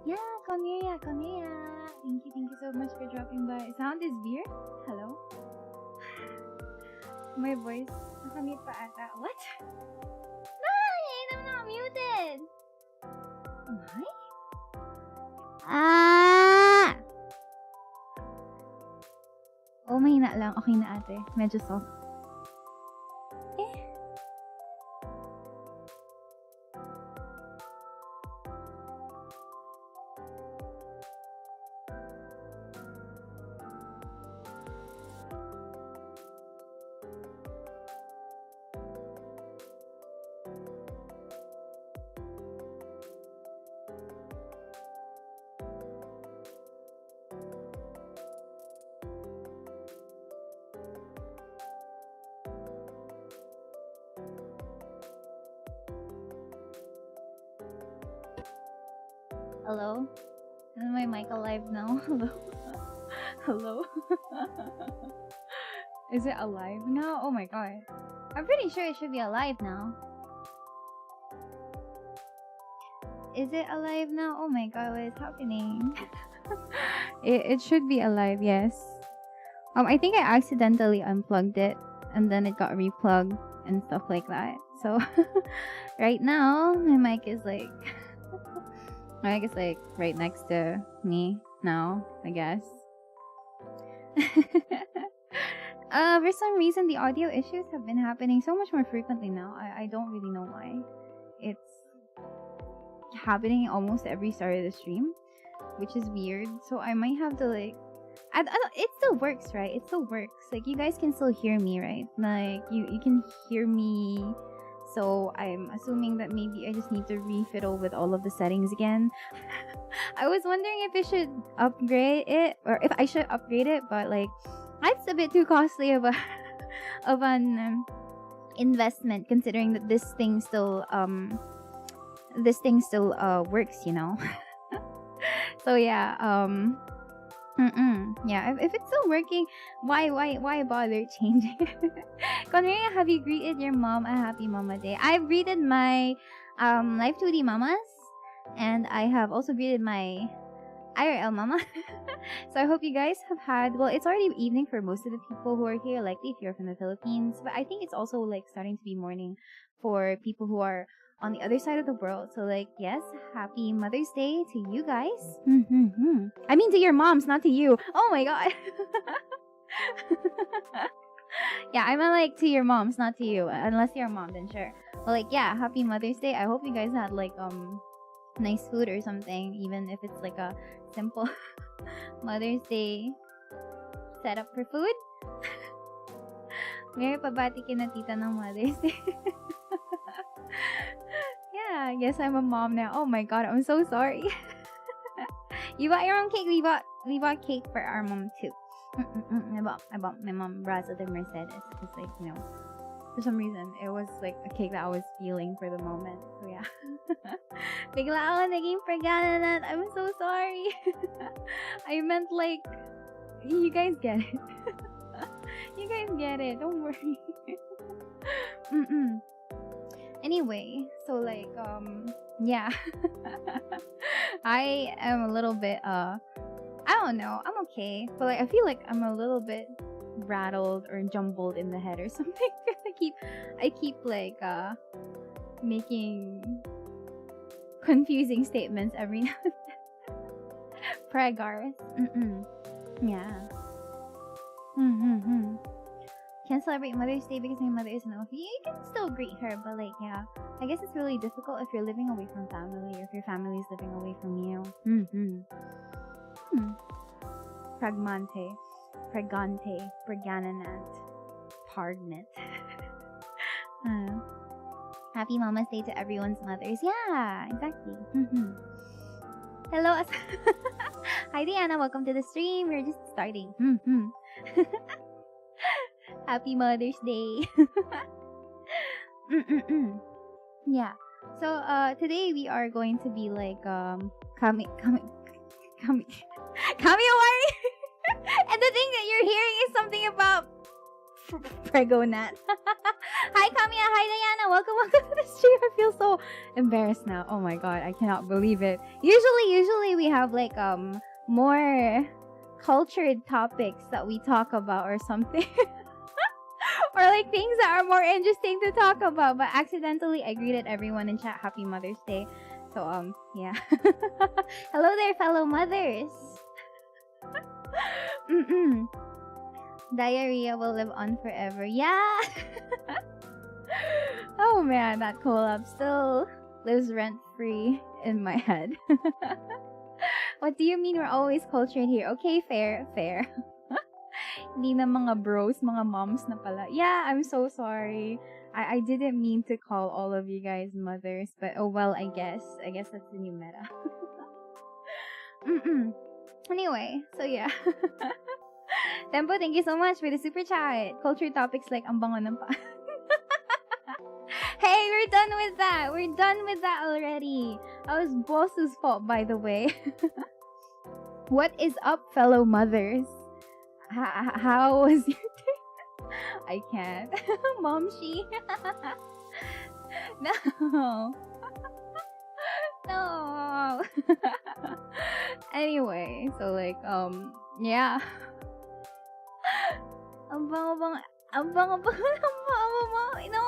Yeah, Miria. Thank you so much for dropping by. Sound is weird. Hello? My voice, nakamute pa ata. What? No, I'm not muted. Am I? Ah! Oh, mahina lang. Okay na ate. Medyo soft. Hello? Is my mic alive now? Hello? Hello? Is it alive now? Oh my god. I'm pretty sure it should be alive now. Is it alive now? Oh my god, what is happening? it should be alive, yes. I think I accidentally unplugged it and then it got replugged and stuff like that. So right now my mic is like right next to me now, I guess. For some reason the audio issues have been happening so much more frequently now. I don't really know why. It's happening almost every start of the stream, which is weird. So I might have to like it still works, right? It still works. Like you guys can still hear me, right? Like you can hear me. So I'm assuming that maybe I just need to refiddle with all of the settings again. I was wondering if I should upgrade it or if I should upgrade it, but like that's a bit too costly of an investment, considering that this thing still works, you know. So yeah, yeah, if it's still working, why bother changing? Conraya, have you greeted your mom a happy Mama Day? I've greeted my Live 2D mamas, and I have also greeted my IRL mama. So I hope you guys have had, well, it's already evening for most of the people who are here, likely if you're from the Philippines, but I think it's also like starting to be morning for people who are on the other side of the world. So like, yes, happy Mother's Day to you guys. I mean to your moms, not to you. Oh my god. Yeah, I meant like to your moms, not to you. Unless you're a mom, then sure. But like, yeah, happy Mother's Day. I hope you guys had like nice food or something, even if it's like a simple Mother's Day setup for food. May pabati kina tita ng Mother's Day. Yeah, I guess I'm a mom now. Oh my god, I'm so sorry. You bought your own cake. We bought cake for our mom too. I bought my mom Raza de Mercedes because, like, you know, for some reason it was like a cake that I was feeling for the moment. So yeah. Bigla ako naging pregana. I'm so sorry. I meant like, you guys get it. You guys get it. Don't worry. Anyway, so like yeah. I am a little bit I don't know, I'm okay, but like I feel like I'm a little bit rattled or jumbled in the head or something. I keep like making confusing statements every now and then. Pregarth. Yeah. Can't celebrate Mother's Day because my mother is an OP. You can still greet her, but like, yeah, I guess it's really difficult if you're living away from family or if your family is living away from you. Pregante, pregananant, pardnet. Happy Mama's Day to everyone's mothers. Yeah, exactly. Hello. Hi Diana, welcome to the stream. We're just starting. Happy Mother's Day. Yeah. So today we are going to be like Kami Kamiwari. And the thing that you're hearing is something about Pregonat. Hi Kamiya, hi Diana, welcome to the stream. I feel so so embarrassed now. Oh my god, I cannot believe it. Usually we have like more cultured topics that we talk about or something. Or like things that are more interesting to talk about, but accidentally I greeted everyone in chat Happy Mother's Day. So yeah. Hello there, fellow mothers. Diarrhea will live on forever. Yeah. Oh man, that collab still lives rent free in my head. What do you mean we're always cultured here? Okay, fair. Hindi na mga bros, mga moms na pala. Yeah, I'm so sorry. I didn't mean to call all of you guys mothers, but oh well, I guess that's the new meta. Anyway, so yeah. Tempo, thank you so much for the super chat. Culture topics like ang bango ng pa. Hey, we're done with that. We're done with that already. That was boss's fault, by the way. What is up, fellow mothers? How was your day? I can't. Momshi. No. No. Anyway, so like, yeah. Ang bango no.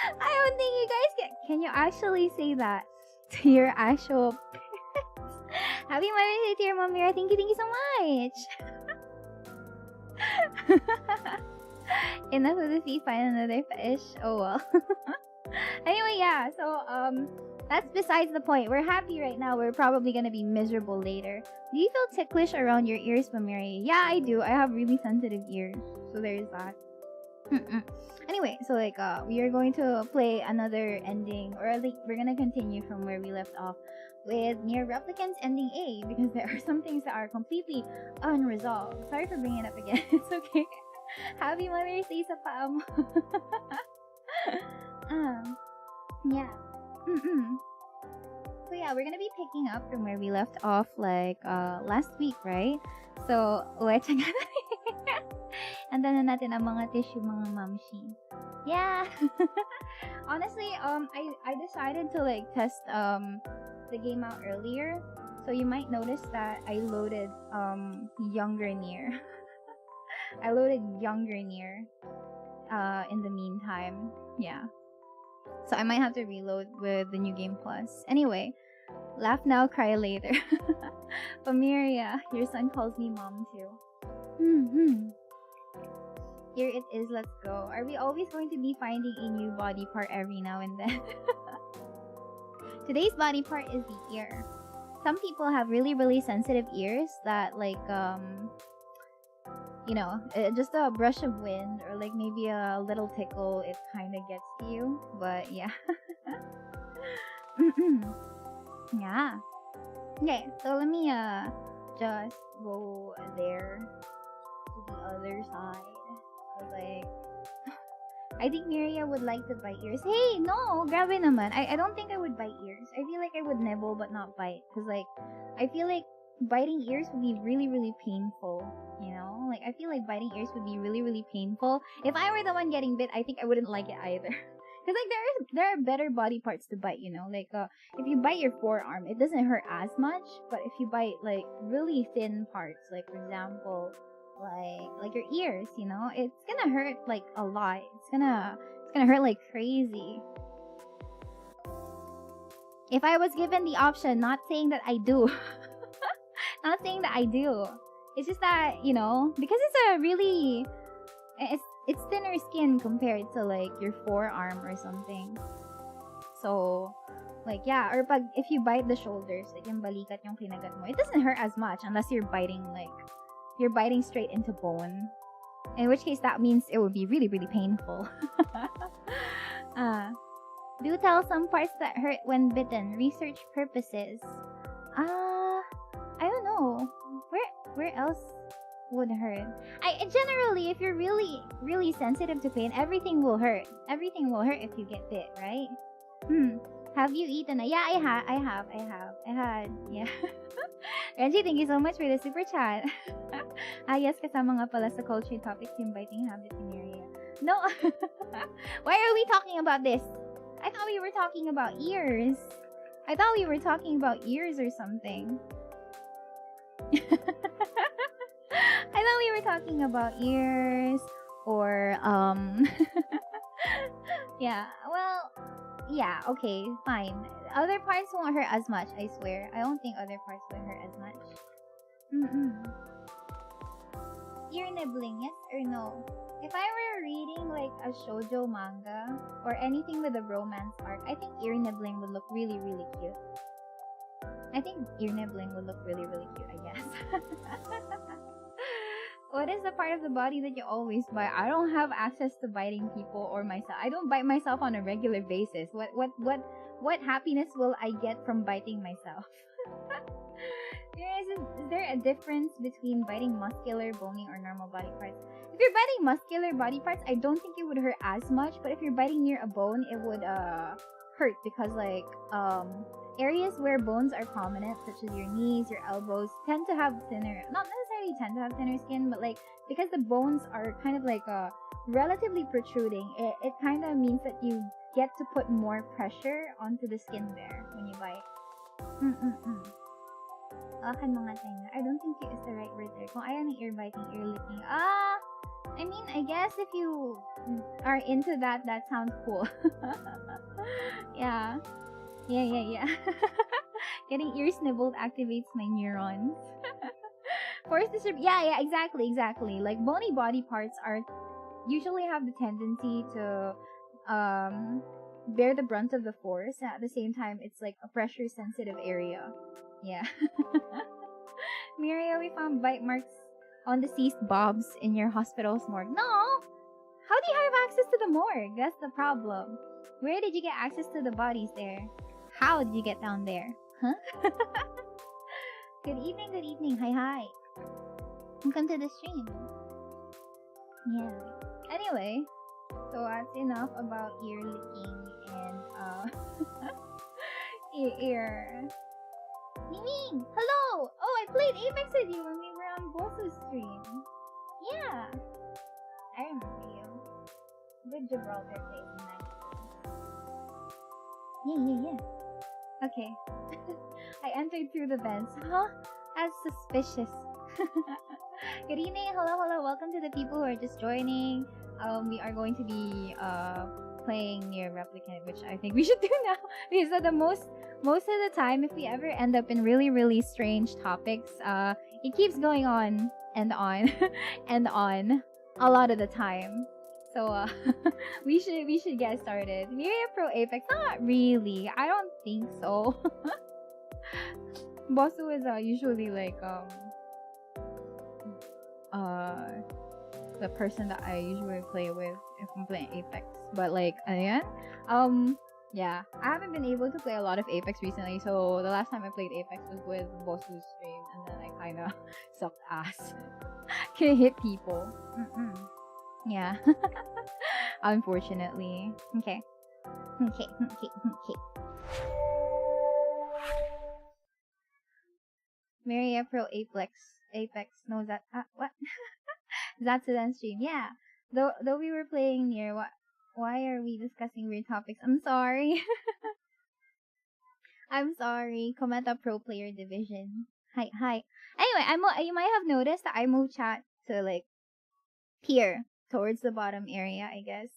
I don't think you guys can you actually say that to your actual parents? Happy Mother's Day to your mom, Miria. Thank you so much. Enough of the feet, find another fish. Oh well. Anyway, yeah, so that's besides the point. We're happy right now. We're probably gonna be miserable later. Do you feel ticklish around your ears, Miria? Yeah, I do. I have really sensitive ears, so there's that. Anyway, so like we are going to play another ending, or like we're gonna continue from where we left off with NIER Replicant's ending A, because there are some things that are completely unresolved. Sorry for bringing it up again. It's okay. Happy Mother's Day sa paam. Yeah. So yeah, we're gonna be picking up from where we left off like last week, right? So, and then natin ang mga tissue, mga mamshi. Yeah. Honestly, I decided to like test the game out earlier. So you might notice that I loaded younger NIER. I loaded younger NIER in the meantime. Yeah. So I might have to reload with the new game plus. Anyway, laugh now, cry later. Miria, your son calls me mom too. Here it is, let's go. Are we always going to be finding a new body part every now and then? Today's body part is the ear. Some people have really sensitive ears that like you know, just a brush of wind or like maybe a little tickle, it kind of gets to you. But yeah. Yeah. Okay, so let me just go there to the other side. Like, I think Miria would like to bite ears. Hey, no, grabe naman. I don't think I would bite ears. I feel like I would nibble but not bite. Cause like, I feel like biting ears would be really painful. You know, like I feel like biting ears would be really painful. If I were the one getting bit, I think I wouldn't like it either. Cause like there are better body parts to bite. You know, like if you bite your forearm, it doesn't hurt as much. But if you bite like really thin parts, like for example, like your ears, you know, it's gonna hurt like a lot. It's gonna hurt like crazy. If I was given the option, not saying that I do, not saying that I do. It's just that, you know, because it's a really, it's thinner skin compared to like your forearm or something. So, like yeah, or pag if you bite the shoulders, like yung balikat yung kinagat mo, it doesn't hurt as much unless you're biting straight into bone. In which case that means it would be really painful. Do tell some parts that hurt when bitten. Research purposes. I don't know. Where else would hurt? I generally, if you're really sensitive to pain, everything will hurt. Everything will hurt if you get bit, right? Have you eaten? Yeah, I had. Yeah. Renji, thank you so much for the super chat. Yes, kasama nga pala sa culture topics yung biting habit ni Miria. No. Why are we talking about this? I thought we were were talking about ears. I thought we were talking about ears or something. I thought we were talking about ears or yeah. Well, yeah. Okay, fine. Other parts won't hurt as much. I swear. I don't think other parts will hurt as much. Ear nibbling, yes or no? If I were reading like a shoujo manga or anything with a romance arc, I think ear nibbling would look really, really cute. I think ear nibbling would look really, really cute, I guess. What is the part of the body that you always bite? I don't have access to biting people or myself. I don't bite myself on a regular basis. What happiness will I get from biting myself? Is there a difference between biting muscular, bony, or normal body parts? If you're biting muscular body parts, I don't think it would hurt as much. But if you're biting near a bone, it would hurt because like areas where bones are prominent, such as your knees, your elbows, tend to have thinner, not necessarily tend to have thinner skin, but like because the bones are kind of like relatively protruding, it kind of means that you get to put more pressure onto the skin there when you bite. I don't think it is the right word there. Kung ayaw ng ear biting, ear licking. I mean, I guess if you are into that, that sounds cool. Yeah. Getting ears nibbled activates my neurons. Forced distribution. Yeah, exactly. Like bony body parts are usually have the tendency to bear the brunt of the force. At the same time, it's like a pressure sensitive area. Yeah. Miria, we found bite marks on deceased Bobs in your hospital's morgue. No! How do you have access to the morgue? That's the problem. Where did you get access to the bodies there? How did you get down there? Huh? Good evening. Hi. Welcome to the stream. Yeah. Anyway, so that's enough about ear licking and ear. Miming! Hello! Oh, I played Apex with you when we were on Bosu's stream. Yeah. I remember you. Good Gibraltar plays nice. Yeah. Okay. I entered through the vents. Huh? That's suspicious. Good evening. Hello. Welcome to the people who are just joining. We are going to be playing NIER Replicant, which I think we should do now. Because the most of the time, if we ever end up in really, really strange topics, it keeps going on and on and on a lot of the time. So we should get started. Miria Pro Apex? Not really. I don't think so. Bosu is usually like the person that I usually play with if I'm playing Apex. But like again, yeah, I haven't been able to play a lot of Apex recently. So the last time I played Apex was with Bosu's stream, and then I kind of sucked ass. Can hit people. Yeah. Unfortunately. Okay. Miria Pro Apex knows that. What? That's it on stream. Yeah. Though we were playing NIER, why are we discussing weird topics? I'm sorry. I'm sorry. Kometa Pro Player Division. Hi. Anyway, you might have noticed that I moved chat to like here towards the bottom area, I guess.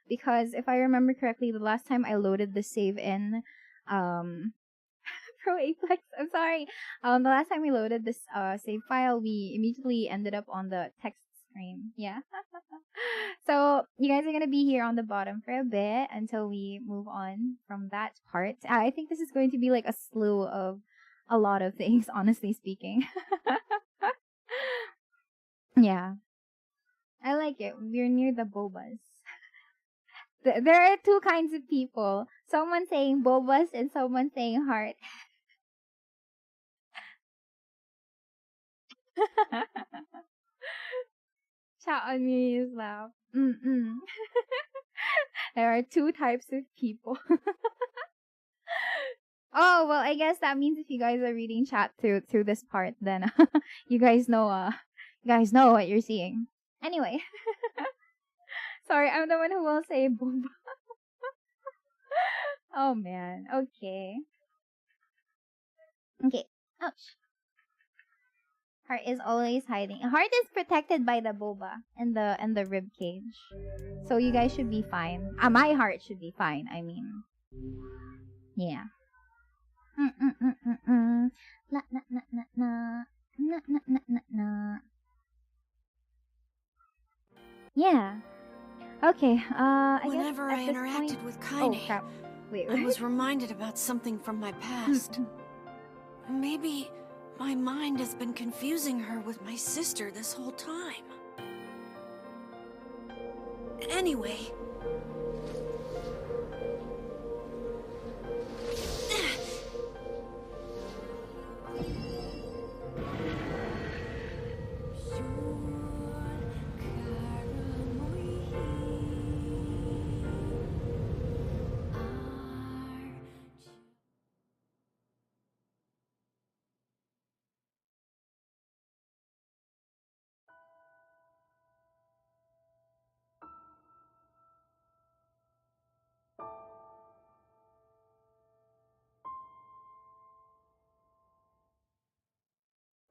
Because if I remember correctly, the last time I loaded the save in Pro Apex, I'm sorry. The last time we loaded this save file, we immediately ended up on the text screen. Yeah. So you guys are gonna be here on the bottom for a bit until we move on from that part. I think this is going to be like a slew of a lot of things, honestly speaking. Yeah. I like it. We're near the bobas. There are two kinds of people. Someone saying bobas and someone saying heart. Chat on Miria's laugh. There are two types of people. Oh, well, I guess that means if you guys are reading chat through this part, then you guys know what you're seeing. Anyway. Sorry, I'm the one who will say boba. Oh man. Okay. Okay. Ouch. Heart is always hiding. Heart is protected by the boba and the rib cage. So you guys should be fine. My heart should be fine. I mean, yeah. La na na na na na na na na na. Yeah. Okay. I Whenever guess I at this interacted point... with Kaine, Oh crap! Wait. I was reminded about something from my past. Maybe my mind has been confusing her with my sister this whole time. Anyway.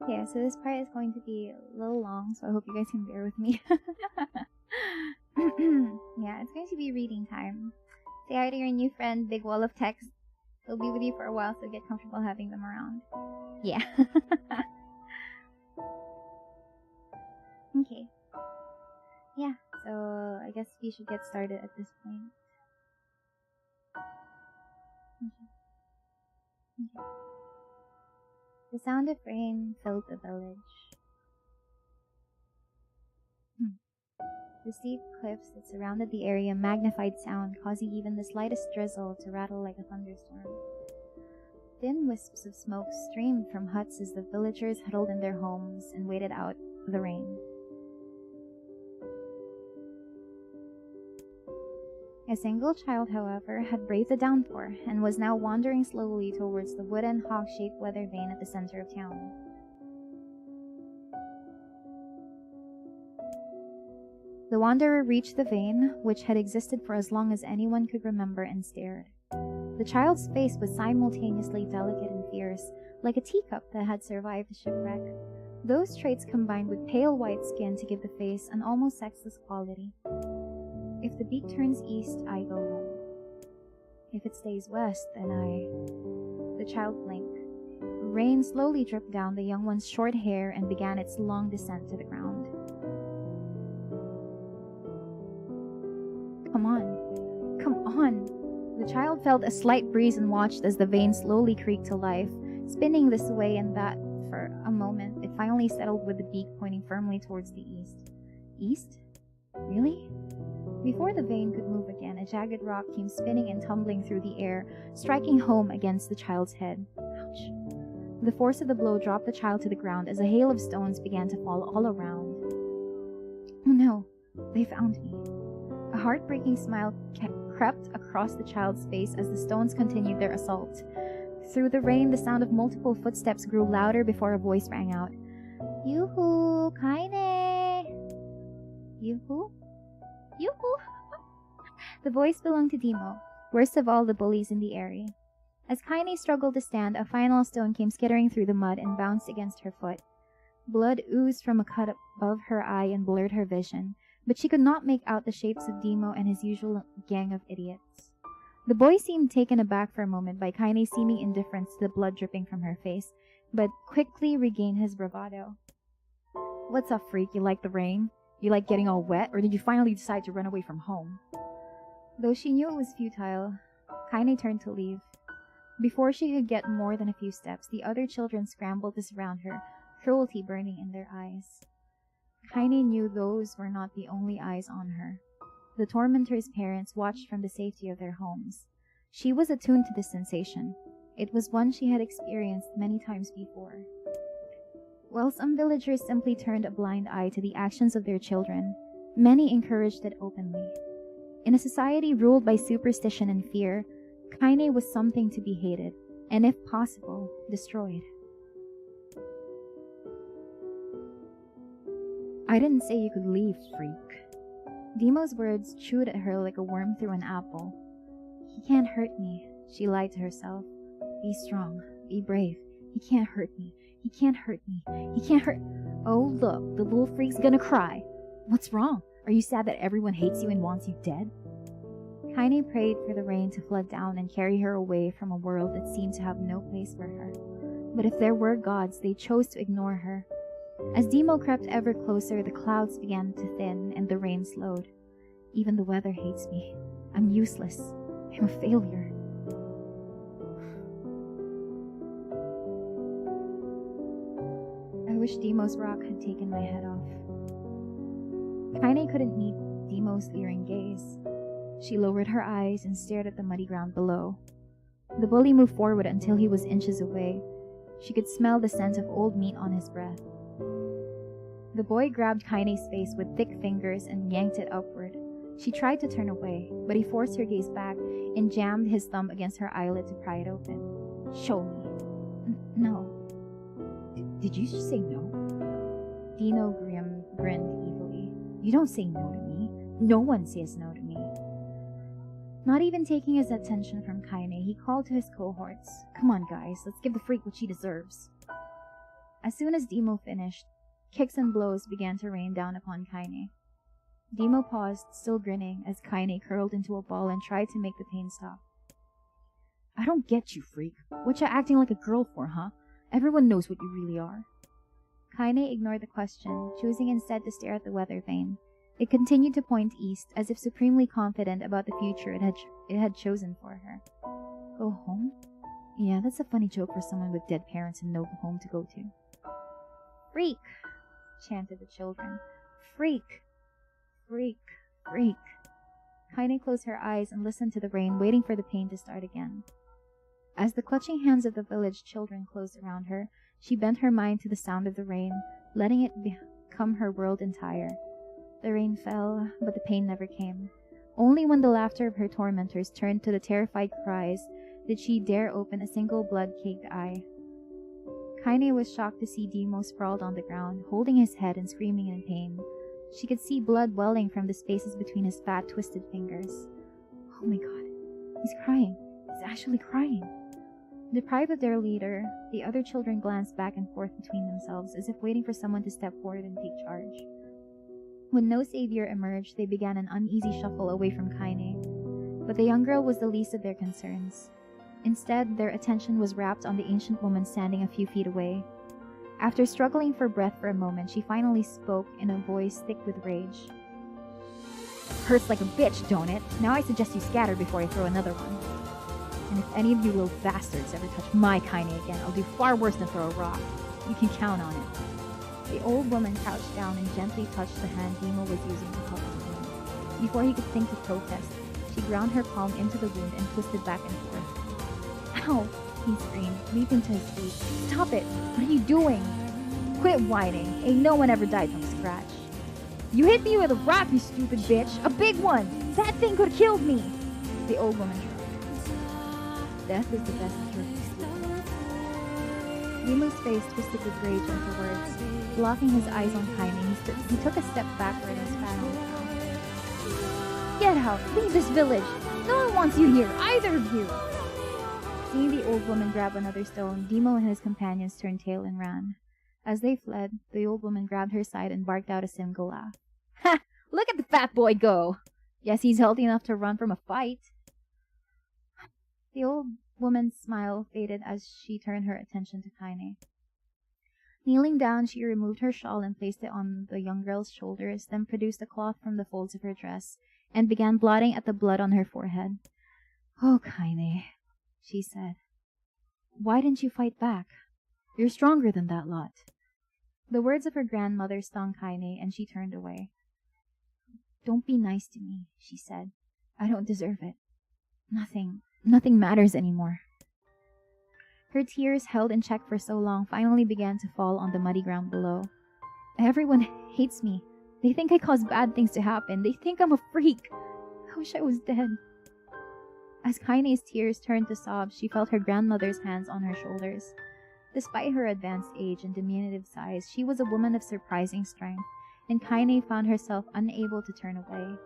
Yeah, so this part is going to be a little long, so I hope you guys can bear with me. Yeah, it's going to be reading time. Say hi to your new friend, Big Wall of Text. He'll be with you for a while, so get comfortable having them around. Yeah. Okay. Yeah, so I guess we should get started at this point. Okay. The sound of rain filled the village. The steep cliffs that surrounded the area magnified sound, causing even the slightest drizzle to rattle like a thunderstorm. Thin wisps of smoke streamed from huts as the villagers huddled in their homes and waited out the rain. A single child, however, had braved the downpour and was now wandering slowly towards the wooden, hog-shaped weather vane at the center of town. The wanderer reached the vane, which had existed for as long as anyone could remember, and stared. The child's face was simultaneously delicate and fierce, like a teacup that had survived a shipwreck. Those traits combined with pale white skin to give the face an almost sexless quality. If the beak turns east, I go home. If it stays west, then I... The child blinked. Rain slowly dripped down the young one's short hair and began its long descent to the ground. Come on. Come on. The child felt a slight breeze and watched as the vane slowly creaked to life, spinning this way and that for a moment. It finally settled with the beak pointing firmly towards the east. East? Really? Before the vane could move again, a jagged rock came spinning and tumbling through the air, striking home against the child's head. Ouch. The force of the blow dropped the child to the ground as a hail of stones began to fall all around. Oh no, they found me. A heartbreaking smile crept across the child's face as the stones continued their assault. Through the rain, the sound of multiple footsteps grew louder before a voice rang out. Yoo-hoo, Kaine! Yoo-hoo? Yoo-hoo! The voice belonged to Demo, worst of all the bullies in the area. As Kaine struggled to stand, a final stone came skittering through the mud and bounced against her foot. Blood oozed from a cut above her eye and blurred her vision, but she could not make out the shapes of Demo and his usual gang of idiots. The boy seemed taken aback for a moment by Kaine's seeming indifference to the blood dripping from her face, but quickly regained his bravado. What's up, freak? You like the rain? You like getting all wet, or did you finally decide to run away from home? Though she knew it was futile, Kaine turned to leave. Before she could get more than a few steps, the other children scrambled to surround her, cruelty burning in their eyes. Kaine knew those were not the only eyes on her. The tormentor's parents watched from the safety of their homes. She was attuned to this sensation. It was one she had experienced many times before. While some villagers simply turned a blind eye to the actions of their children, many encouraged it openly. In a society ruled by superstition and fear, Kaine was something to be hated, and if possible, destroyed. I didn't say you could leave, freak. Demo's words chewed at her like a worm through an apple. He can't hurt me, She lied to herself. Be strong. Be brave. He can't hurt me. He can't hurt me. He can't hurt... Oh, look, the little freak's gonna cry. What's wrong? Are you sad that everyone hates you and wants you dead? Kaine prayed for the rain to flood down and carry her away from a world that seemed to have no place for her. But if there were gods, they chose to ignore her. As Demo crept ever closer, the clouds began to thin and the rain slowed. Even the weather hates me. I'm useless. I'm a failure. I wish Demo's rock had taken my head off. Kaine couldn't meet Demo's leering gaze. She lowered her eyes and stared at the muddy ground below. The bully moved forward until he was inches away. She could smell the scent of old meat on his breath. The boy grabbed Kaine's face with thick fingers and yanked it upward. She tried to turn away, but he forced her gaze back and jammed his thumb against her eyelid to pry it open. Show me. No. Did you just say no? Dino grinned evilly. You don't say no to me. No one says no to me. Not even taking his attention from Kaine, he called to his cohorts. Come on, guys, let's give the freak what she deserves. As soon as Demo finished, kicks and blows began to rain down upon Kaine. Demo paused, still grinning, as Kaine curled into a ball and tried to make the pain stop. I don't get you, freak. What you acting like a girl for, huh? Everyone knows what you really are. Kaine ignored the question, choosing instead to stare at the weather vane. It continued to point east, as if supremely confident about the future it had chosen for her. Go home? Yeah, that's a funny joke for someone with dead parents and no home to go to. Freak! Chanted the children. Freak! Freak! Freak! Kaine closed her eyes and listened to the rain, waiting for the pain to start again. As the clutching hands of the village children closed around her, she bent her mind to the sound of the rain, letting it become her world entire. The rain fell, but the pain never came. Only when the laughter of her tormentors turned to the terrified cries did she dare open a single blood-caked eye. Kaine was shocked to see Demo sprawled on the ground, holding his head and screaming in pain. She could see blood welling from the spaces between his fat, twisted fingers. Oh my god, he's crying. He's actually crying. Deprived of their leader, the other children glanced back and forth between themselves, as if waiting for someone to step forward and take charge. When no savior emerged, they began an uneasy shuffle away from Kaine. But the young girl was the least of their concerns. Instead, their attention was wrapped on the ancient woman standing a few feet away. After struggling for breath for a moment, she finally spoke in a voice thick with rage. Hurts like a bitch, don't it? Now I suggest you scatter before I throw another one. And if any of you little bastards ever touch my Kaine again, I'll do far worse than throw a rock. You can count on it. The old woman crouched down and gently touched the hand Demo was using to help him. Before he could think to protest, she ground her palm into the wound and twisted back and forth. Ow! He screamed, leaping to his feet. Stop it! What are you doing? Quit whining. Ain't no one ever died from scratch. You hit me with a rock, you stupid bitch! A big one! That thing could have killed me! The old woman shrugged. Death is the best cure for sleep. Demo's face twisted with rage at her words. Blocking his eyes on Kaine, he took a step backward and spat on the ground. Get out! Leave this village! No one wants you here, either of you! Seeing the old woman grab another stone, Demo and his companions turned tail and ran. As they fled, the old woman grabbed her side and barked out a single laugh. Ha! Look at the fat boy go! Guess he's healthy enough to run from a fight. The old woman's smile faded as she turned her attention to Kaine. Kneeling down, she removed her shawl and placed it on the young girl's shoulders, then produced a cloth from the folds of her dress, and began blotting at the blood on her forehead. Oh, Kaine, she said. Why didn't you fight back? You're stronger than that lot. The words of her grandmother stung Kaine, and she turned away. Don't be nice to me, she said. I don't deserve it. Nothing matters anymore. Her tears, held in check for so long, finally began to fall on the muddy ground below. Everyone hates me. They think I cause bad things to happen. They think I'm a freak. I wish I was dead. As Kaine's tears turned to sobs, she felt her grandmother's hands on her shoulders. Despite her advanced age and diminutive size, she was a woman of surprising strength, and Kaine found herself unable to turn away.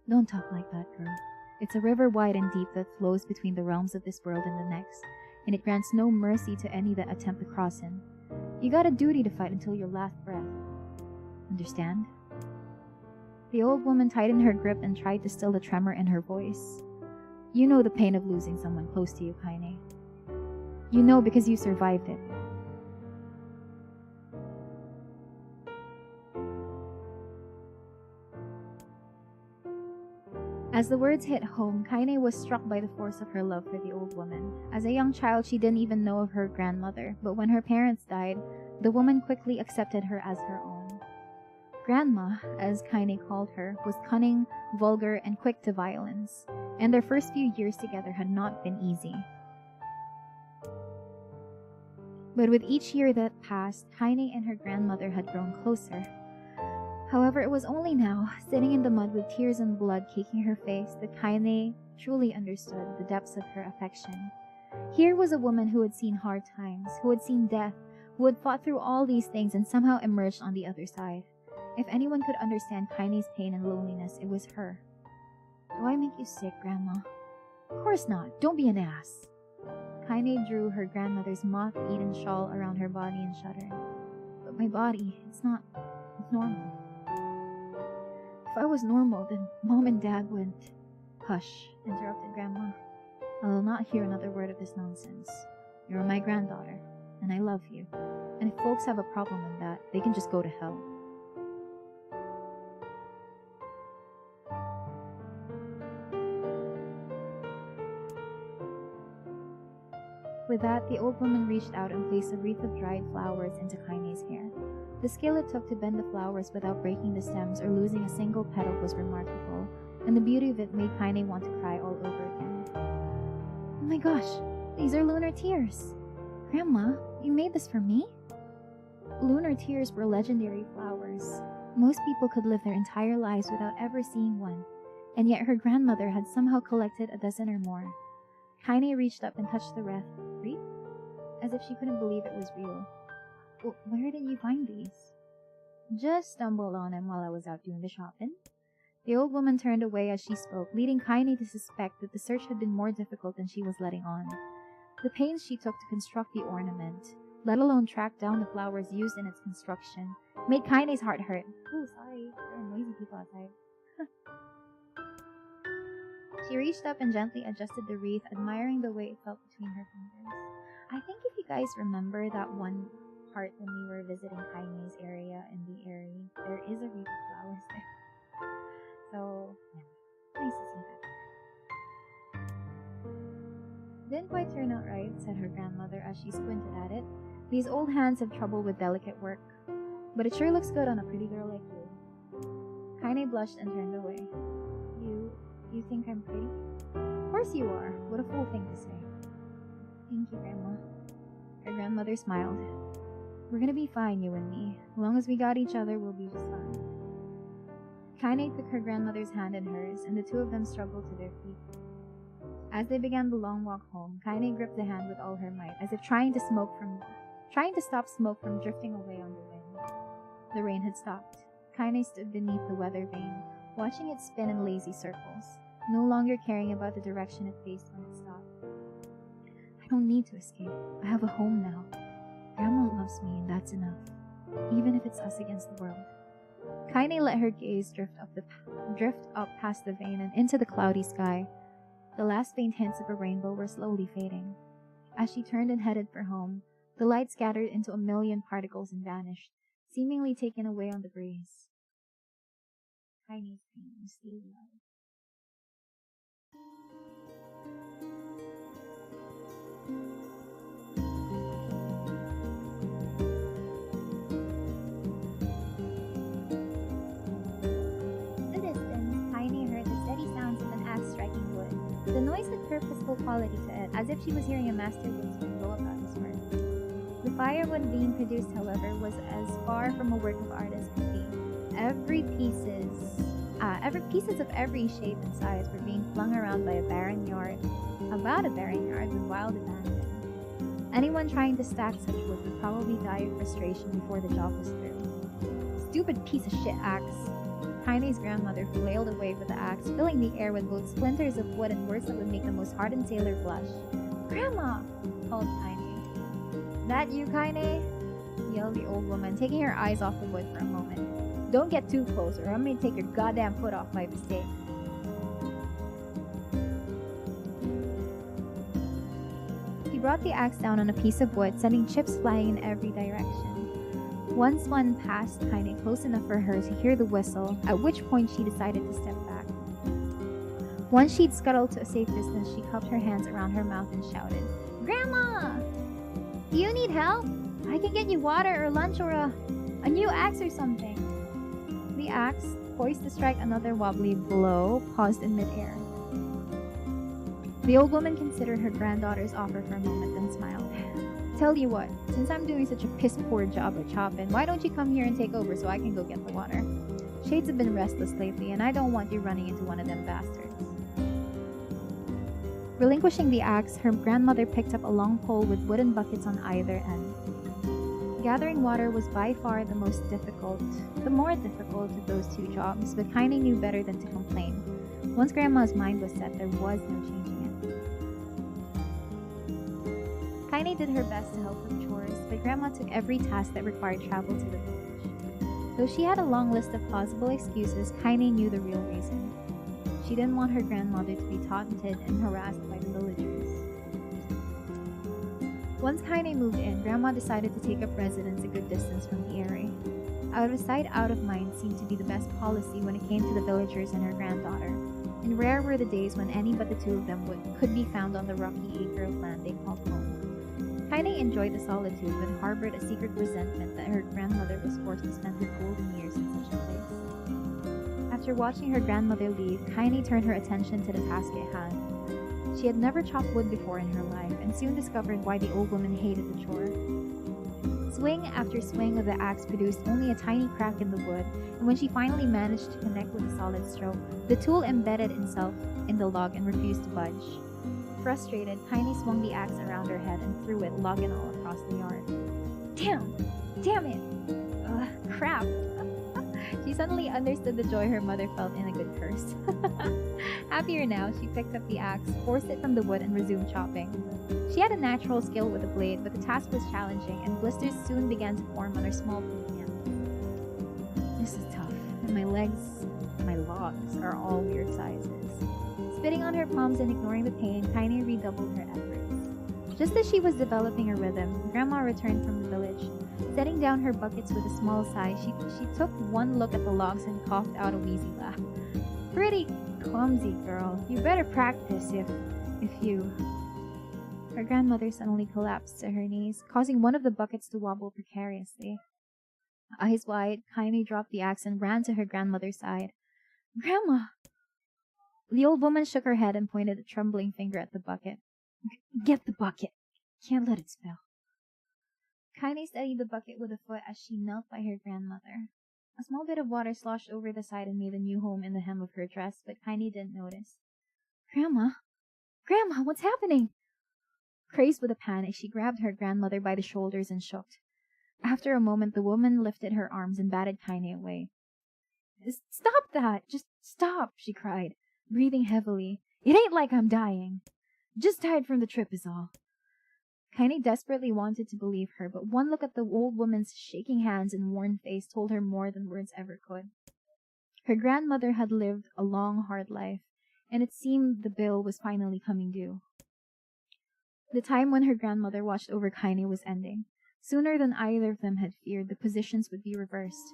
Don't talk like that, girl. It's a river wide and deep that flows between the realms of this world and the next, and it grants no mercy to any that attempt to cross him. You got a duty to fight until your last breath. Understand? The old woman tightened her grip and tried to still the tremor in her voice. You know the pain of losing someone close to you, Kaine. You know because you survived it. As the words hit home, Kaine was struck by the force of her love for the old woman. As a young child, she didn't even know of her grandmother, but when her parents died, the woman quickly accepted her as her own. Grandma, as Kaine called her, was cunning, vulgar, and quick to violence, and their first few years together had not been easy. But with each year that passed, Kaine and her grandmother had grown closer. However, it was only now, sitting in the mud with tears and blood caking her face, that Kaine truly understood the depths of her affection. Here was a woman who had seen hard times, who had seen death, who had fought through all these things and somehow emerged on the other side. If anyone could understand Kaine's pain and loneliness, it was her. Do I make you sick, Grandma? Of course not. Don't be an ass. Kaine drew her grandmother's moth-eaten shawl around her body and shuddered. But my body, it's not normal. If I was normal, then Mom and Dad wouldn't. Hush, interrupted Grandma. I will not hear another word of this nonsense. You're my granddaughter, and I love you. And if folks have a problem with that, they can just go to hell. With that, the old woman reached out and placed a wreath of dried flowers into Kaine's hair. The skill it took to bend the flowers without breaking the stems or losing a single petal was remarkable, and the beauty of it made Kaine want to cry all over again. Oh my gosh, these are lunar tears! Grandma, you made this for me? Lunar tears were legendary flowers. Most people could live their entire lives without ever seeing one, and yet her grandmother had somehow collected a dozen or more. Kaine reached up and touched the wreath, as if she couldn't believe it was real. Well, where did you find these? Just stumbled on them while I was out doing the shopping. The old woman turned away as she spoke, leading Kaine to suspect that the search had been more difficult than she was letting on. The pains she took to construct the ornament, let alone track down the flowers used in its construction, made Kaine's heart hurt. Oh, sorry, there are noisy people outside. She reached up and gently adjusted the wreath, admiring the way it felt between her fingers. I think if you guys remember that one part when we were visiting Kaine's area in the area, there is a wreath of flowers there. So, yeah, nice to see that. Didn't quite turn out right, said her grandmother as she squinted at it. These old hands have trouble with delicate work, but it sure looks good on a pretty girl like you. Kaine blushed and turned away. You think I'm pretty? Of course you are. What a fool thing to say. Thank you, Grandma. Her grandmother smiled. We're gonna be fine, you and me. As long as we got each other, we'll be just fine. Kaine took her grandmother's hand in hers, and the two of them struggled to their feet. As they began the long walk home, Kaine gripped the hand with all her might, as if trying to stop smoke from drifting away on the wind. The rain had stopped. Kaine stood beneath the weather vane, watching it spin in lazy circles, no longer caring about the direction it faced when it stopped. I don't need to escape. I have a home now. Grandma loves me, and that's enough, even if it's us against the world. Kaine let her gaze drift up past the vane and into the cloudy sky. The last faint hints of a rainbow were slowly fading. As she turned and headed for home, the light scattered into a million particles and vanished, seemingly taken away on the breeze. Kaine's pain was still alive. In the distance, Kaine heard the steady sounds of an axe striking wood. The noise had purposeful quality to it, as if she was hearing a master woodsman go about his work. The firewood being produced, however, was as far from a work of art as could be. Pieces of every shape and size were being flung around about a barren yard with wild abandon. Anyone trying to stack such wood would probably die of frustration before the job was through. Stupid piece of shit axe. Kaine's grandmother flailed away with the axe, filling the air with both splinters of wood and words that would make the most hardened sailor blush. "Grandma!" called Kaine. "That you, Kaine?" yelled the old woman, taking her eyes off the wood for a moment. "Don't get too close, or I may take your goddamn foot off by mistake." She brought the axe down on a piece of wood, sending chips flying in every direction. Once one passed Kaine close enough for her to hear the whistle, at which point she decided to step back. Once she'd scuttled to a safe distance, she cupped her hands around her mouth and shouted, "Grandma! Do you need help? I can get you water or lunch or a new axe or something." The axe, poised to strike another wobbly blow, paused in midair. The old woman considered her granddaughter's offer for a moment, then smiled. "Tell you what, since I'm doing such a piss-poor job at chopping, why don't you come here and take over so I can go get the water? Shades have been restless lately, and I don't want you running into one of them bastards." Relinquishing the axe, her grandmother picked up a long pole with wooden buckets on either end. Gathering water was by far the more difficult of those two jobs, but Kaine knew better than to complain. Once Grandma's mind was set, there was no changing it. Kaine did her best to help with chores, but Grandma took every task that required travel to the village. Though she had a long list of plausible excuses, Kaine knew the real reason. She didn't want her grandmother to be taunted and harassed by the villagers. Once Kaine moved in, Grandma decided to take up residence a good distance from the area. Out of sight, out of mind seemed to be the best policy when it came to the villagers and her granddaughter, and rare were the days when any but the two of them could be found on the rocky acre of land they called home. Kaine enjoyed the solitude, but harbored a secret resentment that her grandmother was forced to spend her golden years in such a place. After watching her grandmother leave, Kaine turned her attention to the task at hand. She had never chopped wood before in her life, and soon discovered why the old woman hated the chore. Swing after swing of the axe produced only a tiny crack in the wood, and when she finally managed to connect with a solid stroke, the tool embedded itself in the log and refused to budge. Frustrated, Kaine swung the axe around her head and threw it, log and all, across the yard. Damn it! Crap! She suddenly understood the joy her mother felt in a good curse. Happier now, she picked up the axe, forced it from the wood, and resumed chopping. She had a natural skill with the blade, but the task was challenging, and blisters soon began to form on her small pink hands. "This is tough, and my logs, are all weird sizes." Spitting on her palms and ignoring the pain, Kaine redoubled her efforts. Just as she was developing a rhythm, Grandma returned from the village. Setting down her buckets with a small sigh, she took one look at the logs and coughed out a wheezy laugh. "Pretty clumsy, girl. You better practice if you..." Her grandmother suddenly collapsed to her knees, causing one of the buckets to wobble precariously. Eyes wide, Kaine dropped the axe and ran to her grandmother's side. "Grandma!" The old woman shook her head and pointed a trembling finger at the bucket. "Get the bucket. Can't let it spill." Kaine steadied the bucket with a foot as she knelt by her grandmother. A small bit of water sloshed over the side and made a new home in the hem of her dress, but Kaine didn't notice. Grandma, what's happening?" Crazed with a panic, she grabbed her grandmother by the shoulders and shook. After a moment, the woman lifted her arms and batted Kaine away. "Stop that! Just stop!" she cried, breathing heavily. "It ain't like I'm dying. Just tired from the trip is all." Kaine desperately wanted to believe her, but one look at the old woman's shaking hands and worn face told her more than words ever could. Her grandmother had lived a long, hard life, and it seemed the bill was finally coming due. The time when her grandmother watched over Kaine was ending. Sooner than either of them had feared, the positions would be reversed.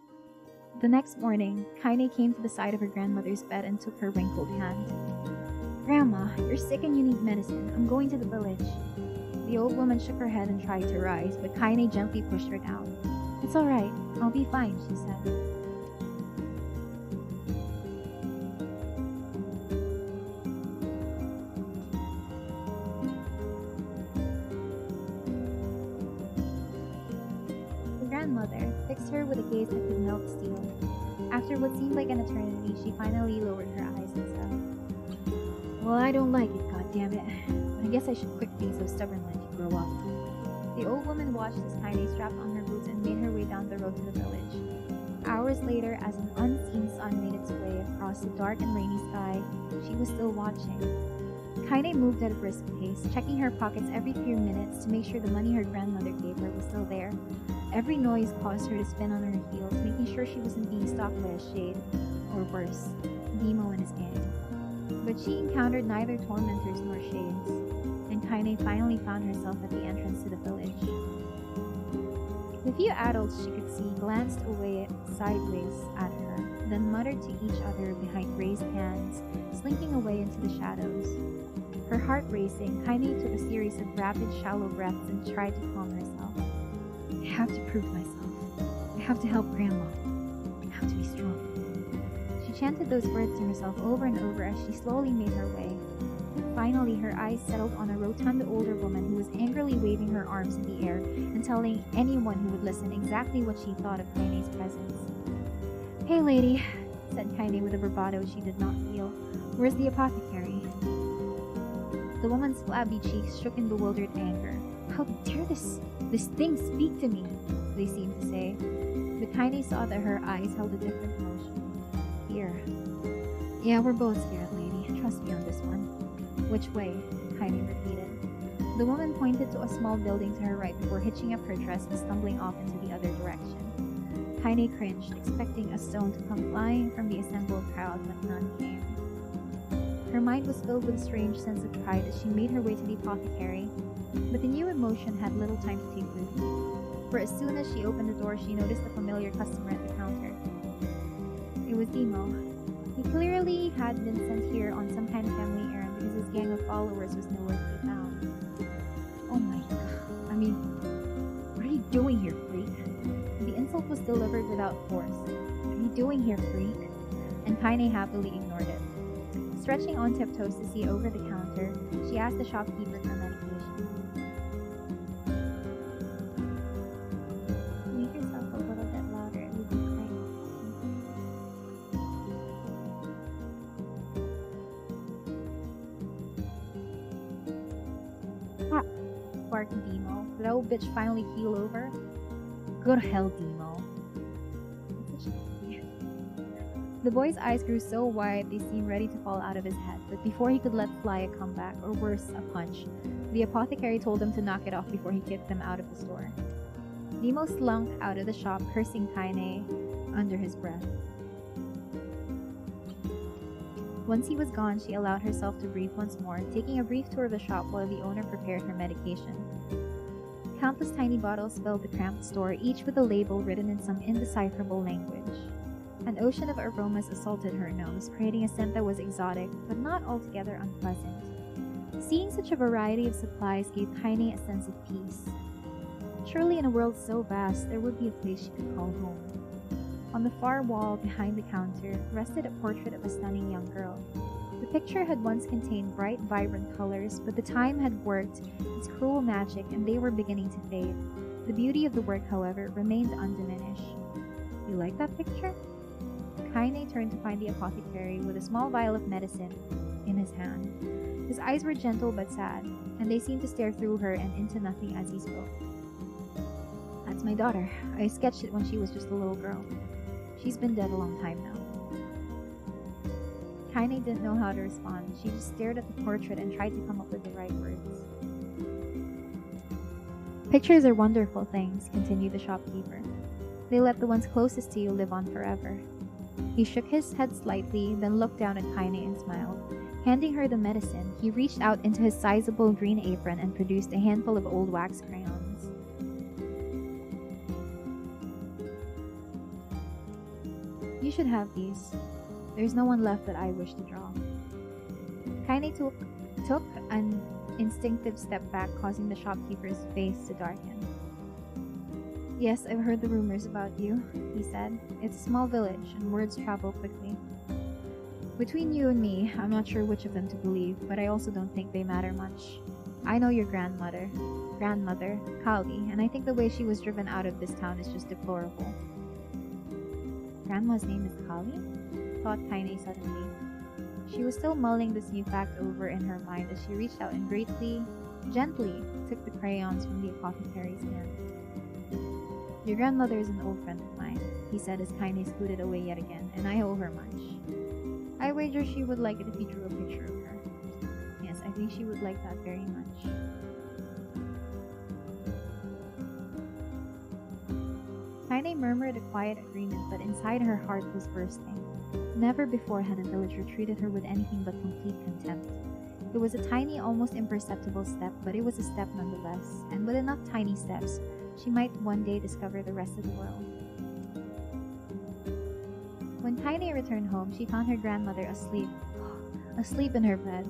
The next morning, Kaine came to the side of her grandmother's bed and took her wrinkled hand. "Grandma, you're sick and you need medicine. I'm going to the village." The old woman shook her head and tried to rise, but Kaine gently pushed her down. "It's all right. I'll be fine," she said. The grandmother fixed her with a gaze that could melt steel. After what seemed like an eternity, she finally lowered her eyes and said, "Well, I don't like it, goddammit. I guess I should quit being so stubborn and let you grow up." The old woman watched as Kaine strapped on her boots and made her way down the road to the village. Hours later, as an unseen sun made its way across the dark and rainy sky, she was still watching. Kaine moved at a brisk pace, checking her pockets every few minutes to make sure the money her grandmother gave her was still there. Every noise caused her to spin on her heels, making sure she wasn't being stalked by a shade, or worse, Demo and his gang. But she encountered neither tormentors nor shades, and Kaine finally found herself at the entrance to the village. The few adults she could see glanced away sideways at her, then muttered to each other behind raised hands, slinking away into the shadows. Her heart racing, Kaine took a series of rapid, shallow breaths and tried to calm herself. I have to prove myself. I have to help Grandma. I have to be strong. She chanted those words to herself over and over as she slowly made her way. Finally, her eyes settled on a rotund older woman who was angrily waving her arms in the air and telling anyone who would listen exactly what she thought of Kaine's presence. "Hey, lady," said Kaine with a bravado she did not feel. "Where's the apothecary?" The woman's flabby cheeks shook in bewildered anger. "How dare this thing speak to me?" they seemed to say. But Kaine saw that her eyes held a different emotion. Fear. "Yeah, we're both scared, lady. Trust me on this one." "Which way?" Kaine repeated. The woman pointed to a small building to her right before hitching up her dress and stumbling off into the other direction. Kaine cringed, expecting a stone to come flying from the assembled crowd, but none came. Her mind was filled with a strange sense of pride as she made her way to the apothecary, but the new emotion had little time to take root. For as soon as she opened the door, she noticed a familiar customer at the counter. It was Demo. He clearly had been sent here on some kind of family errand because his gang of followers was nowhere to be found. "Oh my god, what are you doing here, freak?" The insult was delivered without force. "What are you doing here, freak?" And Kaine happily ignored it. Stretching on tiptoes to see over the counter, she asked the shopkeeper for medication. "Make yourself a little bit louder, it would be great." "Ah," barked Demo. "Did that old bitch finally keel over?" "Go to hell, Demo." The boy's eyes grew so wide they seemed ready to fall out of his head, but before he could let fly a comeback, or worse, a punch, the apothecary told him to knock it off before he kicked them out of the store. Demo slunk out of the shop, cursing Kaine under his breath. Once he was gone, she allowed herself to breathe once more, taking a brief tour of the shop while the owner prepared her medication. Countless tiny bottles filled the cramped store, each with a label written in some indecipherable language. An ocean of aromas assaulted her nose, creating a scent that was exotic, but not altogether unpleasant. Seeing such a variety of supplies gave Kaine a sense of peace. Surely in a world so vast, there would be a place she could call home. On the far wall, behind the counter, rested a portrait of a stunning young girl. The picture had once contained bright, vibrant colors, but the time had worked its cruel magic and they were beginning to fade. The beauty of the work, however, remained undiminished. "You like that picture?" Kaine turned to find the apothecary with a small vial of medicine in his hand. His eyes were gentle but sad, and they seemed to stare through her and into nothing as he spoke. "That's my daughter. I sketched it when she was just a little girl. She's been dead a long time now." Kaine didn't know how to respond. She just stared at the portrait and tried to come up with the right words. "Pictures are wonderful things," continued the shopkeeper. "They let the ones closest to you live on forever." He shook his head slightly, then looked down at Kaine and smiled. Handing her the medicine, he reached out into his sizable green apron and produced a handful of old wax crayons. "You should have these. There's no one left that I wish to draw." Kaine took an instinctive step back, causing the shopkeeper's face to darken. "Yes, I've heard the rumors about you," he said. "It's a small village, and words travel quickly. Between you and me, I'm not sure which of them to believe, but I also don't think they matter much. I know your grandmother, Kali, and I think the way she was driven out of this town is just deplorable." "Grandma's name is Kali?" thought Kaine suddenly. She was still mulling this new fact over in her mind as she reached out and gently took the crayons from the apothecary's hand. "Your grandmother is an old friend of mine. he said as Kaine scooted away yet again, and I owe her much. I wager she would like it if you drew a picture of her. Yes, I think she would like that very much. Kaine murmured a quiet agreement, but inside her heart was bursting. Never before had a villager treated her with anything but complete contempt. It was a tiny, almost imperceptible step, but it was a step nonetheless, and with enough tiny steps, she might one day discover the rest of the world. When Kaine returned home, she found her grandmother asleep. Asleep in her bed.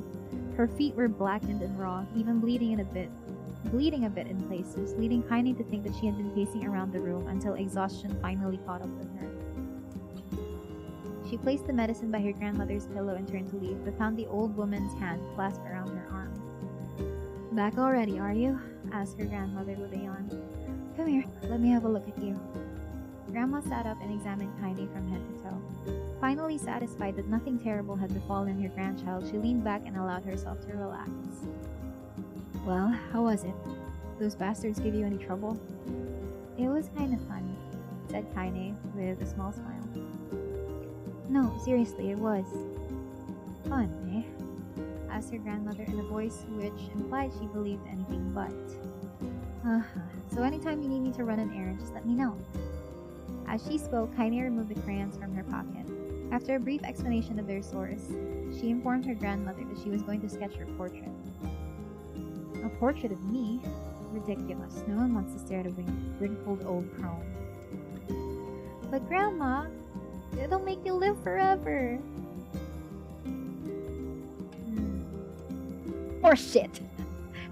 Her feet were blackened and raw, even bleeding a bit in places, leading Kaine to think that she had been pacing around the room until exhaustion finally caught up with her. She placed the medicine by her grandmother's pillow and turned to leave, but found the old woman's hand clasped around her arm. "Back already, are you?" asked her grandmother with a yawn. "Come here, let me have a look at you." Grandma sat up and examined Kaine from head to toe. Finally satisfied that nothing terrible had befallen her grandchild, she leaned back and allowed herself to relax. "Well, how was it? Those bastards give you any trouble?" "It was kind of fun," said Kaine with a small smile. "No, seriously, it was." "Fun, eh?" asked her grandmother in a voice which implied she believed anything but. So anytime you need me to run an errand, just let me know." As she spoke, Kaine removed the crayons from her pocket. After a brief explanation of their source, she informed her grandmother that she was going to sketch her portrait. "A portrait of me? Ridiculous. No one wants to stare at a wrinkled old crone." "But Grandma, it'll make you live forever." "Horseshit,"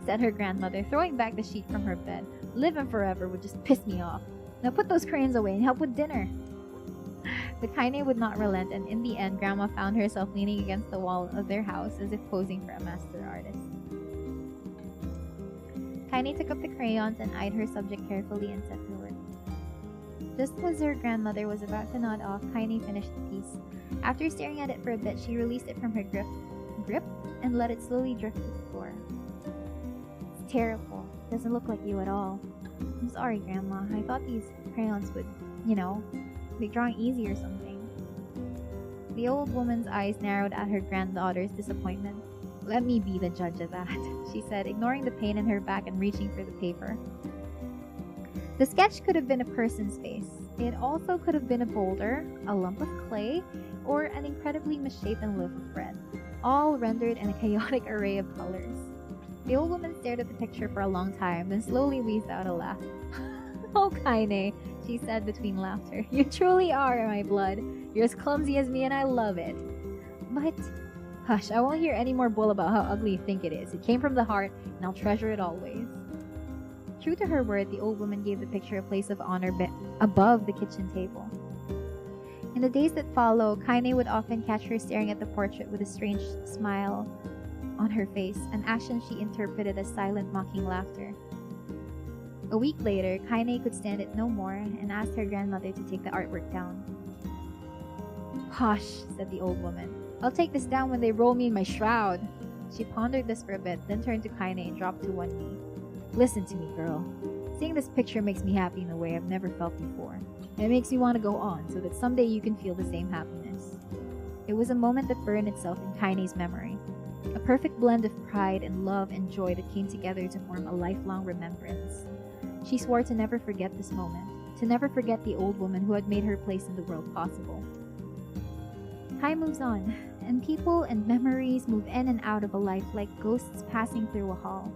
said her grandmother, throwing back the sheet from her bed. "Living forever would just piss me off. Now put those crayons away and help with dinner." But Kaine would not relent, and in the end, Grandma found herself leaning against the wall of their house as if posing for a master artist. Kaine took up the crayons and eyed her subject carefully and set to work. Just as her grandmother was about to nod off, Kaine finished the piece. After staring at it for a bit, she released it from her grip and let it slowly drift to the floor. "It's terrible. Doesn't look like you at all." "I'm sorry, Grandma. I thought these crayons would, make drawing easy or something." The old woman's eyes narrowed at her granddaughter's disappointment. "Let me be the judge of that," she said, ignoring the pain in her back and reaching for the paper. The sketch could have been a person's face. It also could have been a boulder, a lump of clay, or an incredibly misshapen loaf of bread, all rendered in a chaotic array of colors. The old woman stared at the picture for a long time, then slowly wheezed out a laugh. "Oh, Kaine," she said between laughter. "You truly are my blood. You're as clumsy as me and I love it." "But..." "Hush, I won't hear any more bull about how ugly you think it is. It came from the heart, and I'll treasure it always." True to her word, the old woman gave the picture a place of honor above the kitchen table. In the days that followed, Kaine would often catch her staring at the portrait with a strange smile on her face, an action she interpreted as silent, mocking laughter. A week later, Kaine could stand it no more and asked her grandmother to take the artwork down. "Hush," said the old woman. "I'll take this down when they roll me in my shroud." She pondered this for a bit, then turned to Kaine and dropped to one knee. "Listen to me, girl. Seeing this picture makes me happy in a way I've never felt before. And it makes me want to go on, so that someday you can feel the same happiness." It was a moment that burned itself in Kaine's memory. A perfect blend of pride and love and joy that came together to form a lifelong remembrance. She swore to never forget this moment, to never forget the old woman who had made her place in the world possible. Time moves on, and people and memories move in and out of a life like ghosts passing through a hall.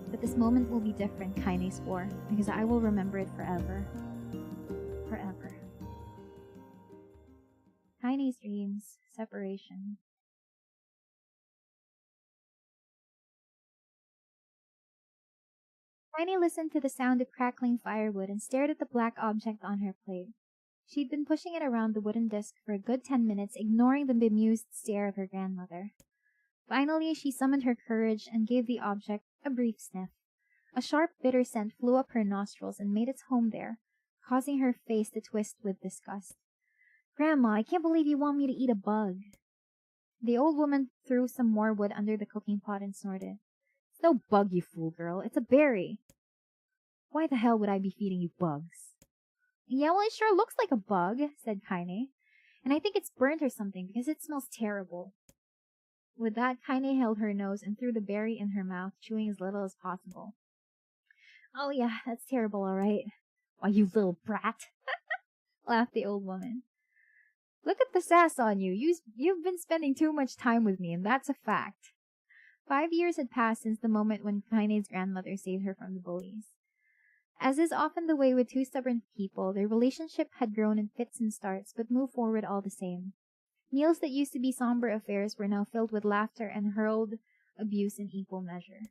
But this moment will be different, Kaine swore, because I will remember it forever. Forever. Kaine's dreams, separation. Kaine listened to the sound of crackling firewood and stared at the black object on her plate. She'd been pushing it around the wooden disc for a good 10 minutes, ignoring the bemused stare of her grandmother. Finally, she summoned her courage and gave the object a brief sniff. A sharp, bitter scent flew up her nostrils and made its home there, causing her face to twist with disgust. "Grandma, I can't believe you want me to eat a bug." The old woman threw some more wood under the cooking pot and snorted. "It's no bug, you fool girl. It's a berry." "Why the hell would I be feeding you bugs?" Yeah, well, it sure looks like a bug, said Kaine. And I think it's burnt or something because it smells terrible. With that, Kaine held her nose and threw the berry in her mouth, chewing as little as possible. Oh yeah, that's terrible, alright. Why, you little brat, laughed the old woman. Look at the sass on you. You've been spending too much time with me, and that's a fact. 5 years had passed since the moment when Kaine's grandmother saved her from the bullies. As is often the way with two stubborn people, their relationship had grown in fits and starts, but moved forward all the same. Meals that used to be somber affairs were now filled with laughter and hurled abuse in equal measure.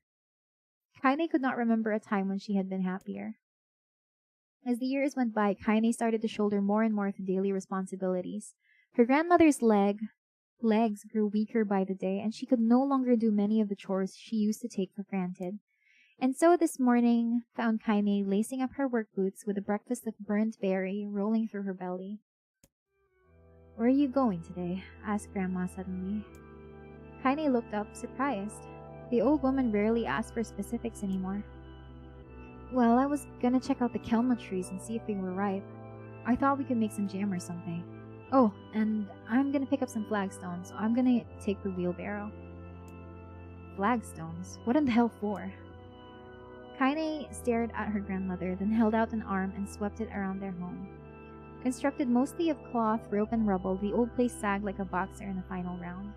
Kaine could not remember a time when she had been happier. As the years went by, Kaine started to shoulder more and more of the daily responsibilities. Her grandmother's legs grew weaker by the day, and she could no longer do many of the chores she used to take for granted. And so this morning found Kaine lacing up her work boots with a breakfast of burnt berry rolling through her belly. "Where are you going today?" asked Grandma suddenly. Kaine looked up, surprised. The old woman rarely asked for specifics anymore. "Well, I was gonna check out the kelma trees and see if they were ripe. I thought we could make some jam or something. Oh, and I'm gonna pick up some flagstones, so I'm gonna take the wheelbarrow." Flagstones? What in the hell for? Kaine stared at her grandmother, then held out an arm and swept it around their home. Constructed mostly of cloth, rope, and rubble, the old place sagged like a boxer in a final round.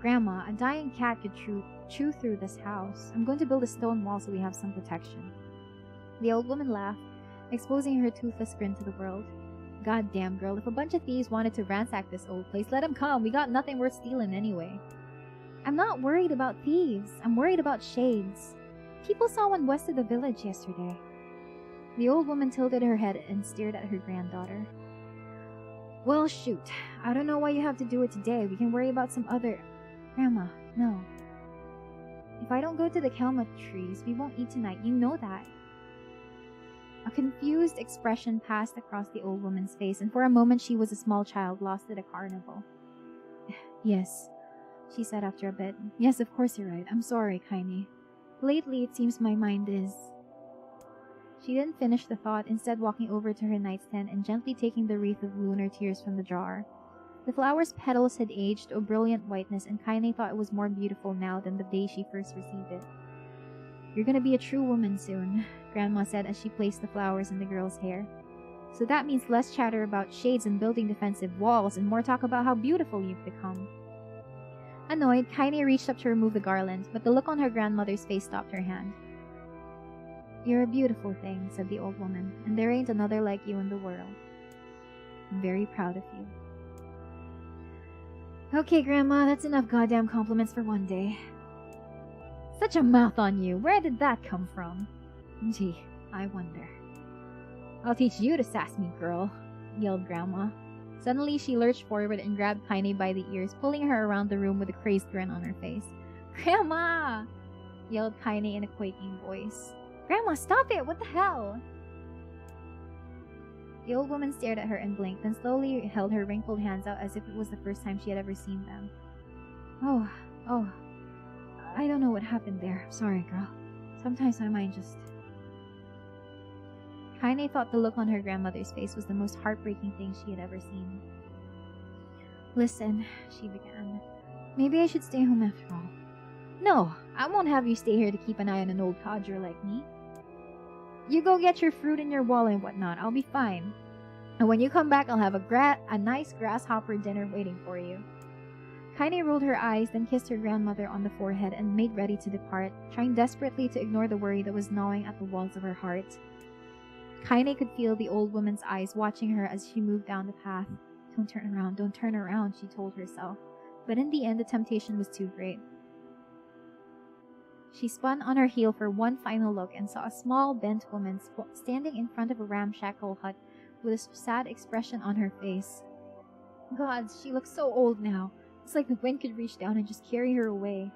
"Grandma, a dying cat could chew through this house. I'm going to build a stone wall so we have some protection." The old woman laughed, exposing her toothless grin to the world. "God damn, girl, if a bunch of thieves wanted to ransack this old place, let them come. We got nothing worth stealing anyway." "I'm not worried about thieves. I'm worried about shades. People saw one west of the village yesterday." The old woman tilted her head and stared at her granddaughter. "Well, shoot. I don't know why you have to do it today. We can worry about some other—" "Grandma, no. If I don't go to the kelma trees, we won't eat tonight. You know that." A confused expression passed across the old woman's face, and for a moment she was a small child lost at a carnival. "Yes," she said after a bit. "Yes, of course you're right. I'm sorry, Kaine. Lately, it seems my mind is—" She didn't finish the thought, instead walking over to her nightstand and gently taking the wreath of lunar tears from the jar. The flower's petals had aged to a brilliant whiteness, and Kaine thought it was more beautiful now than the day she first received it. "You're gonna be a true woman soon," Grandma said as she placed the flowers in the girl's hair. "So that means less chatter about shades and building defensive walls, and more talk about how beautiful you've become." Annoyed, Kaine reached up to remove the garland, but the look on her grandmother's face stopped her hand. "You're a beautiful thing," said the old woman, "and there ain't another like you in the world. I'm very proud of you." "Okay, Grandma, that's enough goddamn compliments for one day." "Such a mouth on you! Where did that come from?" "Gee, I wonder." "I'll teach you to sass me, girl," yelled Grandma. Suddenly, she lurched forward and grabbed Kaine by the ears, pulling her around the room with a crazed grin on her face. "Grandma!" yelled Kaine in a quaking voice. "Grandma, stop it! What the hell?" The old woman stared at her and blinked, then slowly held her wrinkled hands out as if it was the first time she had ever seen them. Oh, I don't know what happened there. Sorry, girl. Sometimes my mind just..." Kaine thought the look on her grandmother's face was the most heartbreaking thing she had ever seen. "Listen," she began. "Maybe I should stay home after all." "No, I won't have you stay here to keep an eye on an old codger like me. You go get your fruit and your wall and whatnot. I'll be fine. And when you come back, I'll have a nice grasshopper dinner waiting for you." Kaine rolled her eyes, then kissed her grandmother on the forehead and made ready to depart, trying desperately to ignore the worry that was gnawing at the walls of her heart. Kaine could feel the old woman's eyes watching her as she moved down the path. Don't turn around, she told herself. But in the end, the temptation was too great. She spun on her heel for one final look and saw a small, bent woman standing in front of a ramshackle hut with a sad expression on her face. Gods, she looks so old now. It's like the wind could reach down and just carry her away.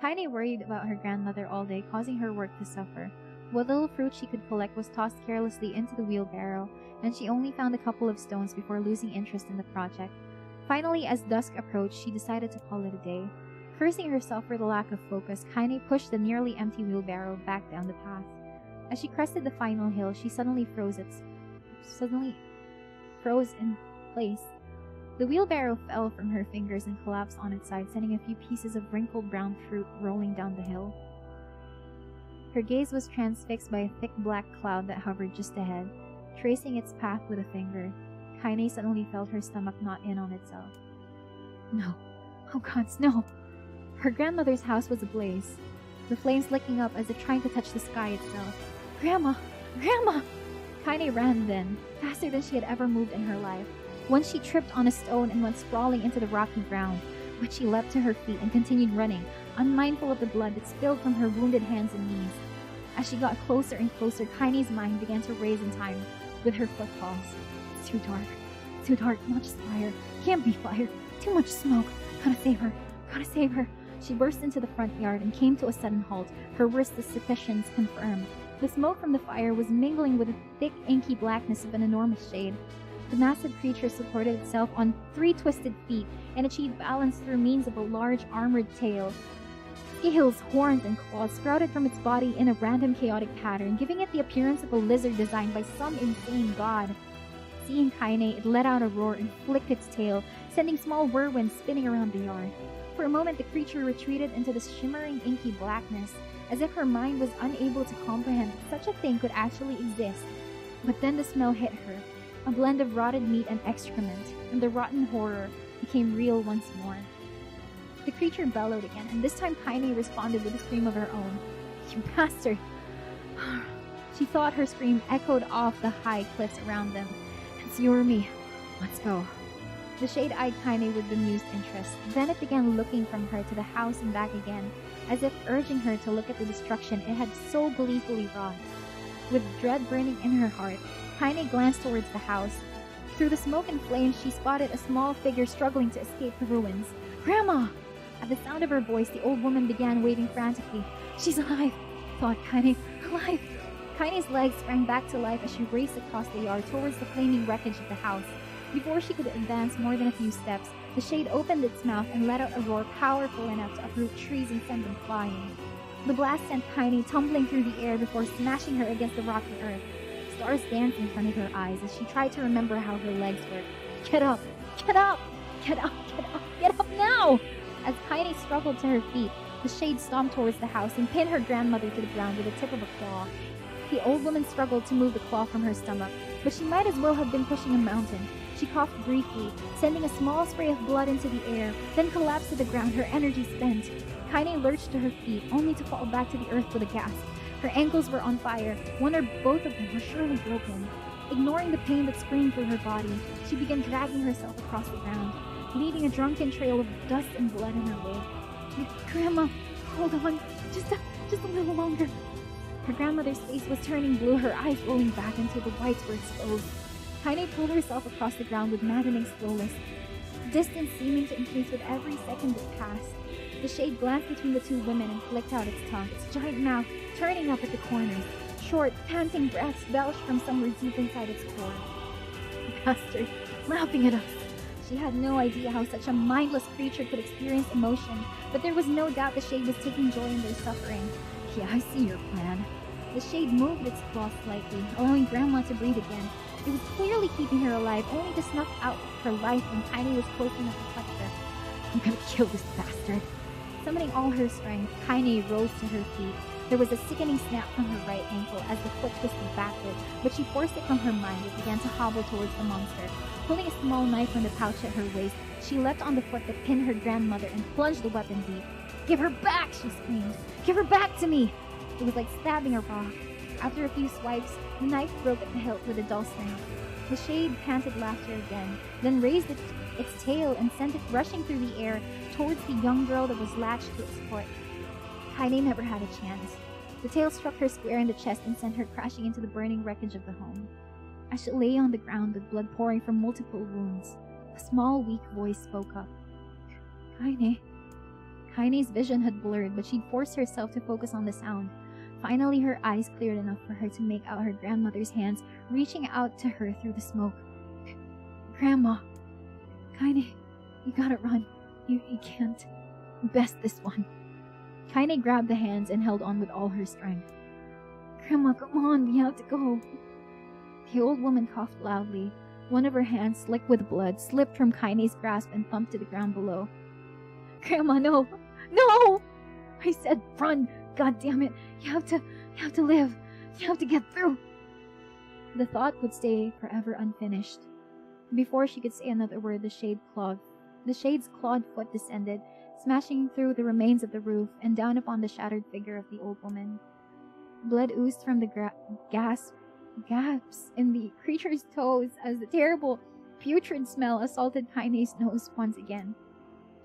Kaine worried about her grandmother all day, causing her work to suffer. What little fruit she could collect was tossed carelessly into the wheelbarrow, and she only found a couple of stones before losing interest in the project. Finally, as dusk approached, she decided to call it a day. Cursing herself for the lack of focus, Kaine pushed the nearly empty wheelbarrow back down the path. As she crested the final hill, she suddenly froze suddenly froze in place. The wheelbarrow fell from her fingers and collapsed on its side, sending a few pieces of wrinkled brown fruit rolling down the hill. Her gaze was transfixed by a thick black cloud that hovered just ahead, tracing its path with a finger. Kaine suddenly felt her stomach knot in on itself. No. Oh gods, no! Her grandmother's house was ablaze, the flames licking up as if trying to touch the sky itself. Grandma! Grandma! Kaine ran then, faster than she had ever moved in her life. Once she tripped on a stone and went sprawling into the rocky ground, but she leapt to her feet and continued running, unmindful of the blood that spilled from her wounded hands and knees. As she got closer and closer, Kaine's mind began to race in time with her footfalls. It's too dark. Too dark. Not just fire. Can't be fire. Too much smoke. Gotta save her. Gotta save her. She burst into the front yard and came to a sudden halt, her worst suspicions confirmed. The smoke from the fire was mingling with the thick, inky blackness of an enormous shade. The massive creature supported itself on 3 twisted feet and achieved balance through means of a large armored tail. Scales, horns, and claws sprouted from its body in a random chaotic pattern, giving it the appearance of a lizard designed by some insane god. Seeing Kaine, it let out a roar and flicked its tail, sending small whirlwinds spinning around the yard. For a moment, the creature retreated into the shimmering, inky blackness, as if her mind was unable to comprehend that such a thing could actually exist. But then the smell hit her, a blend of rotted meat and excrement, and the rotten horror became real once more. The creature bellowed again, and this time Kaine responded with a scream of her own. You bastard! She thought her scream echoed off the high cliffs around them. It's you or me. Let's go. The shade eyed Kaine with bemused interest. Then it began looking from her to the house and back again, as if urging her to look at the destruction it had so gleefully wrought. With dread burning in her heart, Kaine glanced towards the house. Through the smoke and flames, she spotted a small figure struggling to escape the ruins. Grandma! At the sound of her voice, the old woman began waving frantically. She's alive, thought Kaine. Alive! Kaine's legs sprang back to life as she raced across the yard towards the flaming wreckage of the house. Before she could advance more than a few steps, the shade opened its mouth and let out a roar powerful enough to uproot trees and send them flying. The blast sent Kaine tumbling through the air before smashing her against the rocky earth. Stars danced in front of her eyes as she tried to remember how her legs worked. Get up! Get up! Get up! Get up! Get up now! As Kaine struggled to her feet, the shade stomped towards the house and pinned her grandmother to the ground with the tip of a claw. The old woman struggled to move the claw from her stomach, but she might as well have been pushing a mountain. She coughed briefly, sending a small spray of blood into the air, then collapsed to the ground, her energy spent. Kaine lurched to her feet, only to fall back to the earth with a gasp. Her ankles were on fire. One or both of them were surely broken. Ignoring the pain that screamed through her body, she began dragging herself across the ground, leaving a drunken trail of dust and blood in her wake. Grandma, hold on, just a little longer. Her grandmother's face was turning blue, her eyes rolling back until the whites were exposed. Kaine pulled herself across the ground with maddening slowness, distance seeming to increase with every second that passed. The shade glanced between the two women and flicked out its tongue, its giant mouth turning up at the corners. Short, panting breaths belched from somewhere deep inside its core. Bastard, laughing at us. She had no idea how such a mindless creature could experience emotion, but there was no doubt the shade was taking joy in their suffering. Yeah, I see your plan. The shade moved its claw slightly, allowing Grandma to breathe again. It was clearly keeping her alive, only to snuff out her life when Kaine was close enough to touch her. I'm gonna kill this bastard. Summoning all her strength, Kaine rose to her feet. There was a sickening snap from her right ankle as the foot twisted backward, but she forced it from her mind and began to hobble towards the monster. Pulling a small knife from the pouch at her waist, she leapt on the foot that pinned her grandmother and plunged the weapon deep. Give her back, she screamed. Give her back to me! It was like stabbing a rock. After a few swipes, the knife broke at the hilt with a dull snap. The shade panted laughter again, then raised its tail and sent it rushing through the air towards the young girl that was latched to its foot. Kaine never had a chance. The tail struck her square in the chest and sent her crashing into the burning wreckage of the home. As she lay on the ground with blood pouring from multiple wounds, a small, weak voice spoke up. Kaine. Kaine's vision had blurred, but she'd forced herself to focus on the sound. Finally, her eyes cleared enough for her to make out her grandmother's hands reaching out to her through the smoke. Grandma. Kaine, you gotta run. You can't. Best this one. Kaine grabbed the hands and held on with all her strength. Grandma, come on, we have to go. The old woman coughed loudly. One of her hands, slick with blood, slipped from Kaine's grasp and thumped to the ground below. Grandma, no! No! I said run! God damn it! You have to live! You have to get through! The thought would stay forever unfinished. Before she could say another word, the shade's clawed foot descended, smashing through the remains of the roof and down upon the shattered figure of the old woman. Blood oozed from the gaps in the creature's toes as the terrible, putrid smell assaulted Kaine's nose once again.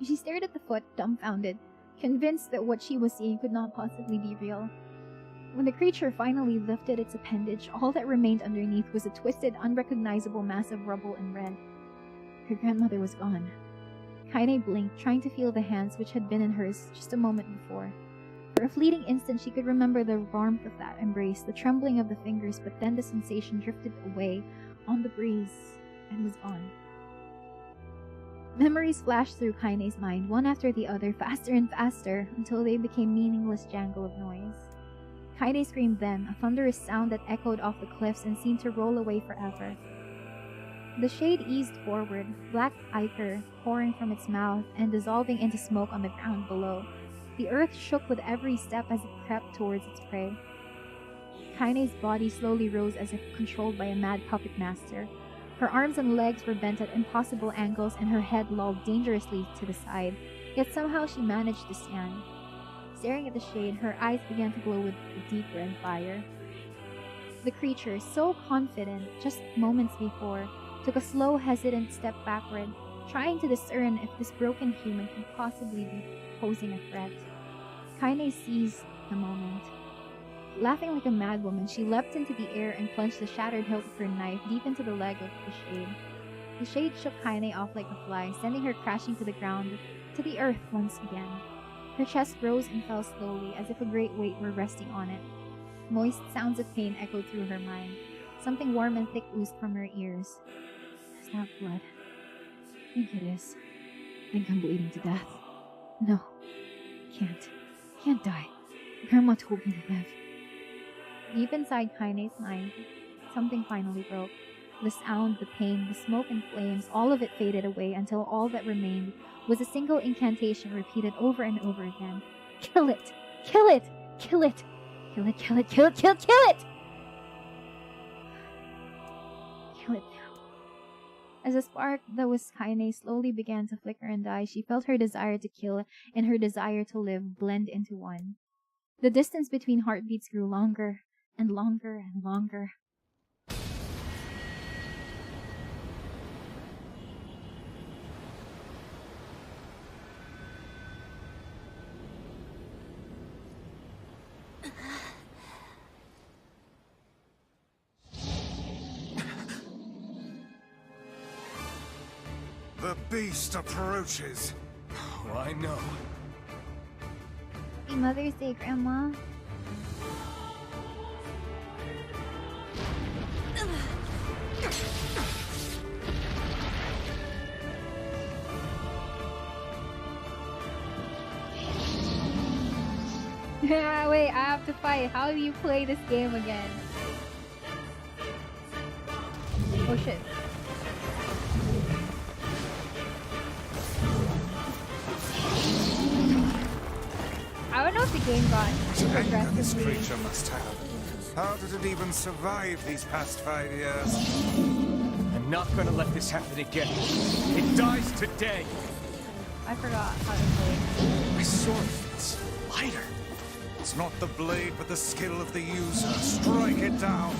She stared at the foot, dumbfounded, convinced that what she was seeing could not possibly be real. When the creature finally lifted its appendage, all that remained underneath was a twisted, unrecognizable mass of rubble and red. Her grandmother was gone. Kaine blinked, trying to feel the hands which had been in hers just a moment before. For a fleeting instant, she could remember the warmth of that embrace, the trembling of the fingers, but then the sensation drifted away on the breeze and was gone. Memories flashed through Kaine's mind, one after the other, faster and faster, until they became meaningless jangle of noise. Kaine screamed then, a thunderous sound that echoed off the cliffs and seemed to roll away forever. The shade eased forward, black ichor pouring from its mouth and dissolving into smoke on the ground below. The earth shook with every step as it crept towards its prey. Kaine's body slowly rose as if controlled by a mad puppet master. Her arms and legs were bent at impossible angles and her head lolled dangerously to the side, yet somehow she managed to stand. Staring at the shade, her eyes began to glow with a deep red fire. The creature, so confident just moments before, took a slow, hesitant step backward, trying to discern if this broken human could possibly be posing a threat. Kaine seized the moment. Laughing like a madwoman, she leapt into the air and plunged the shattered hilt of her knife deep into the leg of the shade. The shade shook Kaine off like a fly, sending her crashing to the ground, to the earth once again. Her chest rose and fell slowly, as if a great weight were resting on it. Moist sounds of pain echoed through her mind. Something warm and thick oozed from her ears. Is that blood? I think it is. I think I'm bleeding to death. No. Can't die. Grandma told me to live. Deep inside Kaine's mind, something finally broke. The sound, the pain, the smoke and flames, all of it faded away until all that remained was a single incantation repeated over and over again. Kill it! Kill it! Kill it! Kill it, kill it, kill it, kill it, kill it! Kill it now. As a spark that was Kaine slowly began to flicker and die, she felt her desire to kill and her desire to live blend into one. The distance between heartbeats grew longer and longer and longer. The beast approaches. Oh, I know. Happy Mother's Day, Grandma. Wait, I have to fight. How do you play this game again? Oh shit. I don't know if the game got Anger this aggressively. creature must have. How did it even survive these past 5 years? I'm not gonna let this happen again. It dies today. I forgot how to play. My sword feels lighter. It's not the blade, but the skill of the user. Strike it down.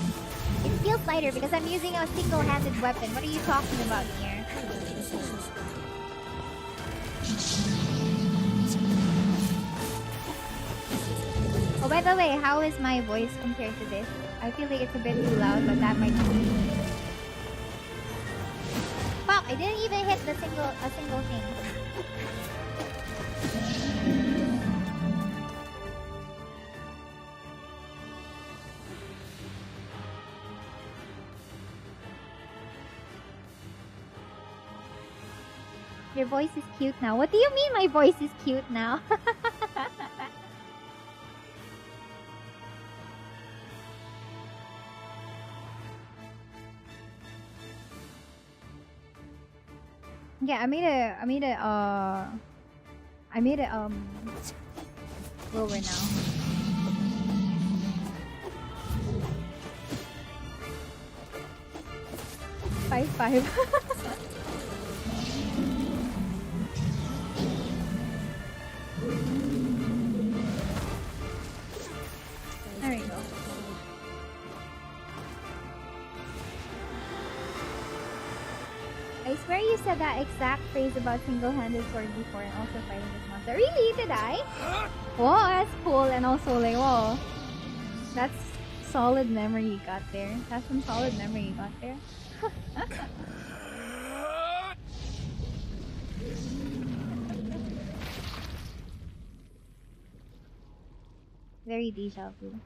It feels lighter because I'm using a single-handed weapon. What are you talking about here? Oh, by the way, how is my voice compared to this? I feel like it's a bit too loud, but that might be. Fuck! I didn't even hit a single thing. Your voice is cute now. What do you mean my voice is cute now? Yeah, I made it lower now. 5-5. There we go. I swear you said that exact phrase about single-handed sword before and also fighting this monster. Really? Did I? Whoa, that's cool. And also like, whoa. That's solid memory you got there. That's some solid memory you got there. Very deja vu.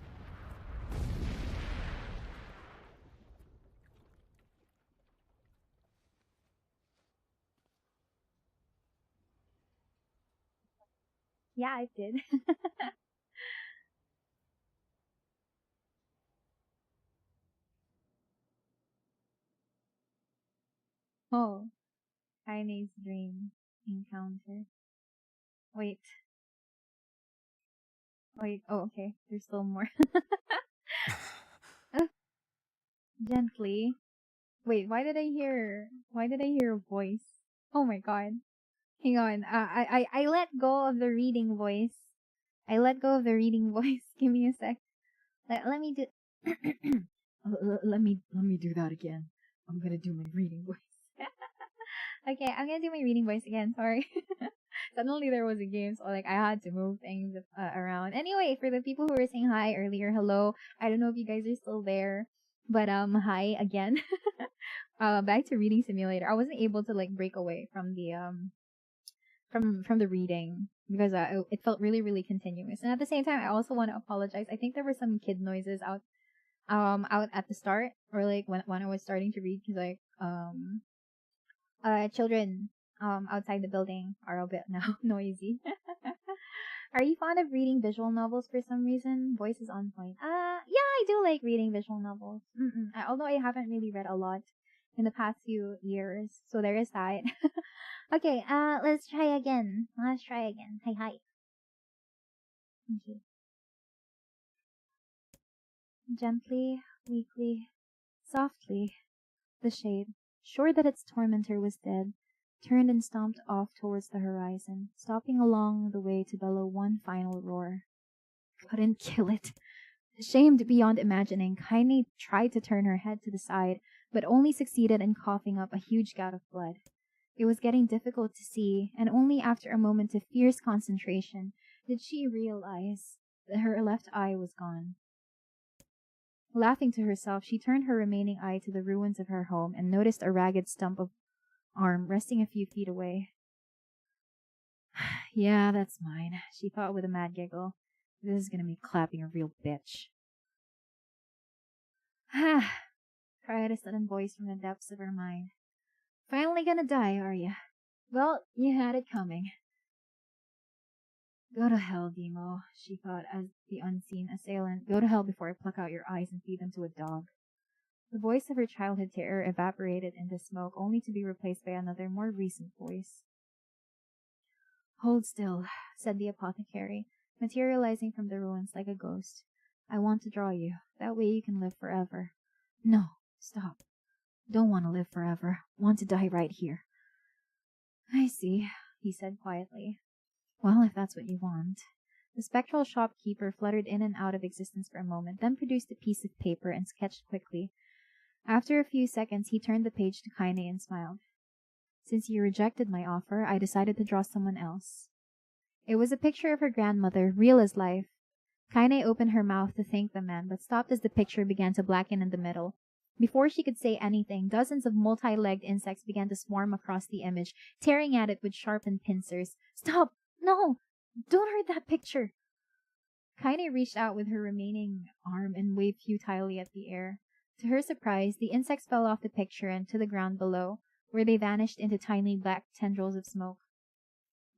Yeah, I did. Oh, Kaine's dream encounter. Wait. Oh, okay. There's still more. Gently. Wait, why did I hear a voice? Oh my god. Hang on. I let go of the reading voice. I let go of the reading voice. Give me a sec. Let me do let me do that again. I'm gonna do my reading voice. Okay, I'm gonna do my reading voice again. Sorry. Suddenly there was a game, so like I had to move things around. Anyway, for the people who were saying hi earlier, hello. I don't know if you guys are still there, but hi again. Back to reading simulator. I wasn't able to like break away from the from the reading because it felt really continuous. And at the same time, I also want to apologize. I think there were some kid noises out at the start, or like when I was starting to read, because like children outside the building are a bit now noisy. Are you fond of reading visual novels for some reason? Voice is on point. Yeah, I do like reading visual novels. Although I haven't really read a lot in the past few years, so there is that. Okay, let's try again. Hi. Okay. Gently, weakly, softly, the shade, sure that its tormentor was dead, turned and stomped off towards the horizon, stopping along the way to bellow one final roar. Couldn't kill it. Shamed beyond imagining, Kaine tried to turn her head to the side, but only succeeded in coughing up a huge gout of blood. It was getting difficult to see, and only after a moment of fierce concentration did she realize that her left eye was gone. Laughing to herself, she turned her remaining eye to the ruins of her home and noticed a ragged stump of arm resting a few feet away. Yeah, that's mine, she thought with a mad giggle. This is gonna be clapping a real bitch. Ha! Cried a sudden voice from the depths of her mind. Finally gonna die, are ya? Well, you had it coming. Go to hell, Demo, she thought as the unseen assailant. Go to hell before I pluck out your eyes and feed them to a dog. The voice of her childhood terror evaporated into smoke, only to be replaced by another, more recent voice. Hold still, said the apothecary, materializing from the ruins like a ghost. I want to draw you. That way you can live forever. No, stop. Don't want to live forever. Want to die right here. I see, he said quietly. Well, if that's what you want. The spectral shopkeeper fluttered in and out of existence for a moment, then produced a piece of paper and sketched quickly. After a few seconds, he turned the page to Kaine and smiled. Since you rejected my offer, I decided to draw someone else. It was a picture of her grandmother, real as life. Kaine opened her mouth to thank the man, but stopped as the picture began to blacken in the middle. Before she could say anything, dozens of multi-legged insects began to swarm across the image, tearing at it with sharpened pincers. Stop! No! Don't hurt that picture! Kaine reached out with her remaining arm and waved futilely at the air. To her surprise, the insects fell off the picture and to the ground below, where they vanished into tiny black tendrils of smoke.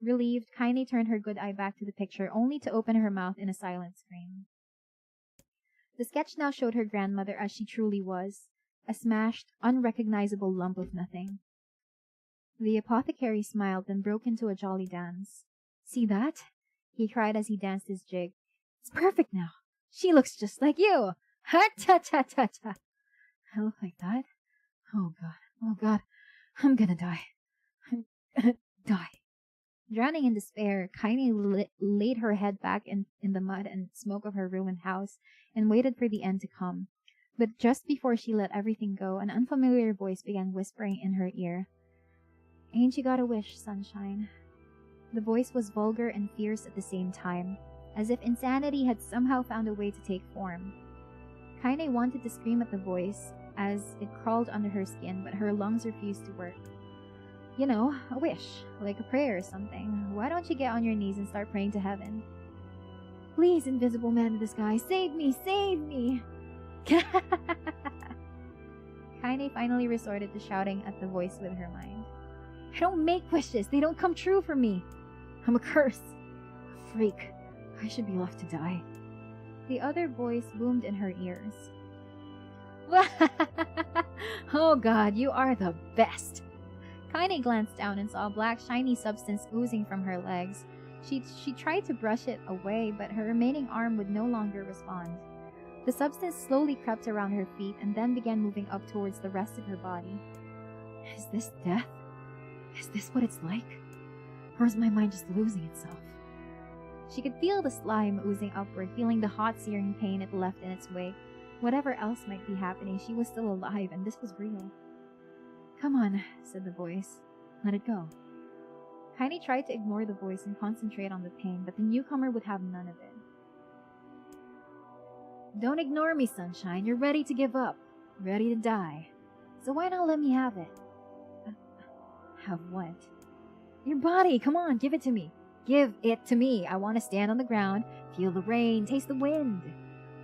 Relieved, Kaine turned her good eye back to the picture, only to open her mouth in a silent scream. The sketch now showed her grandmother as she truly was, a smashed, unrecognizable lump of nothing. The apothecary smiled, then broke into a jolly dance. See that? He cried as he danced his jig. It's perfect now. She looks just like you. Ha ta ta ta ta. I look like that? Oh God, I'm gonna die. I'm gonna die. Drowning in despair, Kaine laid her head back in the mud and smoke of her ruined house and waited for the end to come. But just before she let everything go, an unfamiliar voice began whispering in her ear. Ain't you got a wish, sunshine? The voice was vulgar and fierce at the same time, as if insanity had somehow found a way to take form. Kaine wanted to scream at the voice as it crawled under her skin, but her lungs refused to work. You know, a wish, like a prayer or something. Why don't you get on your knees and start praying to heaven? Please, invisible man in the sky, save me, save me! Kaine finally resorted to shouting at the voice with her mind. I don't make wishes, they don't come true for me. I'm a curse, a freak. I should be left to die. The other voice boomed in her ears. Oh God, you are the best. Kaine glanced down and saw a black shiny substance oozing from her legs. She tried to brush it away, but her remaining arm would no longer respond. The substance slowly crept around her feet and then began moving up towards the rest of her body. Is this death? Is this what it's like? Or is my mind just losing itself? She could feel the slime oozing upward, feeling the hot searing pain it left in its wake. Whatever else might be happening, she was still alive, and this was real. Come on, said the voice. Let it go. Kaine tried to ignore the voice and concentrate on the pain, but the newcomer would have none of it. Don't ignore me, sunshine. You're ready to give up. Ready to die. So why not let me have it? Have what? Your body! Come on, give it to me. Give it to me. I want to stand on the ground, feel the rain, taste the wind.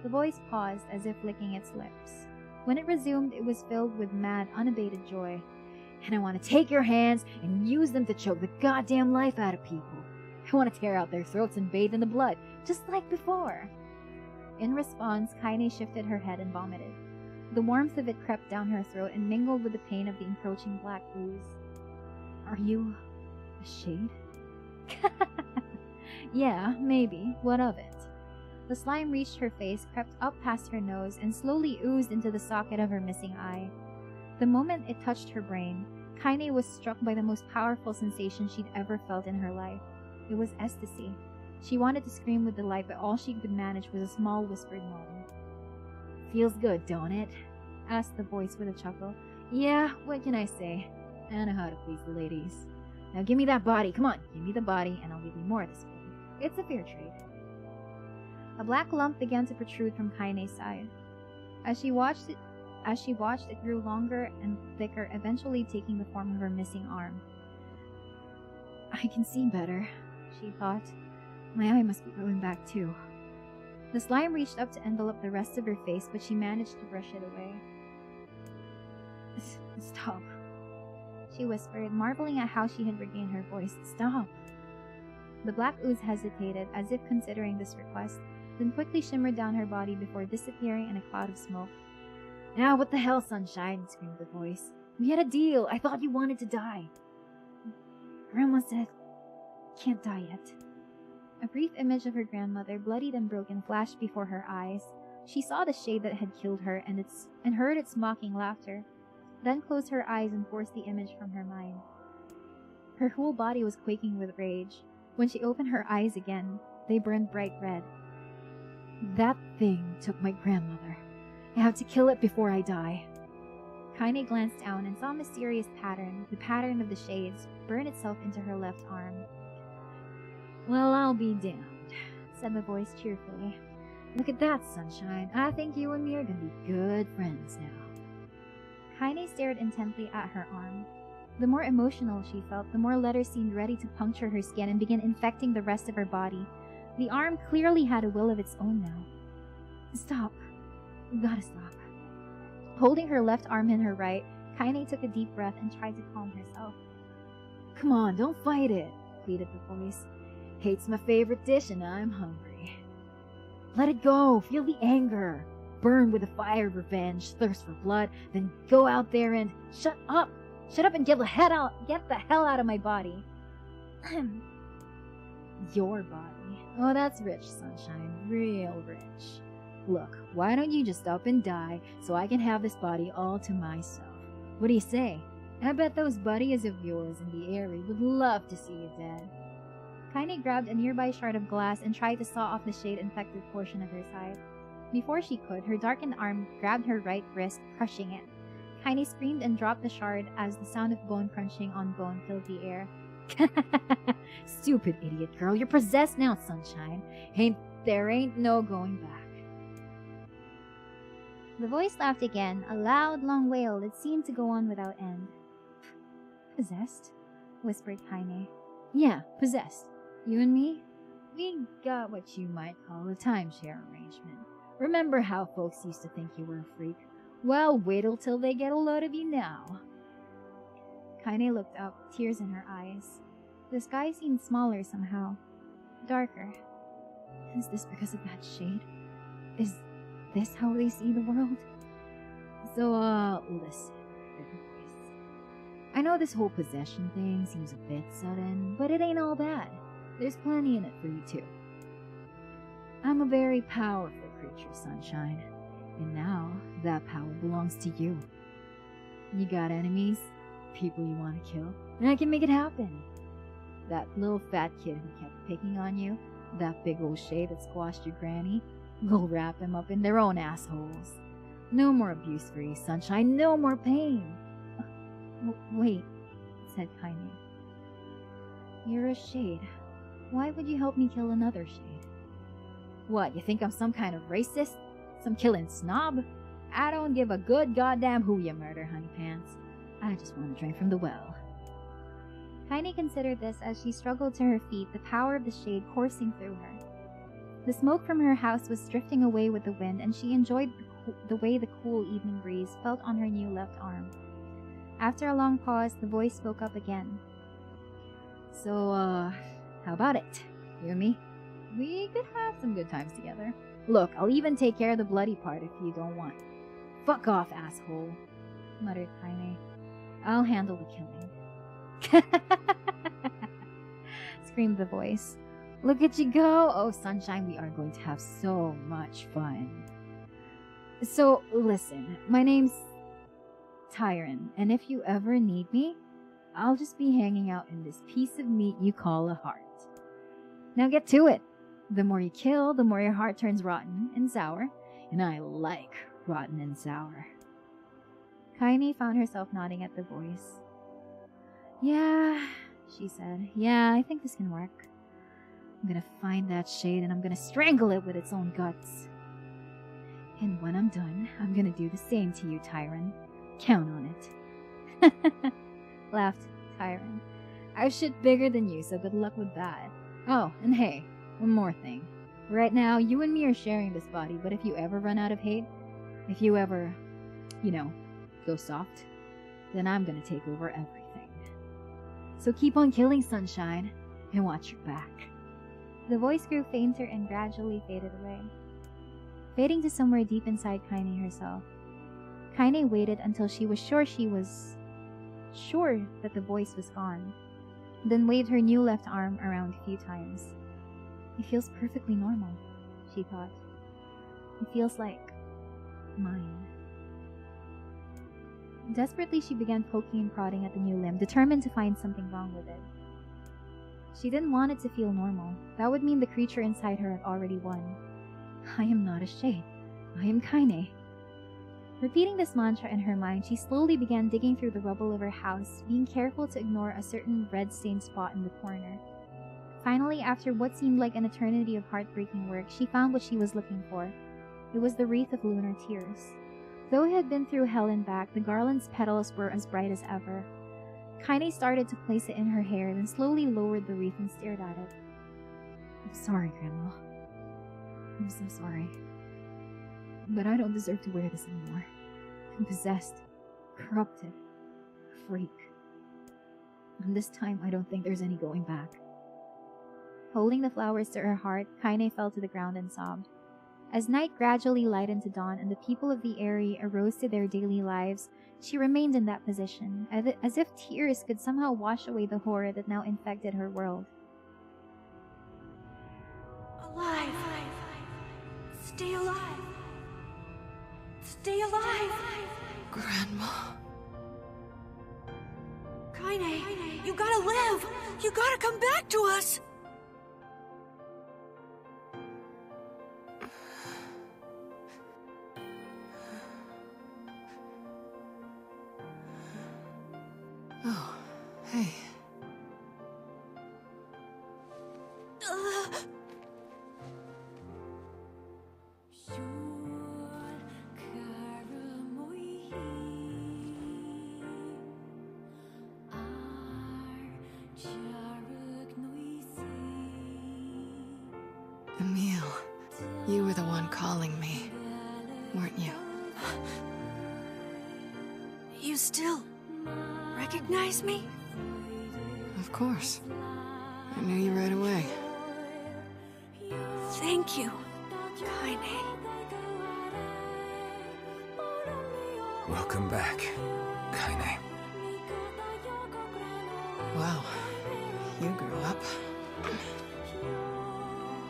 The voice paused as if licking its lips. When it resumed, it was filled with mad, unabated joy. And I want to take your hands and use them to choke the goddamn life out of people. I want to tear out their throats and bathe in the blood, just like before. In response, Kaine shifted her head and vomited. The warmth of it crept down her throat and mingled with the pain of the encroaching black ooze. Are you a shade? Yeah, maybe. What of it? The slime reached her face, crept up past her nose, and slowly oozed into the socket of her missing eye. The moment it touched her brain, Kaine was struck by the most powerful sensation she'd ever felt in her life. It was ecstasy. She wanted to scream with delight, but all she could manage was a small whispered moan. Feels good, don't it? Asked the voice with a chuckle. Yeah, what can I say? I know how to please the ladies. Now give me that body, come on, give me the body, and I'll give you more of this food. It's a fair trade. A black lump began to protrude from Kaine's side. As she watched, it grew longer and thicker, eventually taking the form of her missing arm. I can see better, she thought. My eye must be growing back too. The slime reached up to envelop the rest of her face, but she managed to brush it away. Stop, she whispered, marveling at how she had regained her voice. Stop. The black ooze hesitated, as if considering this request, then quickly shimmered down her body before disappearing in a cloud of smoke. Now what the hell, sunshine, screamed the voice. We had a deal. I thought you wanted to die. Grandma said, can't die yet. A brief image of her grandmother, bloodied and broken, flashed before her eyes. She saw the shade that had killed her and heard its mocking laughter, then closed her eyes and forced the image from her mind. Her whole body was quaking with rage. When she opened her eyes again, they burned bright red. That thing took my grandmother. I have to kill it before I die. Kaine glanced down and saw a mysterious pattern, the pattern of the shades, burn itself into her left arm. Well, I'll be damned, said the voice cheerfully. Look at that, sunshine. I think you and me are going to be good friends now. Kaine stared intently at her arm. The more emotional she felt, the more letters seemed ready to puncture her skin and begin infecting the rest of her body. The arm clearly had a will of its own now. Stop. You gotta stop. Holding her left arm in her right, Kaine took a deep breath and tried to calm herself. Come on, don't fight it, pleaded the voice. Hate's my favorite dish and I'm hungry. Let it go, feel the anger. Burn with the fire of revenge, thirst for blood, then go out there and shut up, Shut up and get the hell out of my body. Your body. Oh, that's rich, Sunshine. Real rich. Look, why don't you just up and die so I can have this body all to myself? What do you say? I bet those buddies of yours in the area would love to see you dead. Kaine grabbed a nearby shard of glass and tried to saw off the shade-infected portion of her side. Before she could, her darkened arm grabbed her right wrist, crushing it. Kaine screamed and dropped the shard as the sound of bone crunching on bone filled the air. Stupid idiot girl, you're possessed now, Sunshine. There ain't no going back. The voice laughed again, a loud, long wail that seemed to go on without end. Possessed? Whispered Kaine. Yeah, possessed. You and me? We got what you might call a timeshare arrangement. Remember how folks used to think you were a freak? Well, wait till they get a load of you now. Kaine looked up, tears in her eyes. The sky seemed smaller somehow. Darker. Is this because of that shade? Is this how they see the world? So, listen. I know this whole possession thing seems a bit sudden, but it ain't all bad. There's plenty in it for you too. I'm a very powerful creature, Sunshine. And now, that power belongs to you. You got enemies? People you want to kill? And I can make it happen. That little fat kid who kept picking on you, that big old shade that squashed your granny, we'll wrap him up in their own assholes. No more abuse for you, Sunshine, no more pain. Wait, said Kaine. You're a shade. Why would you help me kill another shade? What, you think I'm some kind of racist? Some killing snob? I don't give a good goddamn who you murder, honey pants. I just want to drink from the well. Kaine considered this as she struggled to her feet, the power of the shade coursing through her. The smoke from her house was drifting away with the wind, and she enjoyed the way the cool evening breeze felt on her new left arm. After a long pause, the voice spoke up again. So, how about it? You and me? We could have some good times together. Look, I'll even take care of the bloody part if you don't want. Fuck off, asshole, muttered Kaine. I'll handle the killing. Screamed the voice. Look at you go! Oh, Sunshine, we are going to have so much fun. So, listen, my name's Tyron, and if you ever need me, I'll just be hanging out in this piece of meat you call a heart. Now get to it! The more you kill, the more your heart turns rotten and sour, and I like rotten and sour. Kaine found herself nodding at the voice. Yeah, she said. Yeah, I think this can work. I'm gonna find that shade and I'm gonna strangle it with its own guts. And when I'm done, I'm gonna do the same to you, Tyron. Count on it. Laughed Tyron. I've shit bigger than you, so good luck with that. Oh, and hey, one more thing. Right now, you and me are sharing this body, but if you ever run out of hate, if you ever, go soft, then I'm gonna take over everything. So keep on killing, Sunshine, and watch your back. The voice grew fainter and gradually faded away, fading to somewhere deep inside Kaine herself. Kaine waited until she was sure that the voice was gone, then waved her new left arm around a few times. It feels perfectly normal, she thought. It feels like mine. Desperately, she began poking and prodding at the new limb, determined to find something wrong with it. She didn't want it to feel normal. That would mean the creature inside her had already won. I am not a shade. I am Kaine. Repeating this mantra in her mind, she slowly began digging through the rubble of her house, being careful to ignore a certain red-stained spot in the corner. Finally, after what seemed like an eternity of heartbreaking work, she found what she was looking for. It was the wreath of lunar tears. Though it had been through hell and back, the garland's petals were as bright as ever. Kaine started to place it in her hair, then slowly lowered the wreath and stared at it. I'm sorry, Grandma. I'm so sorry. But I don't deserve to wear this anymore. I'm possessed, corrupted, a freak. And this time, I don't think there's any going back. Holding the flowers to her heart, Kaine fell to the ground and sobbed. As night gradually lightened to dawn and the people of the area arose to their daily lives, she remained in that position, as if tears could somehow wash away the horror that now infected her world. Alive! Stay alive! Stay alive! Grandma. Kaine, you gotta live! You gotta come back to us! Oh, hey. Emil, you were the one calling me, weren't you? You still recognize me? Of course. I knew you right away. Thank you, Kaine. Welcome back, Kaine. Wow, you grew up.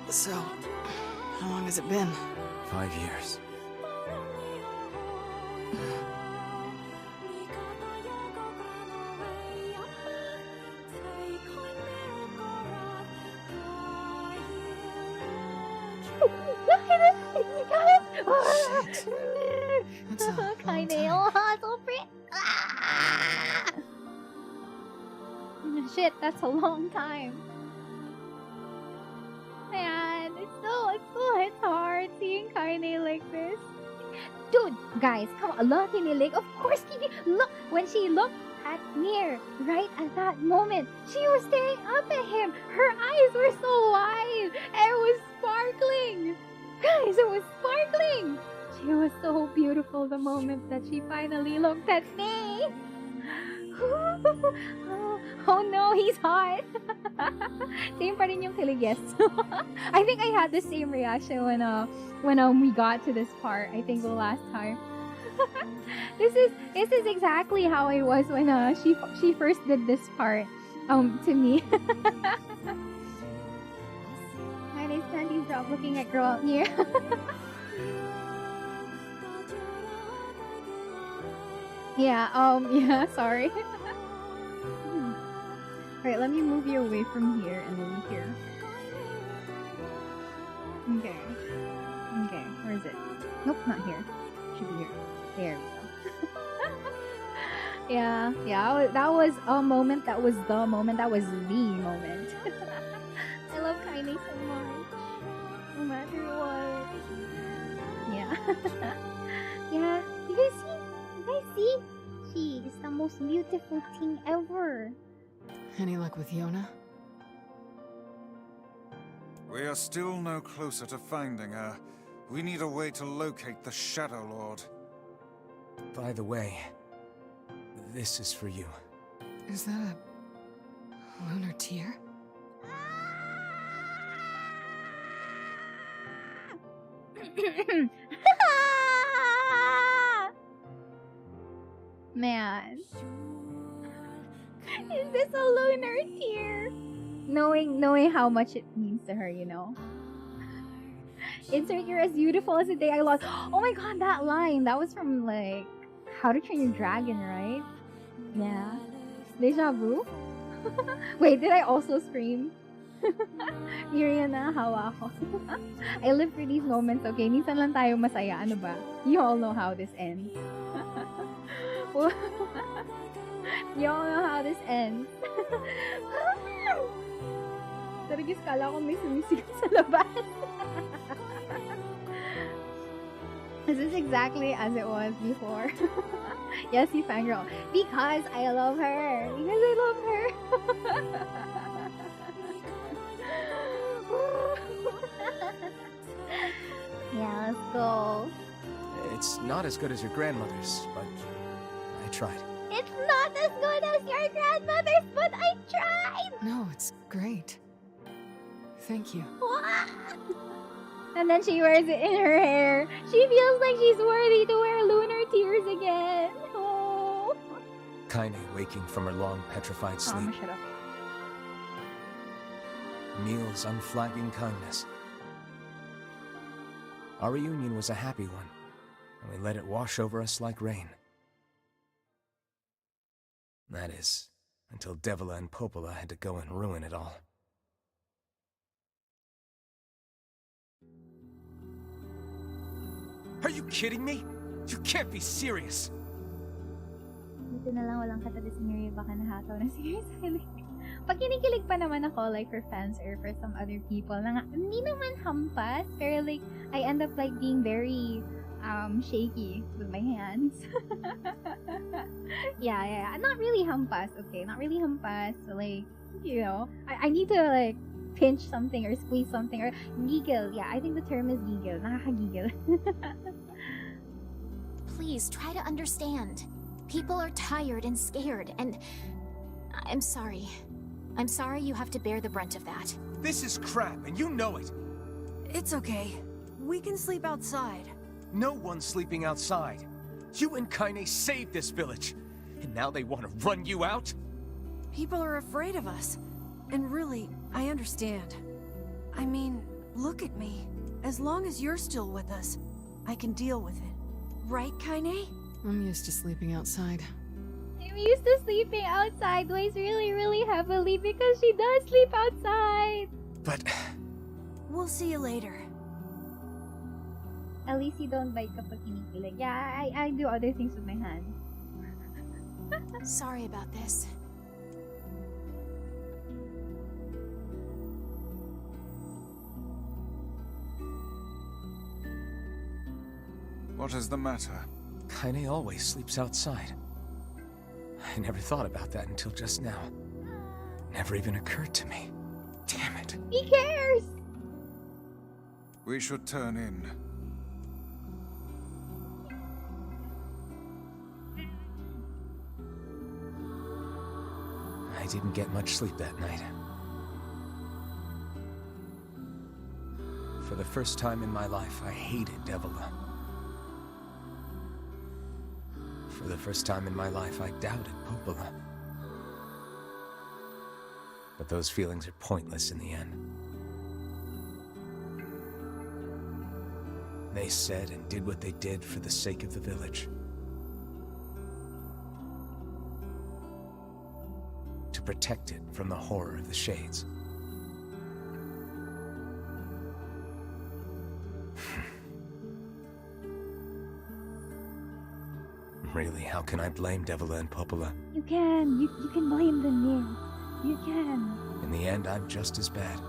So, how long has it been? 5 years. That's a long Kaine, time. oh, so pretty. Shit, that's a long time. Man, it's hard seeing Kaine like this. Dude, guys, come on, look, kinilig. Of course, look, when she looked at NIER, right at that moment, she was staring up at him. Her eyes were so wide, and it was sparkling. Guys, it was sparkling. She was so beautiful the moment that she finally looked at me. Oh no, he's hot. Same pa rin yung kilig, yes. I think I had the same reaction when we got to this part. I think the last time. This is exactly how I was when she first did this part to me. And I stand his job looking at girl out here. Yeah, sorry. Alright, let me move you away from here and then here. Okay. Okay, where is it? Nope, not here. Should be here. There we go. Yeah, that was a moment, that was the moment, that was the moment. I love Kaine so much. No matter what. Yeah. Yeah, you guys see? She is the most beautiful thing ever. Any luck with Yona? We are still no closer to finding her. We need a way to locate the Shadow Lord. By the way, this is for you. Is that a lunar tear? Man. Is this a lunar tear? Knowing how much it means to her, you know. Insert, you're as beautiful as the day I lost. Oh my god, that line. That was from like How to Train Your Dragon, right? Yeah. Deja vu? Wait, did I also scream? Miria na hawa ko. I live for these moments, okay? Minsan lang tayo masaya. Ano ba? You all know how this ends. You all know how this ends. Tarigis, kala ko may sumisigat sa labas. This is exactly as it was before. Yes, you fangirl. Because I love her. Because I love her. Yeah, let's go. It's not as good as your grandmother's, but I tried. It's not as good as your grandmother's, but I tried! No, it's great. Thank you. And then she wears it in her hair. She feels like she's worthy to wear lunar tears again. Oh. Kaine waking from her long petrified sleep. Shut up. Emil's unflagging kindness. Our reunion was a happy one, and we let it wash over us like rain. That is, until Devila and Popola had to go and ruin it all. Are you kidding me? You can't be serious! Dito na lang walang katabi si Miria, baka nahataw na si Miria. Pag kinikilig pa naman ako, like, for fans or for some other people, hindi naman hampas, pero like, I end up like being very shaky with my hands. yeah. Not really hampas, okay? Not really hampas. So like, you know, I need to like pinch something or squeeze something or giggle. Yeah, I think the term is giggle. Nakakagiggle. Please try to understand. People are tired and scared, and I'm sorry. I'm sorry you have to bear the brunt of that. This is crap, and you know it! It's okay. We can sleep outside. No one's sleeping outside. You and Kaine saved this village, and now they want to run you out? People are afraid of us. And really, I understand. I mean, look at me. As long as you're still with us, I can deal with it. Right, Kaine? I'm used to sleeping outside. I'm used to sleeping outside, weighs really heavily because she does sleep outside. But... We'll see you later. At least you don't bite kapag kinikilig. Yeah, I do other things with my hands. Sorry about this. What is the matter? Kaine always sleeps outside. I never thought about that until just now. Never even occurred to me. Damn it. He cares! We should turn in. I didn't get much sleep that night. For the first time in my life, I hated Devila. For the first time in my life, I doubted Popola. But those feelings are pointless in the end. They said and did what they did for the sake of the village. To protect it from the horror of the Shades. Really, how can I blame Devila and Popola? You can. You can blame them, Neil. You can. In the end, I'm just as bad.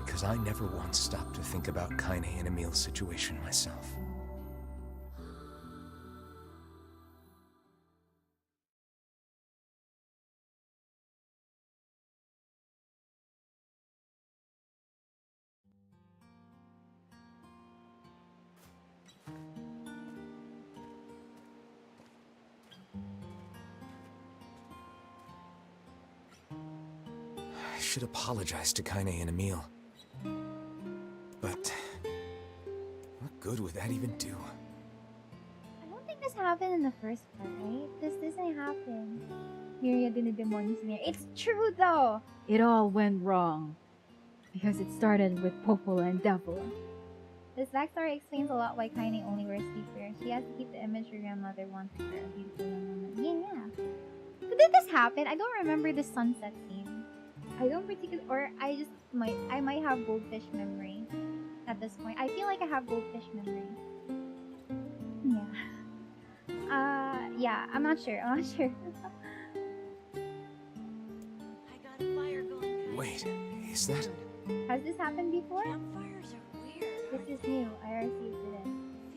Because I never once stopped to think about Kaine and Emil's situation myself. I should apologize to Kaine and Emil. But what good would that even do? I don't think this happened in the first part, right? This doesn't happen. Miria dinidemonios Miria. It's true though! It all went wrong. Because it started with Popola and Devila. This backstory explains a lot why Kaine only wears sleepwear. She has to keep the image her grandmother wants for a beautiful young woman. Yeah. But did this happen? I don't remember the sunset scene. I don't particularly, or I might have goldfish memory at this point. I feel like I have goldfish memory. Yeah, I'm not sure. I got a fire going. Wait, is that... Has this happened before? Campfires are weird. This is new. IRC did it.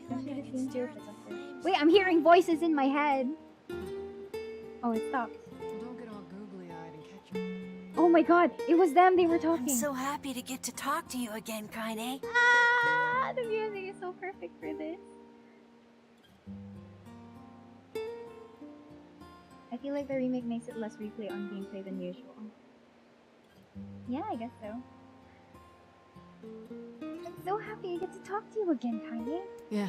I feel like I Especially the can scenes stare here at for the something. flames. Wait, I'm hearing voices in my head. Oh, it stopped. Don't get all googly-eyed and catch me. Oh my god, it was them, they were I'm talking. so happy to get to talk to you again, Kaine. Ah, the music is so perfect for this. I feel like the remake makes it less replay on gameplay than usual. Yeah, I guess so. happy I get to talk to you again, Kaine. Yeah,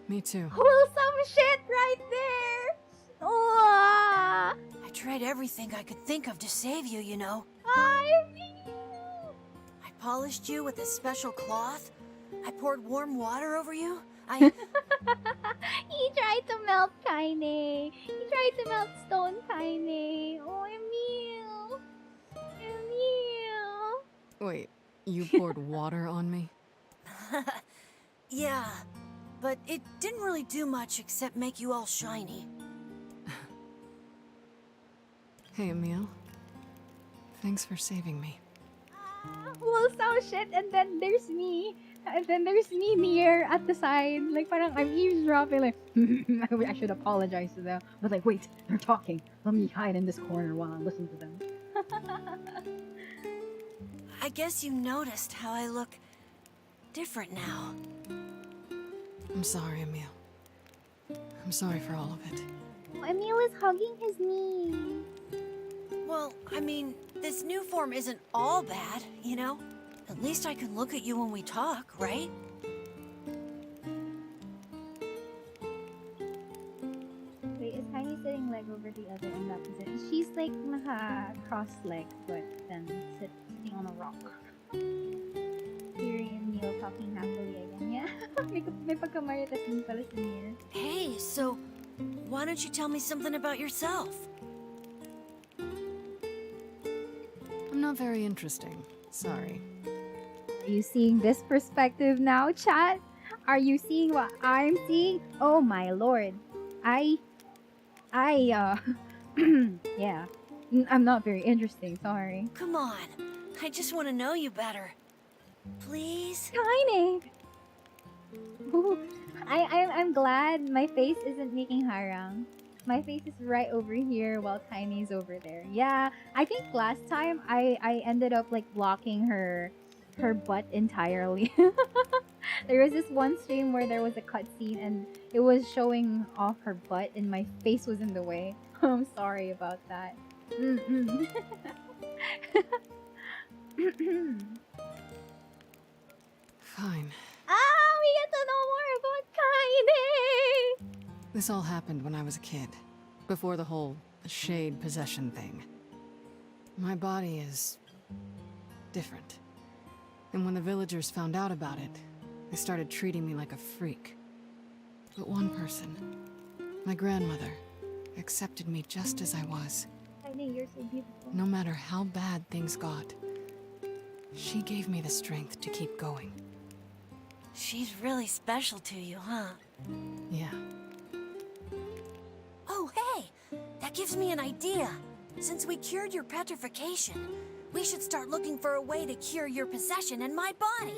me too. Wholesome shit right there! Oh, I tried everything I could think of to save you, you know. I mean... I polished you with a special cloth. I poured warm water over you. He tried to melt Kaine. He tried to melt stone Kaine. Oh, Emil. Emil. Wait, you poured water on me? Yeah, but it didn't really do much except make you all shiny. Hey, Emil. Thanks for saving me. Wholesome shit, and then there's me. And then there's me near at the side. Like, parang I'm eavesdropping, like, I should apologize to them. But like, wait, they're talking. Let me hide in this corner while I listen to them. I guess you noticed how I look different now. I'm sorry, Emil. I'm sorry for all of it. Emil is hugging his knee. Well, I mean, this new form isn't all bad, you know? At least I can look at you when we talk, right? Wait, is Kaine sitting leg over the other in that position? She's like cross-legged, but then sitting on a rock. Hearing Emil talking happily again. Yeah, may pagkamaritas din pala si Mir. Hey, so why don't you tell me something about yourself? I'm not very interesting. Sorry. Are you seeing this perspective now, chat? Are you seeing what I'm seeing? Oh my lord. Yeah. I'm not very interesting, sorry. Come on, I just want to know you better. Please? Kaine! Ooh, I'm glad my face isn't making harang. My face is right over here while Kaine's over there. Yeah, I think last time I ended up like blocking her butt entirely. There was this one stream where there was a cutscene and it was showing off her butt and my face was in the way. I'm sorry about that. Fine. We get to know more about Kaine! This all happened when I was a kid. Before the whole shade possession thing. My body is... different. And when the villagers found out about it, they started treating me like a freak. But one person, my grandmother, accepted me just as I was. Kaine, you're so beautiful. No matter how bad things got, she gave me the strength to keep going. She's really special to you, huh? Yeah. Oh, hey! That gives me an idea. Since we cured your petrification, we should start looking for a way to cure your possession in my body.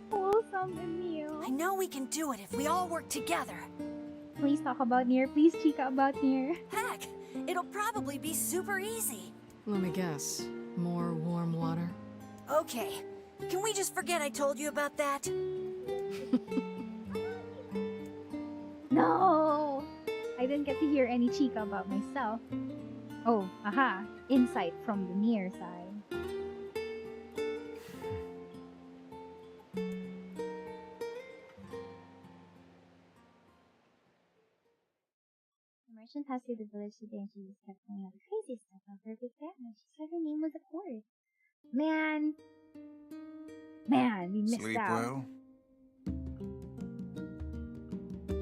Wholesome, Emil. I know we can do it if we all work together. Please talk about NIER. Please chica about NIER. Heck, it'll probably be super easy. Let me guess. More warm water? Okay, can we just forget I told you about that? No! I didn't get to hear any chica about myself. Oh, aha. Insight from the NIER side. The merchant has to the village today and she just kept telling out the crazy stuff about her big family. She said her name was a Court. Man, we missed Sleep out. well?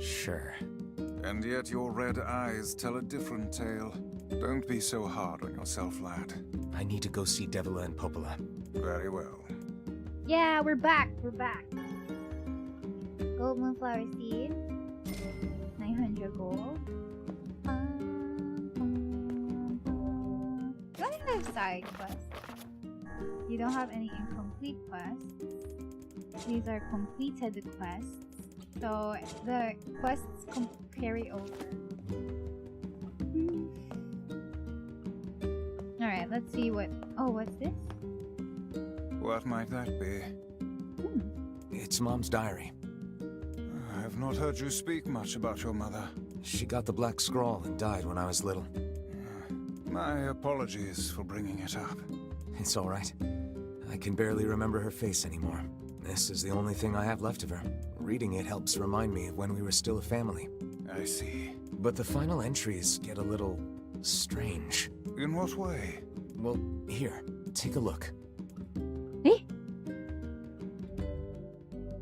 Sure. And yet your red eyes tell a different tale. Don't be so hard on yourself, lad. I need to go see Devila and Popola. Very well. Yeah, we're back. Gold moonflower seed. 900 gold. You only have side quests. You don't have any incomplete quests. These are completed quests. So the quests carry over. Alright, let's see what... Oh, what's this? What might that be? It's Mom's diary. I have not heard you speak much about your mother. She got the black scrawl and died when I was little. My apologies for bringing it up. It's all right. I can barely remember her face anymore. This is the only thing I have left of her. Reading it helps remind me of when we were still a family. I see. But the final entries get a little strange. In what way? Well, here, take a look. Eh?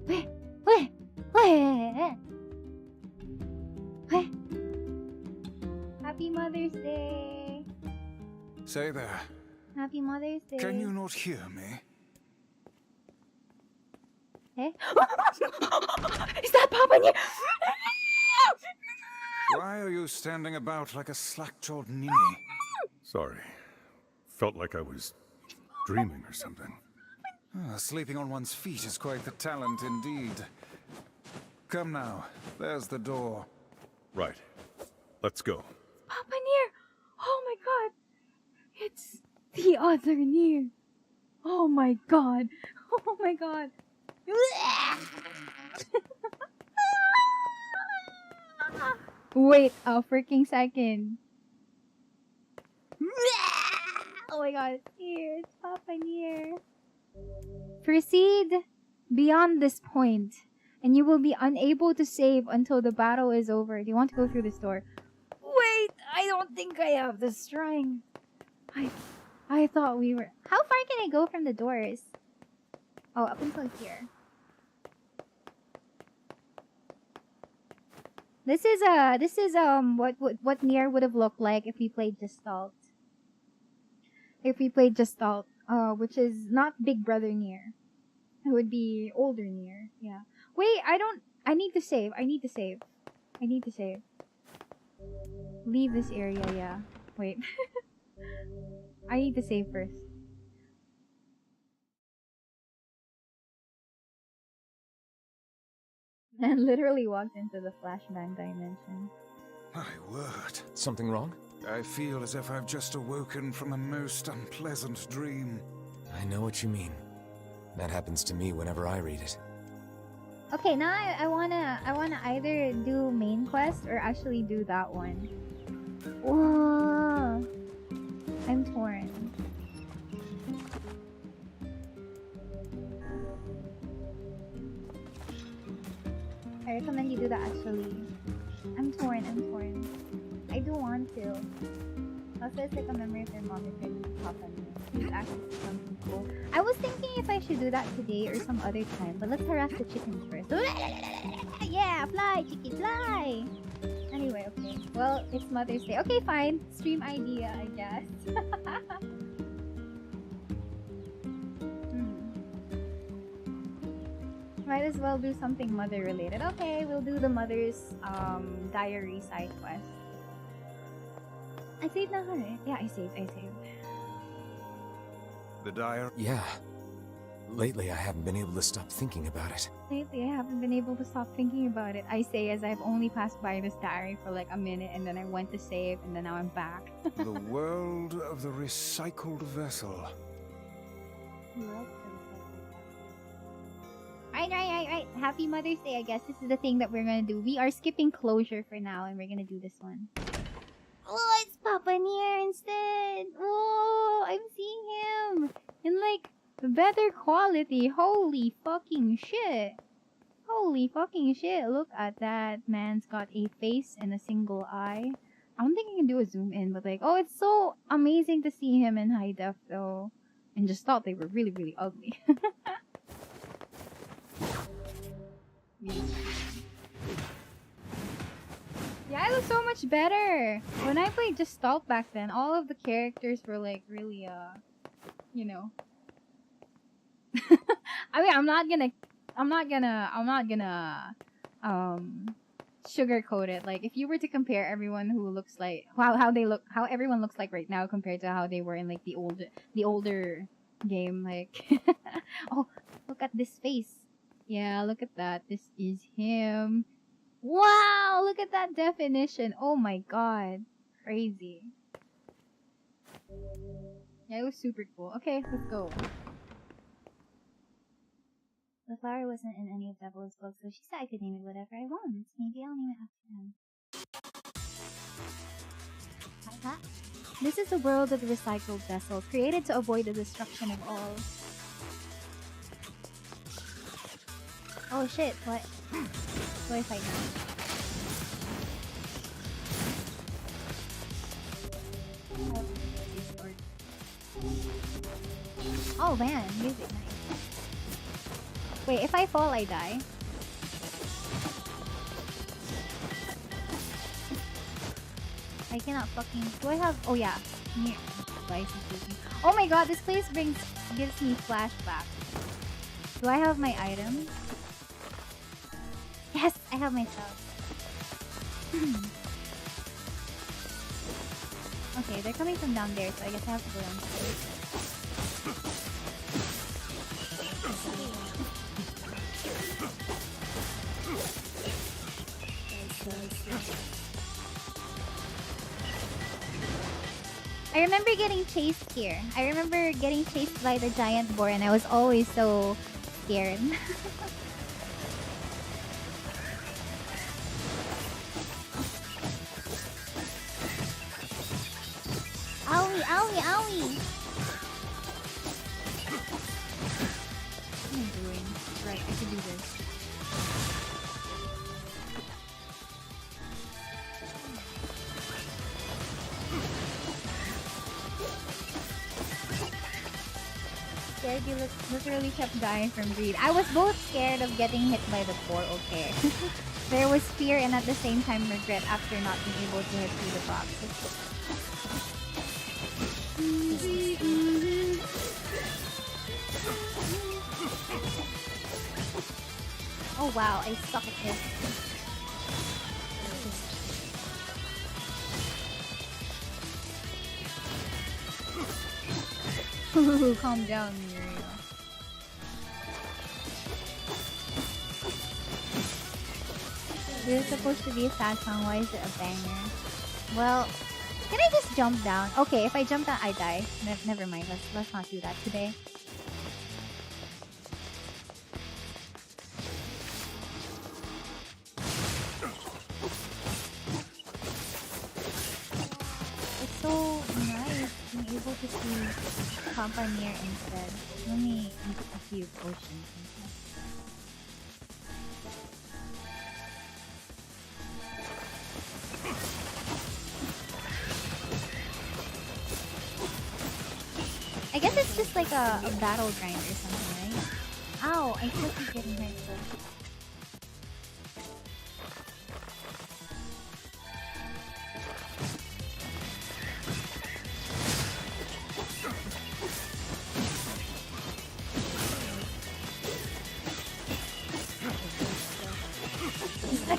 Wait, wait, wait. Wait. Happy Mother's Day. Say there. Happy Mother's Day. Can you not hear me? Eh? Is that Papa Nier? Why are you standing about like a slack-jawed ninny? Sorry. Felt like I was dreaming or something. Sleeping on one's feet is quite the talent indeed. Come now, there's the door. Right. Let's go. Papa Nier! Oh my god! It's the other Nier! Oh my god! Oh my god! Wait a freaking second. Oh my god, it's here. It's Papa Nier. Proceed beyond this point, and you will be unable to save until the battle is over. Do you want to go through this door? Wait, I don't think I have the strength. I thought we were... How far can I go from the doors? Oh, up until here. This is what Nier would have looked like if we played Gestalt. If we played Gestalt, which is not Big Brother Nier. It would be older Nier. Yeah. Wait, I need to save. I need to save. Leave this area, yeah. Wait. I need to save first. And literally walked into the flashbang dimension. My word. Something wrong? I feel as if I've just awoken from a most unpleasant dream. I know what you mean. That happens to me whenever I read it. Okay, now I wanna either do main quest or actually do that one. Whoa. I'm torn. I recommend you do that actually. I'm torn. I do want to. Also, it's like a memory of your mom if I pop on you. Please access something cool. I was thinking if I should do that today or some other time, but let's harass the chickens first. Yeah, fly, chicken, fly! Anyway, okay. Well, it's Mother's Day. Okay, fine. Stream idea, I guess. Might as well do something mother related. Okay, we'll do the mother's diary side quest. I saved now, right? Yeah, I saved. The diary? Yeah. Lately, I haven't been able to stop thinking about it. Lately, I haven't been able to stop thinking about it. I say as I've only passed by this diary for like a minute, and then I went to save, and then now I'm back. The world of the recycled vessel. Right. Happy Mother's Day, I guess. This is the thing that we're gonna do. We are skipping closure for now, and we're gonna do this one. Oh, it's Papa Nier instead! Oh, I'm seeing him! In, like, better quality. Holy fucking shit! Look at that. Man's got a face and a single eye. I don't think I can do a zoom in, but like, oh, it's so amazing to see him in high def, though. And just thought they were really, really ugly. Yeah, it was so much better. When I played Gestalt back then, all of the characters were like really, you know. I mean, I'm not gonna sugarcoat it. Like, if you were to compare everyone who looks like how everyone looks like right now compared to how they were in like the older game, like, oh, look at this face. Yeah, look at that. This is him. Wow, look at that definition. Oh my god. Crazy. Yeah, it was super cool. Okay, let's go. The flower wasn't in any of Devil's books, so she said I could name it whatever I want. Maybe I'll name it after him. This is the world of the recycled vessel, created to avoid the destruction of all. Oh shit, what? What do I fight now? Oh man, music nice. Wait, if I fall, I die. I cannot fucking. Do I have? Oh yeah, NIER. Oh my god, this place gives me flashbacks. Do I have my items? Yes, I have my stuff. Okay, they're coming from down there, so I guess I have to go downstairs. I remember getting chased here. I remember getting chased by the giant boar and I was always so scared. Owie, owie, owie! What am I doing? Right, I can do this. You literally kept dying from greed. I was both scared of getting hit by the boar, okay. There was fear and at the same time regret after not being able to hit through the boxes. Oh wow, I suck at this. Calm down, Miria. This is supposed to be a sad song. Why is it a banger? Well, can I just jump down? Okay, if I jump down, I die. Never mind. Let's not do that today. It's so nice being able to see Papa NIER instead. Let me eat a few potions instead. I guess it's just like a battle grind or something, right? Ow, I still keep getting hurt though.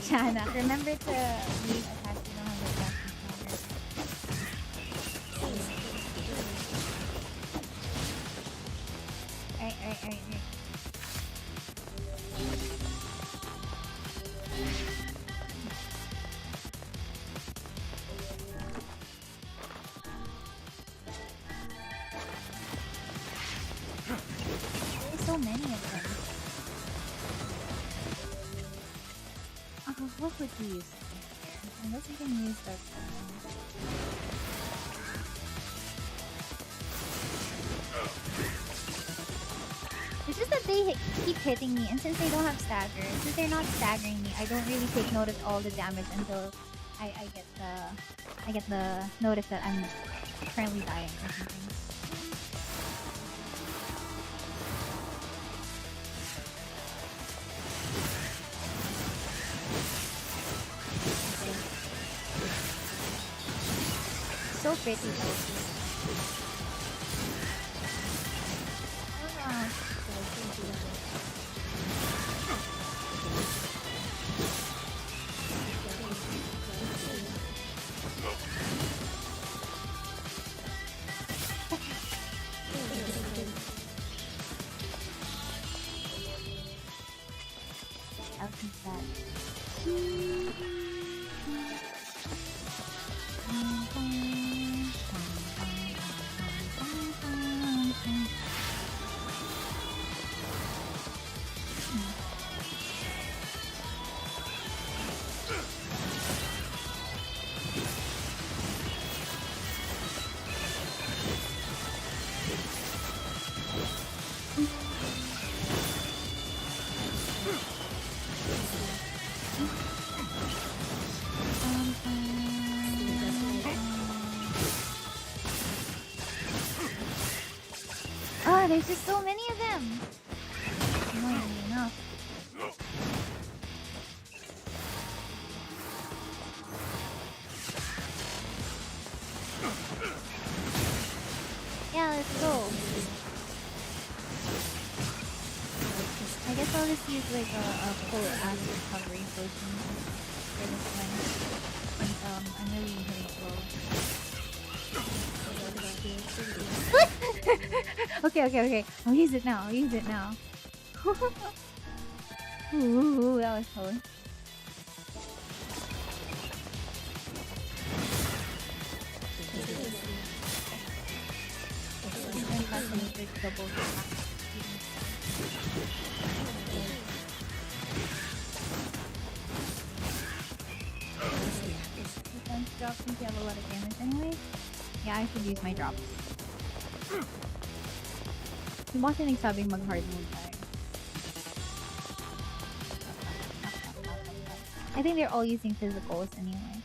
Chana, remember to leave attached to the 100 Alright. There's so many of them. What would you use? Unless you can use that. It's just that they keep hitting me, and since they don't have stagger, since they're not staggering me, I don't really take note of all the damage until I get the notice that I'm currently dying or something. So pretty though. Oh, so beautiful. I'll keep that. there's just so many of them. Annoying enough. Yeah, let's go. I guess I'll just use like a full ass recovery potion for this one. Since I'm really hitting slow. Okay. I'll use it now. Ooh, that was close. Double defense drop since you have a lot of damage anyway. Yeah, I should use my drops. Si boss yung nagsabing mag-hard mode tayo. I think they're all using physicals anyway.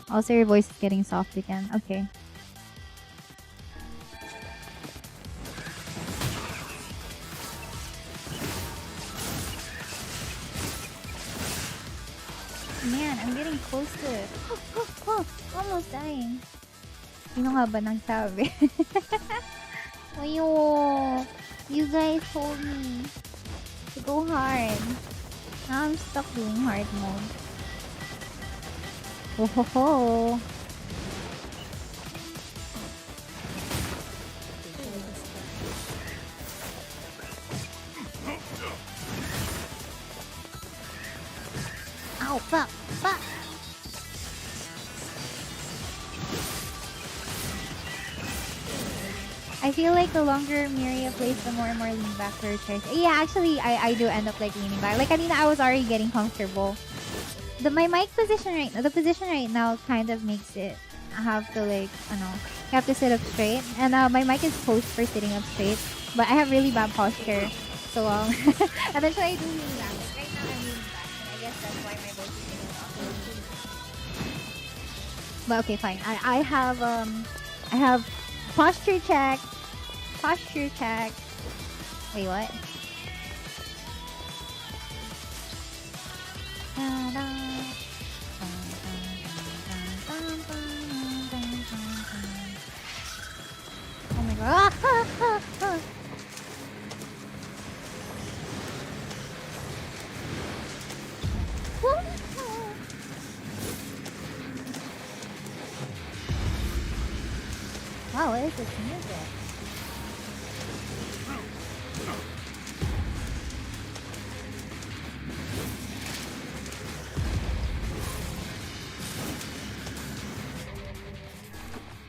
Also, your voice is getting soft again. Okay. Man, I'm getting close to it. Almost dying. Sino nga ba nagsabi? Ayo, you guys told me to go hard. Now I'm stuck doing hard mode. Ho ho ho. Ow, fuck. I feel like the longer Miria plays, the more and more lean back to her choice. Yeah, actually, I do end up like leaning back. Like, I mean, I was already getting comfortable. My mic position the position right now kind of makes it have to like, I don't know, you have to sit up straight. And my mic is posed for sitting up straight, but I have really bad posture. So, eventually I do lean back. Like, right now I'm leaning back, and I guess that's why my voice is getting off. But okay, fine. I have posture check. Wait, what? Oh my god. Wow, what is this music?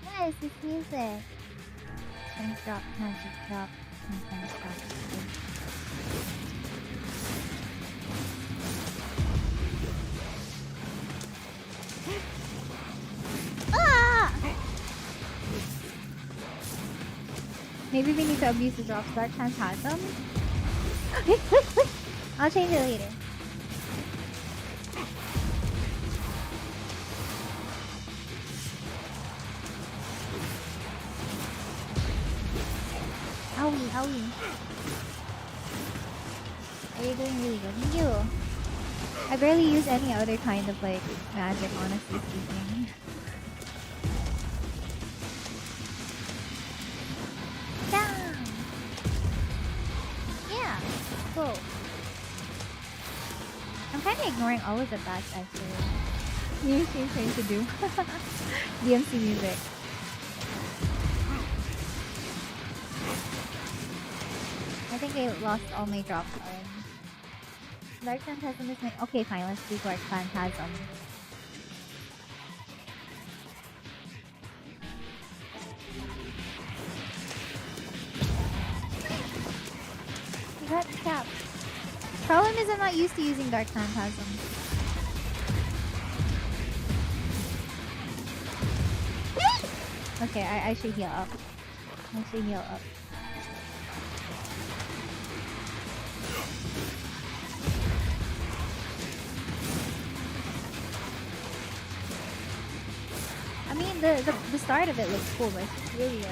What is this music? Strength drop, magic drop, defense drop. Maybe we need to abuse the drop start phantasm. I'll change it later. Owie. Oh, you're doing really good. Thank you. I barely use any other kind of like magic, honestly speaking. Down. Yeah. Cool. I'm kind of ignoring all of the bats actually. New thing trying to do. DMC music. I think I lost all my drops already. Dark Phantasm is my... Okay, fine. Let's do Dark Phantasm. I got capped. Problem is I'm not used to using Dark Phantasm. Okay, I should heal up. I mean, the start of it looks cool, but it's really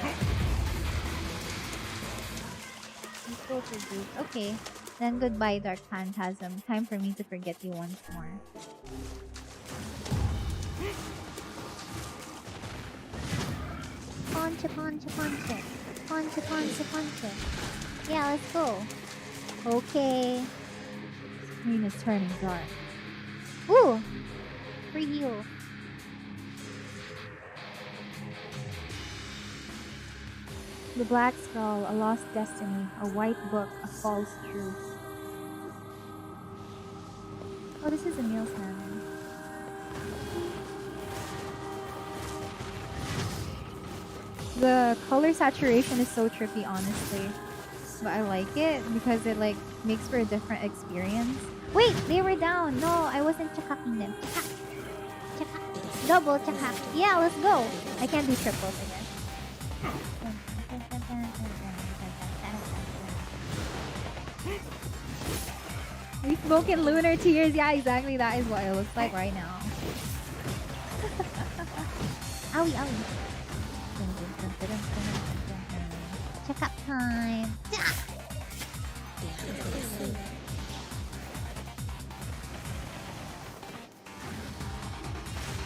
filter group. Okay. Then goodbye, Dark Phantasm. Time for me to forget you once more. Poncha, poncha, poncha. Poncha, poncha, poncha. Yeah, let's go. Okay. Screen is turning dark. Ooh! Free heal. The Black Skull, a lost destiny, a white book, a false truth. Oh, this is a Neil Salmon. The color saturation is so trippy, honestly. But I like it because it like makes for a different experience. Wait, they were down. No, I wasn't chakaking them. Chakak. Chakak. Double chakak. Yeah, let's go. I can't do triples, I guess. We smoke in lunar tears. Yeah, exactly. That is what it looks like right now. Owie, owie. Check up time.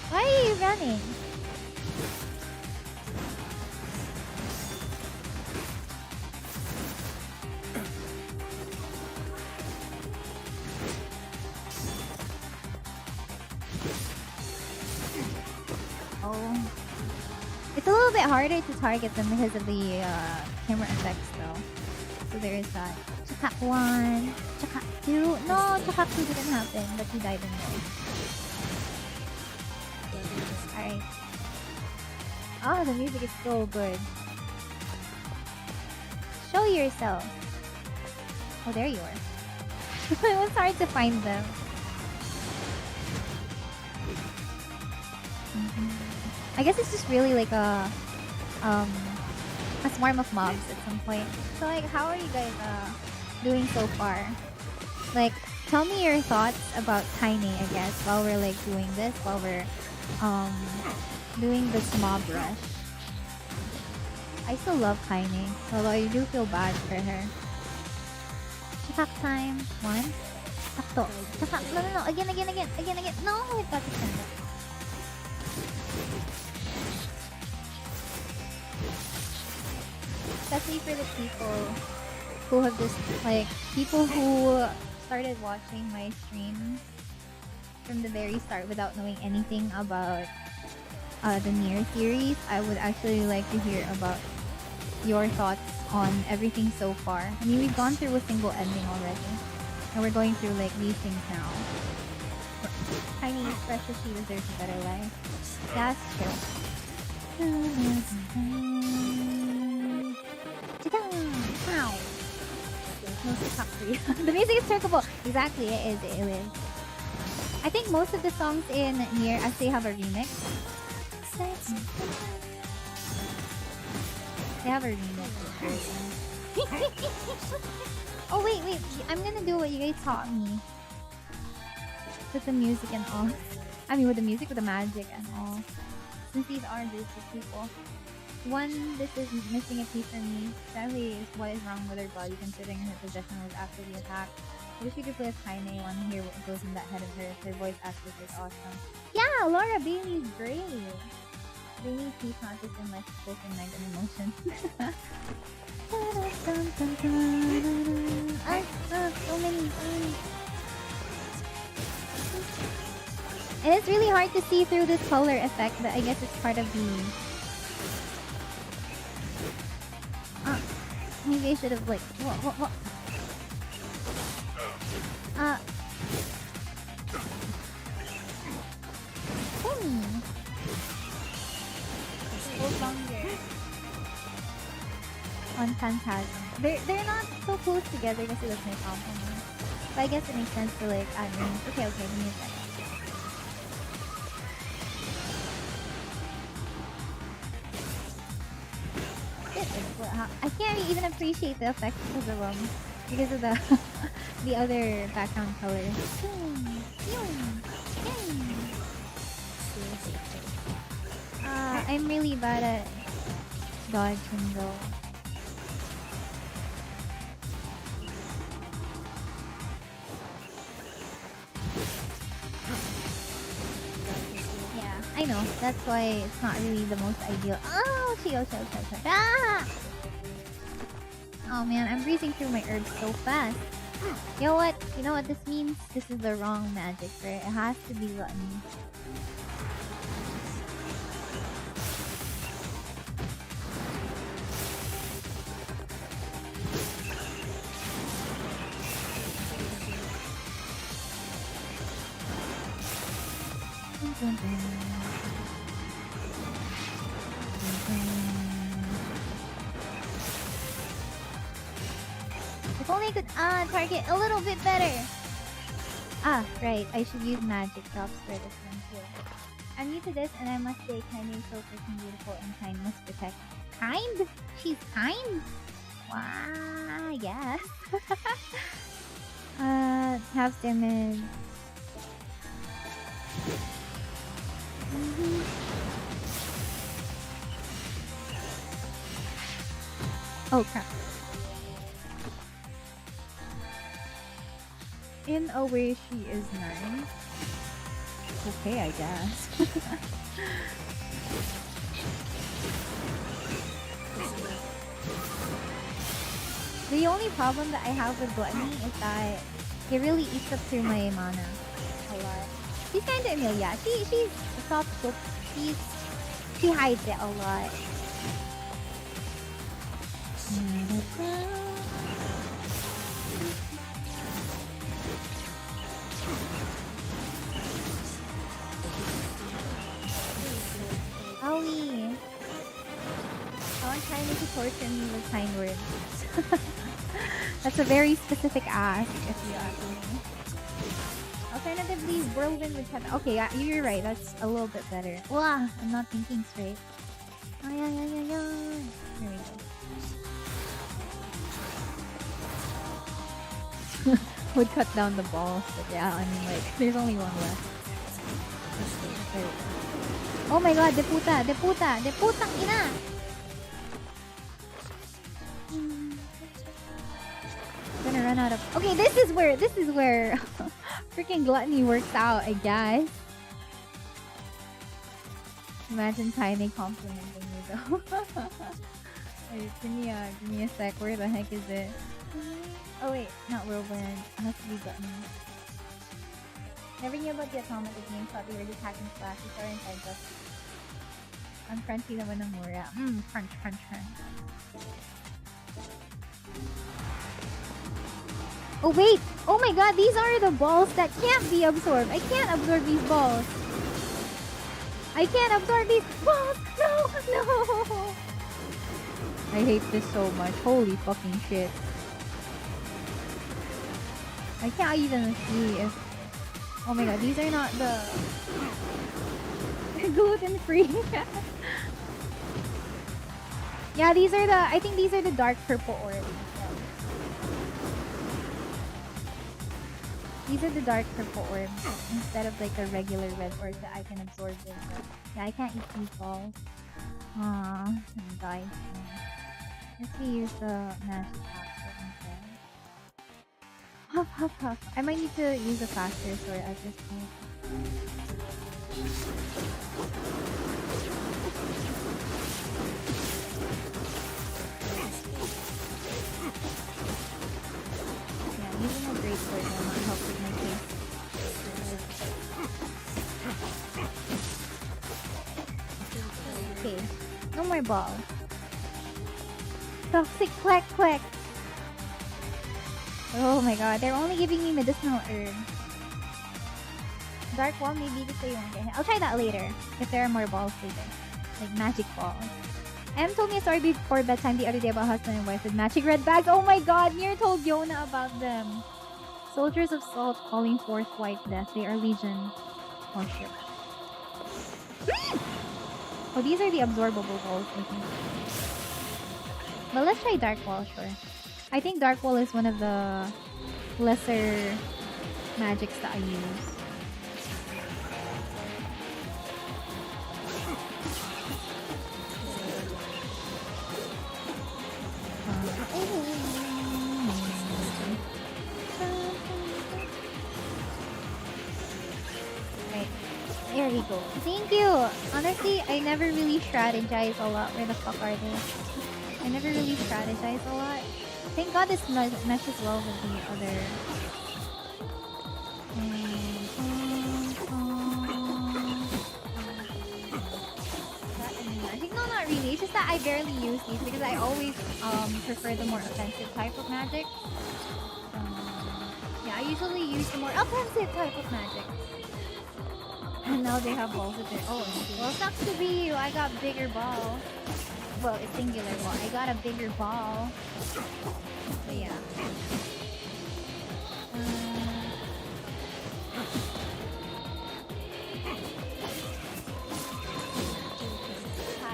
Why are you running? Oh. It's a little bit harder to target them because of the camera effects though. So there is that. Chakak 1, Chakak 2. No, Chakak 2 didn't happen, but he died anyway. Alright. Oh, the music is so good. Show yourself. Oh, there you are. It was hard to find them. I guess it's just really like a swarm of mobs at some point. So like, how are you guys doing so far? Like, tell me your thoughts about Kaine, I guess, while we're like doing this, while we're doing this mob rush. I still love Kaine, although I do feel bad for her. Chakak time. 1. Chakak. Chakak. No. Again. No, I've got to send it. Especially for the people who have just, like, people who started watching my stream from the very start without knowing anything about the NIER series. I would actually like to hear about your thoughts on everything so far. I mean, we've gone through a single ending already, and we're going through, like, these things now. Kaine is precious, she deserves a better life. That's true. Ow. The music is turkable. Exactly, it is. I think most of the songs in NIER actually have a remix. They have a remix version. Oh wait, I'm gonna do what you guys taught me. With the music and all. I mean with the music, with the magic and all. Since these are groups of people. One, this is missing a piece for me. Sadly, is what is wrong with her body considering her possession was after the attack. I wish we could play as Kaine. One here goes in that head of hers. Her voice actress is awesome. Yeah, Laura Bailey's great. Bailey's piece not just in like spoken night and emotion. So many. And it's really hard to see through this color effect, but I guess it's part of the... maybe I should have like... What? Hold longer. On Phantasm. They're not so close together kasi that's my compliment. But I guess it makes sense to like add names. Okay, give me a second. I can't even appreciate the effects because of the the other background colors. I'm really bad at dodging though. I know. That's why it's not really the most ideal. Oh, she. Ah! Oh man, I'm breezing through my herbs so fast. You know what? You know what this means? This is the wrong magic, right? It has to be gluttony. If only I could target a little bit better. Ah, right. I should use magic drops for this one too. I'm new to this and I must say Kaine is so freaking beautiful and kind must protect. Kind? She's kind? Wow, yes. Half damage. Oh crap. In a way she is nice. Okay, I guess. The only problem that I have with gluttony is that it really eats up through my mana a lot. She's kinda Miria. She's a soft cook. She hides it a lot. Owie! Someone trying to torture me with kind words. That's a very specific ask, if you ask me. Alternatively, whirlwind with heaven. Okay, you're right. That's a little bit better. Wow, I'm not thinking straight. Ay, ay, ay, ay, ay. There we go. Would cut down the balls, but yeah, I mean, like, there's only one left. There we go. Oh my god, de putang ina! I'm gonna run out of. Okay, this is where freaking gluttony works out, I guess. Imagine Kaine complimenting you though. Wait, give me a sec. Where the heck is it? Oh wait, not whirlwind. It has to be gluttony. Never knew about the automatic game. Thought they were just hacking slash. We started inside just. Ang crunchy naman ng Miria. Crunch. Oh wait! Oh my god, these are the balls that can't be absorbed. I can't absorb these balls. I can't absorb these balls! No! I hate this so much. Holy fucking shit. I can't even see if... Oh my god, these are not the... gluten-free. Yeah, these are the... I think these are the dark purple orbs. These are the dark purple orbs instead of like the regular red orbs that I can absorb in. Yeah, I can't eat these balls. Aww, I'm dying. Let's use the magic capsule instead. Huff. I might need to use a faster sword at this point. Using a great sword will not help with my case. Okay, no more balls. Toxic quack. Oh my god, they're only giving me medicinal herbs. Dark wall maybe because you won't get hit. I'll try that later if there are more balls later, like magic balls. Em told me a story before bedtime the other day about husband and wife with matching red bags. Oh my god, Nier told Yona about them. Soldiers of salt calling forth white death. They are legion. Oh shit. Oh, these are the absorbable balls, I think. But let's try Dark Wall, sure. I think Dark Wall is one of the lesser magics that I use. There we go. Thank you. Honestly, I never really strategize a lot. Where the fuck are they? I never really strategize a lot. Thank God this meshes well with the other. Magic? No, not really. It's just that I barely use these because I always prefer the more offensive type of magic. Yeah, I usually use the more offensive type of magic. And now they have balls of their own. Well, sucks to be you. I got bigger ball. Well, it's singular ball. I got a bigger ball. But yeah.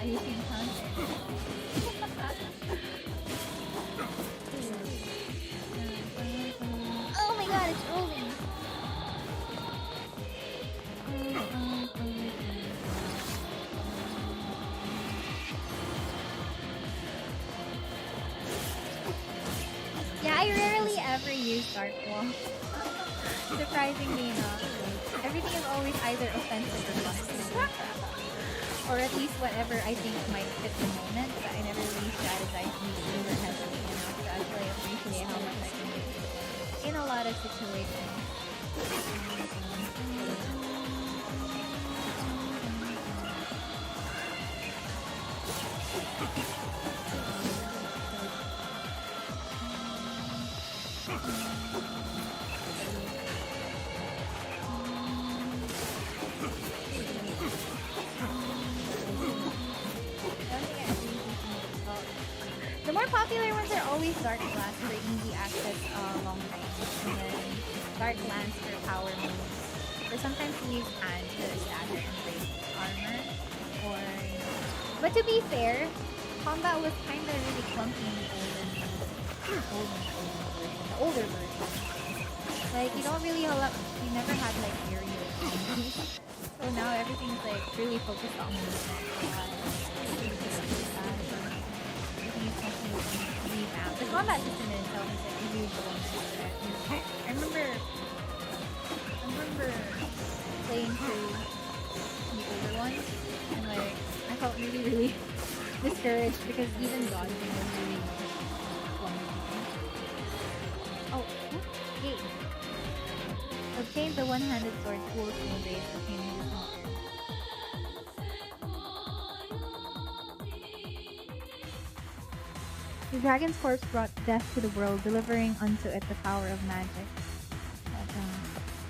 You can oh my god, it's rolling. Yeah, I rarely ever use Dark Wall. Surprisingly enough. Everything is always either offensive or fun. Or at least whatever I think might fit the moment, but I never really strategize super heavily enough to actually appreciate how much I can do in a lot of situations. The more popular ones are always Dark Blast for easy access long range, and then Dark Lance for power moves. Or sometimes we use Hand to stagger and break armor. Or, but to be fair, combat was kind of really clunky in the older version. Like you don't really you never had like aerial combos. So now everything's like really focused on movement. The combat system in itself is like a huge one. I remember playing through the older ones and like I felt really discouraged because even dodging was really clumsy. Oh, yay! Obtain the one-handed sword full swing race. Obtaining this not earned. The dragon's corpse brought death to the world, delivering unto it the power of magic.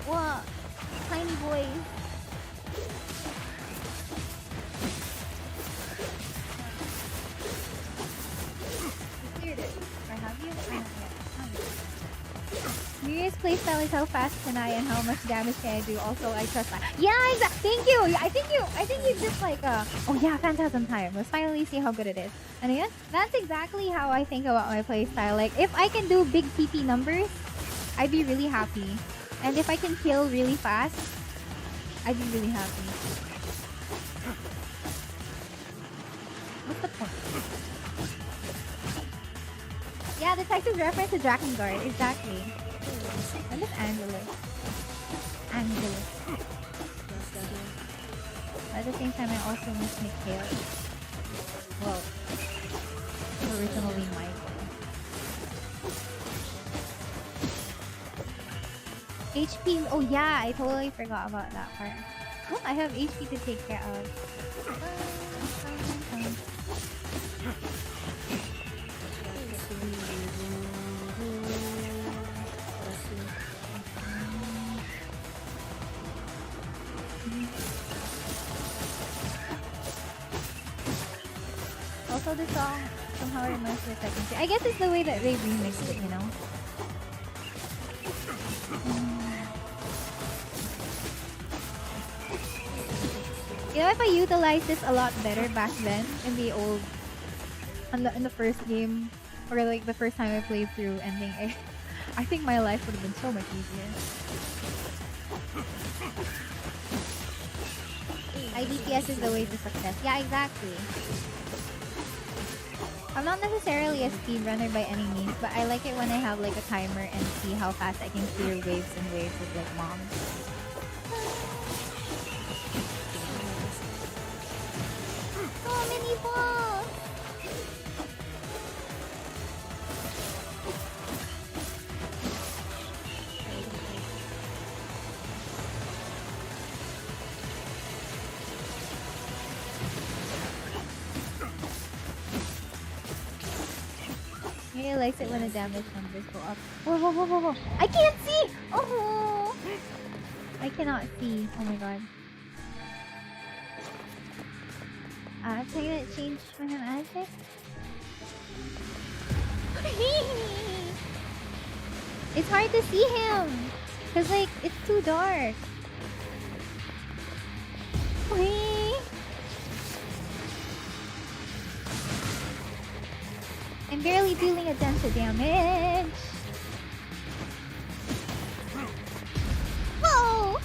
What? Tiny boy. You cleared it. Or have you? Miria's playstyle is how fast can I and how much damage can I do. Also, I trust that. Yeah, exactly. Thank you. I think you just like oh yeah, Phantasm time. Let's finally see how good it is. And yeah, that's exactly how I think about my playstyle. Like if I can do big TP numbers, I'd be really happy. And if I can kill really fast, I'd be really happy. What's the point? Yeah, the Texas reference to Drakengard, exactly. I'm just Angelus. At the same time, I also miss Mikhail. Well, originally Michael. HP, oh yeah, I totally forgot about that part. Oh, I have HP to take care of. Also, the song somehow reminds me of Second City. I guess it's the way that they remixed it, you know? You know, if I utilized this a lot better back then, in the old... in the first game, or like the first time I played through ending A, I think my life would have been so much easier. IDPS is the way to success. Yeah, exactly. I'm not necessarily a speedrunner by any means, but I like it when I have like a timer and see how fast I can clear waves and waves with like mobs. people! He likes it when the damage numbers go up. Whoa, whoa, whoa, whoa, whoa. I can't see! Oh! I cannot see. Oh my god. I'm trying to change my magic. It's hard to see him! Cause like, it's too dark. Wait. I'm barely dealing a dent of damage. Whoa!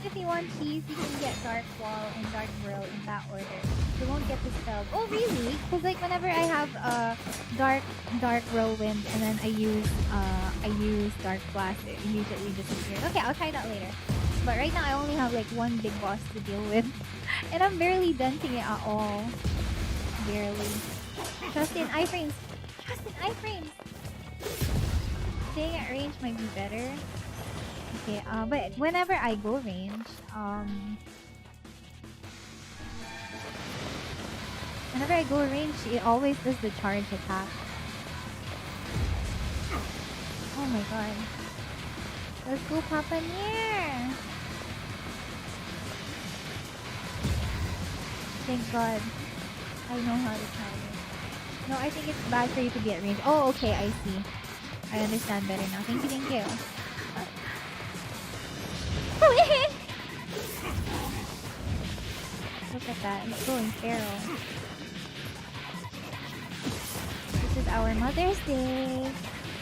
If you want cheese, you can get Dark Wall and Dark Whirl in that order. You won't get the spell. Oh really? Because like whenever I have Dark Whirlwind and then I use Dark Blast, it usually disappears. Okay, I'll try that later. But right now I only have like one big boss to deal with. And I'm barely denting it at all. Barely. Trust in iframes. Trust in iframes. Staying at range might be better. Okay, but whenever I go range, it always does the charge attack. Oh my god. Let's go Papa NIER! Thank god. I know how to try it. No, I think it's bad for you to be at range. Oh, okay, I see. I understand better now. Thank you, thank you. Look at that, it's going feral. This is our Mother's Day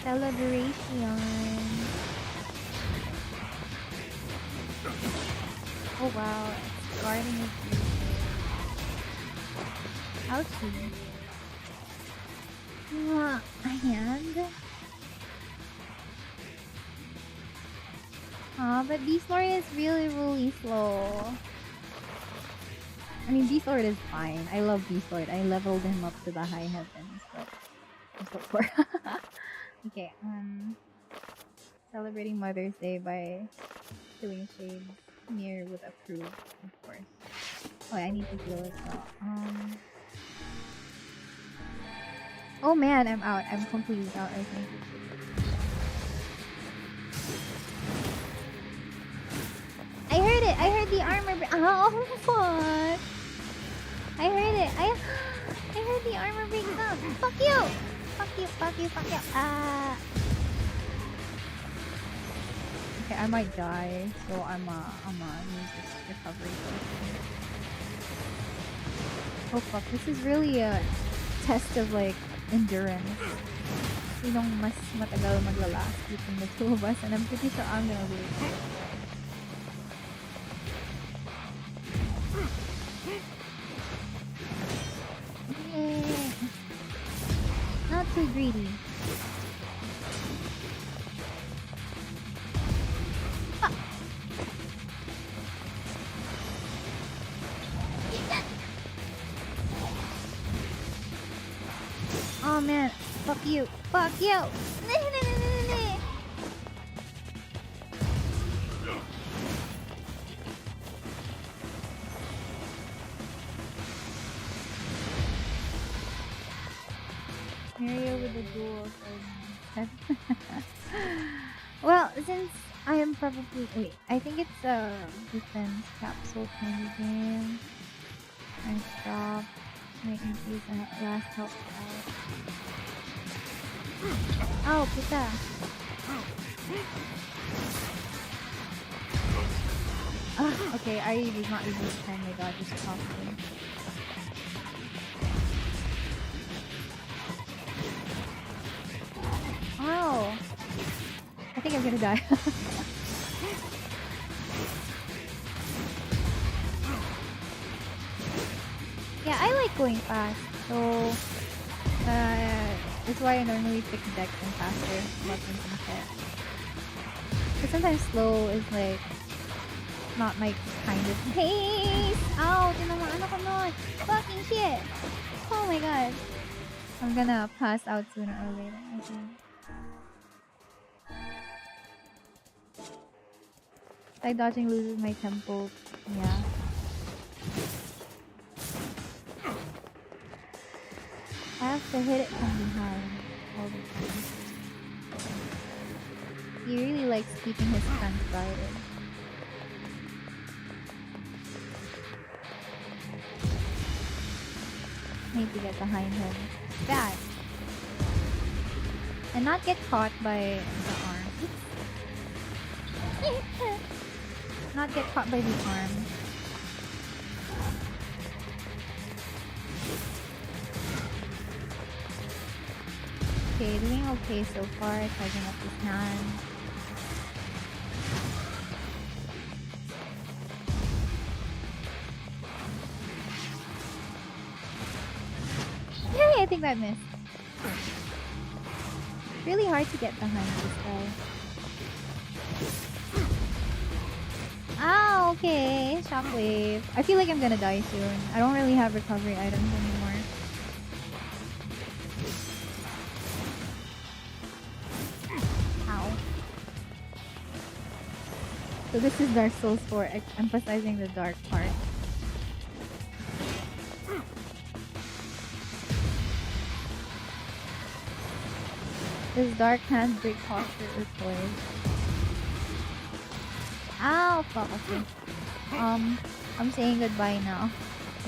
celebration. Oh wow, it's guarding his ouchie. A hand. But Beastlord is really slow. I mean, Beastlord is fine. I love Beastlord. I leveled him up to the high heavens, but I'm so poor. Okay, celebrating Mother's Day by killing shades. NIER would approve, of course. Oh, I need to heal as well. Oh man, I'm out. I'm completely out, I think. I heard it! I heard the armor oh, what? I heard it! I heard the armor break up! Fuck you! Fuck you, fuck you, fuck you! Okay, I might die, so I'm use this recovery potion. Oh fuck, this is really a test of like endurance. Sinong mas matagal maglalast between the two of us, and I'm pretty sure I'm gonna lose. Yay. Not too greedy. Ah. Oh man, fuck you, fuck you! Miria with the dual sword. Well, since I am probably I think it's a defense capsule kind of game. Nice job. Might use that last help out. Oh, puta. Okay, I did not use this time. My god, just properly. Ow! I think I'm gonna die. Yeah, I like going fast, so that's why I normally pick decks and faster weapons and shit. But sometimes slow is like not my kind of taste. Ow! Tinama, ano ko nun? Fucking shit! Oh my god. I'm gonna pass out sooner or later, I think. Side dodging loses my tempo. Yeah. I have to hit it from behind all the time. He really likes keeping his front guarded. Need to get behind him. Bad. And not get caught by the arm. Not get caught by the arm. Okay, doing okay so far. Charging up his hand. Yay, I think that missed. Really hard to get behind this guy. Ah, okay. Shockwave. I feel like I'm gonna die soon. I don't really have recovery items anymore. Ow. So this is Dark Souls 4, emphasizing the dark part. This dark hand break posture is poised. Ow, fuck, okay. I'm saying goodbye now.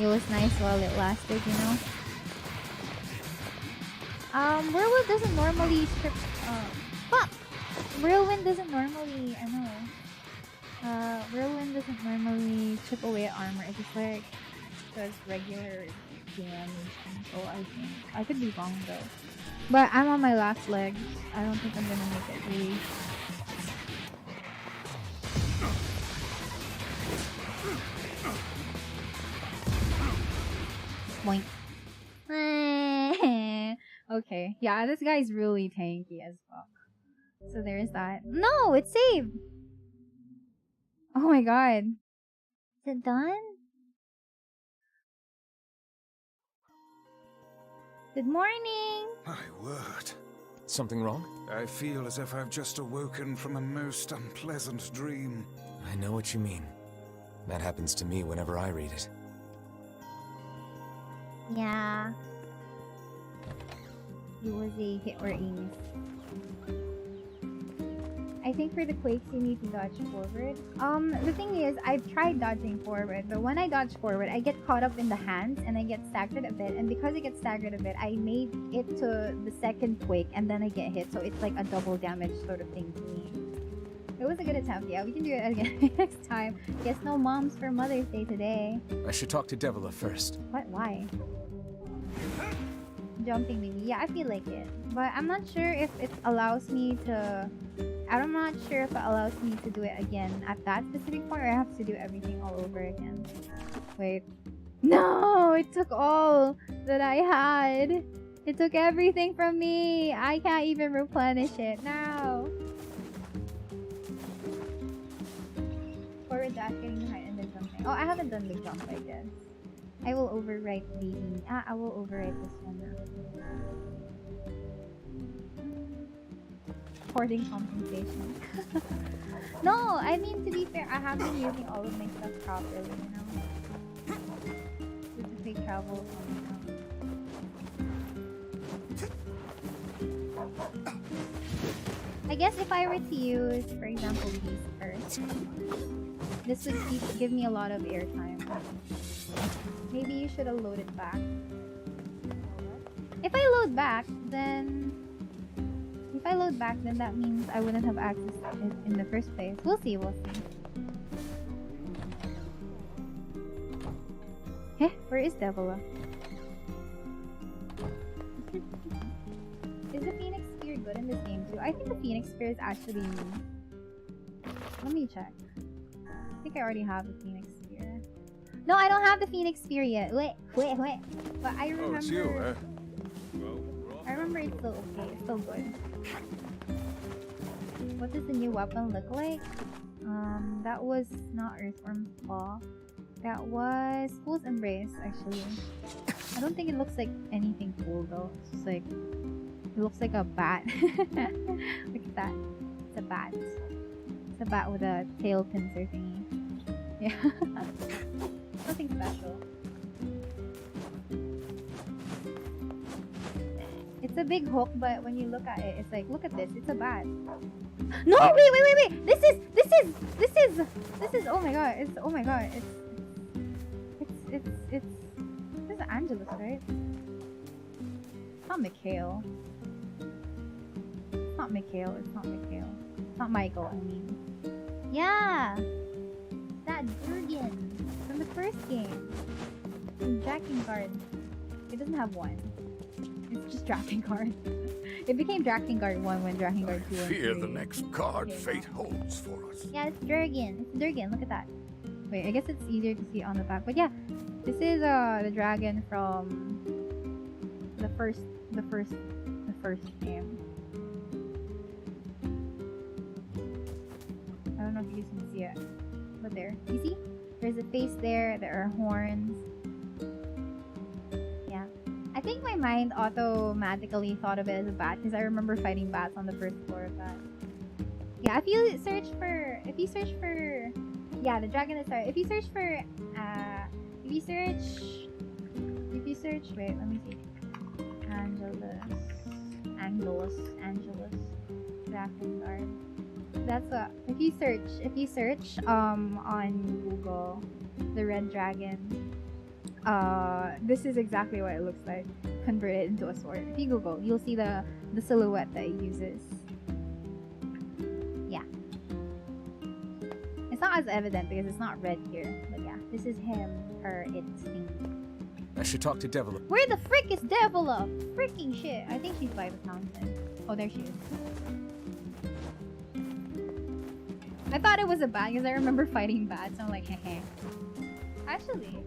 It was nice while it lasted, you know? Whirlwind doesn't normally strip, fuck! Whirlwind doesn't normally, I know. Whirlwind doesn't normally chip away at armor. It just like does regular damage, so I think. I could be wrong though. But I'm on my last legs. I don't think I'm gonna make it really. Boink. Okay. Yeah, this guy's really tanky as fuck. So there's that. No, it's saved! Oh my god. Is it done? Good morning! My word. Something wrong? I feel as if I've just awoken from a most unpleasant dream. I know what you mean. That happens to me whenever I read it. Yeah. It was a hit or aim. I think for the quakes you need to dodge forward. The thing is, I've tried dodging forward, but when I dodge forward, I get caught up in the hands and I get staggered a bit. And because I get staggered a bit, I made it to the second quake and then I get hit. So it's like a double damage sort of thing to me. It was a good attempt. Yeah, we can do it again next time. Guess no moms for Mother's Day today. I should talk to Devila first. What? Why? Jumping maybe. Yeah, I feel like it. But I'm not sure if it allows me to... I'm not sure if it allows me to do it again at that specific point or I have to do everything all over again. Wait. No! It took all that I had! It took everything from me! I can't even replenish it now! Forward dash, getting behind and then something. Oh, I haven't done the jump, I guess. I will overwrite the... I will overwrite this one now. Hoarding compensation. No, I mean, to be fair, I have been using all of my stuff properly, you know? Just to take travel I guess if I were to use, for example, these first, this would give me a lot of airtime. Maybe you should have loaded back. If I load back, then... If I load back, then that means I wouldn't have access to it in the first place. We'll see, we'll see. Heh, where is Devila? Is the Phoenix Spear good in this game too? I think the Phoenix Spear is actually new. Let me check. I think I already have the Phoenix Spear. No, I don't have the Phoenix Spear yet. Wait. But I remember... Oh, it's you, eh? Well, I remember it's still okay. It's still good. What does the new weapon look like? That was not Earthworm Paw. That was Fool's Embrace, actually. I don't think it looks like anything cool though. It's just like, it looks like a bat. Look at that. It's a bat. It's a bat with a tail pincer thingy. Yeah. Nothing special. It's a big hook, but when you look at it, it's like, look at this. It's a bat. No, wait. This is. Oh my god. This is Angelus, right? It's not Mikhail. It's not Not Michael, I mean. Yeah! That Durgan from the first game. From Drakengard. It doesn't have one. It's just Drakengard. It became Drakengard 1 when Drakengard 2 and 3. Fear the next card fate holds for us. Yeah, it's Durgan. It's Durgan. Look at that. Wait, I guess it's easier to see on the back. But yeah, this is the dragon from the first game. I don't know if you guys can see it, but there. You see? There's a face there. There are horns. Yeah. I think my mind automatically thought of it as a bat because I remember fighting bats on the first floor of that. Yeah, if you search for, yeah, the dragon is sorry. If you search, wait, let me see. Angelus, Drakengard. That's a, if you search on Google, the red dragon, this is exactly what it looks like, converted into a sword. If you Google, you'll see the silhouette that it uses. Yeah. It's not as evident because it's not red here, but yeah, this is him, her, its thing. I should talk to Devil. Where the frick is Devila? Freaking shit. I think she's by the fountain. Oh, there she is. I thought it was a bat because I remember fighting bats. I'm like, heh. Actually,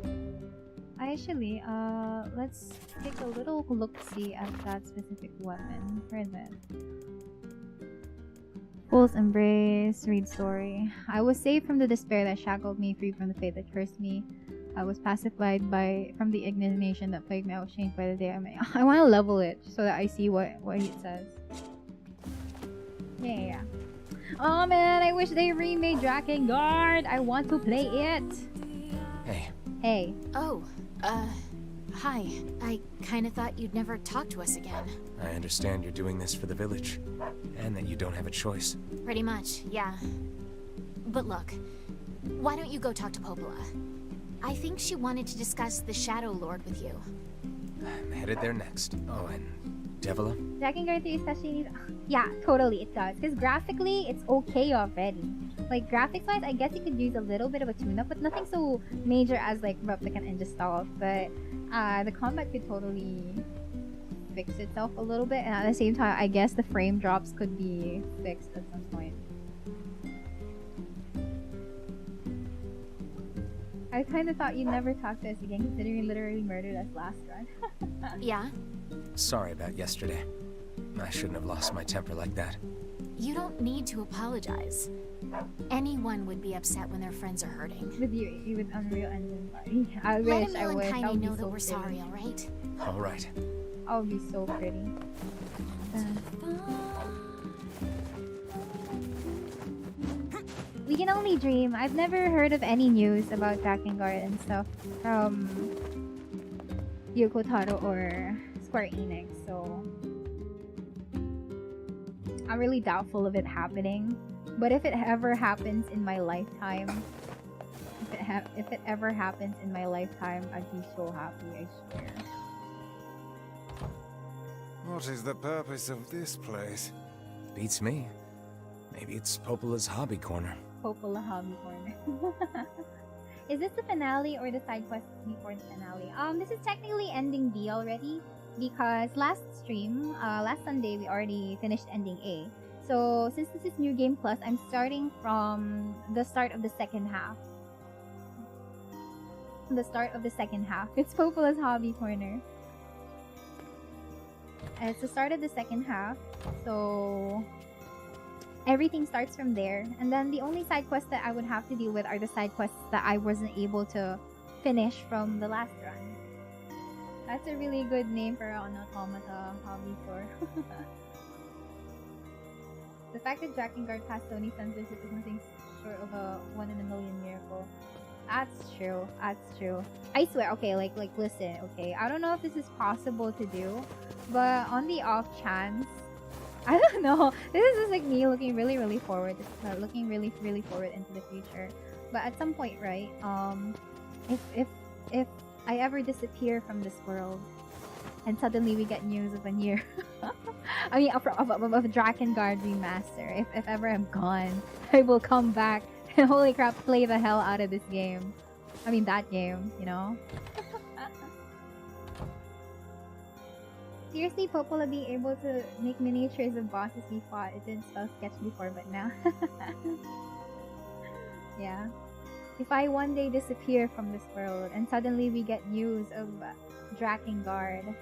let's take a little look-see at that specific weapon. Where is it? Fool's Embrace, read story. I was saved from the despair that shackled me, free from the fate that cursed me. I was pacified from the indignation that plagued me. I was changed by the day I want to level it so that I see what it says. Yeah. Oh man, I wish they remade Drakengard. I want to play it. Hey. Oh, hi. I kinda thought you'd never talk to us again. I understand you're doing this for the village, and that you don't have a choice. Pretty much, yeah. But look, why don't you go talk to Popola? I think she wanted to discuss the Shadow Lord with you. I'm headed there next. Oh, and Devila? Drakengard 3 especially needs... Yeah, totally it does. Because graphically, it's okay already. Like, graphics-wise, I guess you could use a little bit of a tune-up, but nothing so major as, like, Replicant and Gestalt. But, the combat could totally fix itself a little bit. And at the same time, I guess the frame drops could be fixed at some point. I kind of thought you'd never talk to us again, considering you literally murdered us last run. Yeah? Sorry about yesterday. I shouldn't have lost my temper like that. You don't need to apologize. Anyone would be upset when their friends are hurting. With Unreal Engine Party. I Let wish. Emil and Kaine know that so we're sorry, alright? Alright. I'll be so pretty. We can only dream. I've never heard of any news about Drakengard and stuff from Yoko Taro or Square Enix, so I'm really doubtful of it happening. But if it ever happens in my lifetime, if it ever happens in my lifetime, I'd be so happy, I swear. What is the purpose of this place? Beats me. Maybe it's Popola's hobby corner. Popola Hobby Corner. Is this the finale or the side quest before the finale? This is technically ending B already because last stream, last Sunday, we already finished ending A. So since this is New Game Plus, I'm starting from the start of the second half. It's Popola's Hobby Corner. It's the start of the second half, so everything starts from there. And then the only side quests that I would have to deal with are the side quests that I wasn't able to finish from the last run. That's a really good name for an automata hobby store. The fact that Drakengard passed Tony censorship is nothing short of a 1 in a million miracle. That's true. That's true. I swear. Okay, like listen. Okay, I don't know if this is possible to do, but on the off chance, I don't know. This is just like me looking really forward, looking really forward into the future. But at some point, right? If I ever disappear from this world, and suddenly we get news of a NIER, I mean, of Drakengard remaster. If ever I'm gone, I will come back and holy crap, play the hell out of this game. I mean, that game, you know. Seriously, Popola being able to make miniatures of bosses we fought. It didn't spell sketch before, but now. Yeah. If I one day disappear from this world and suddenly we get news of Drakengard,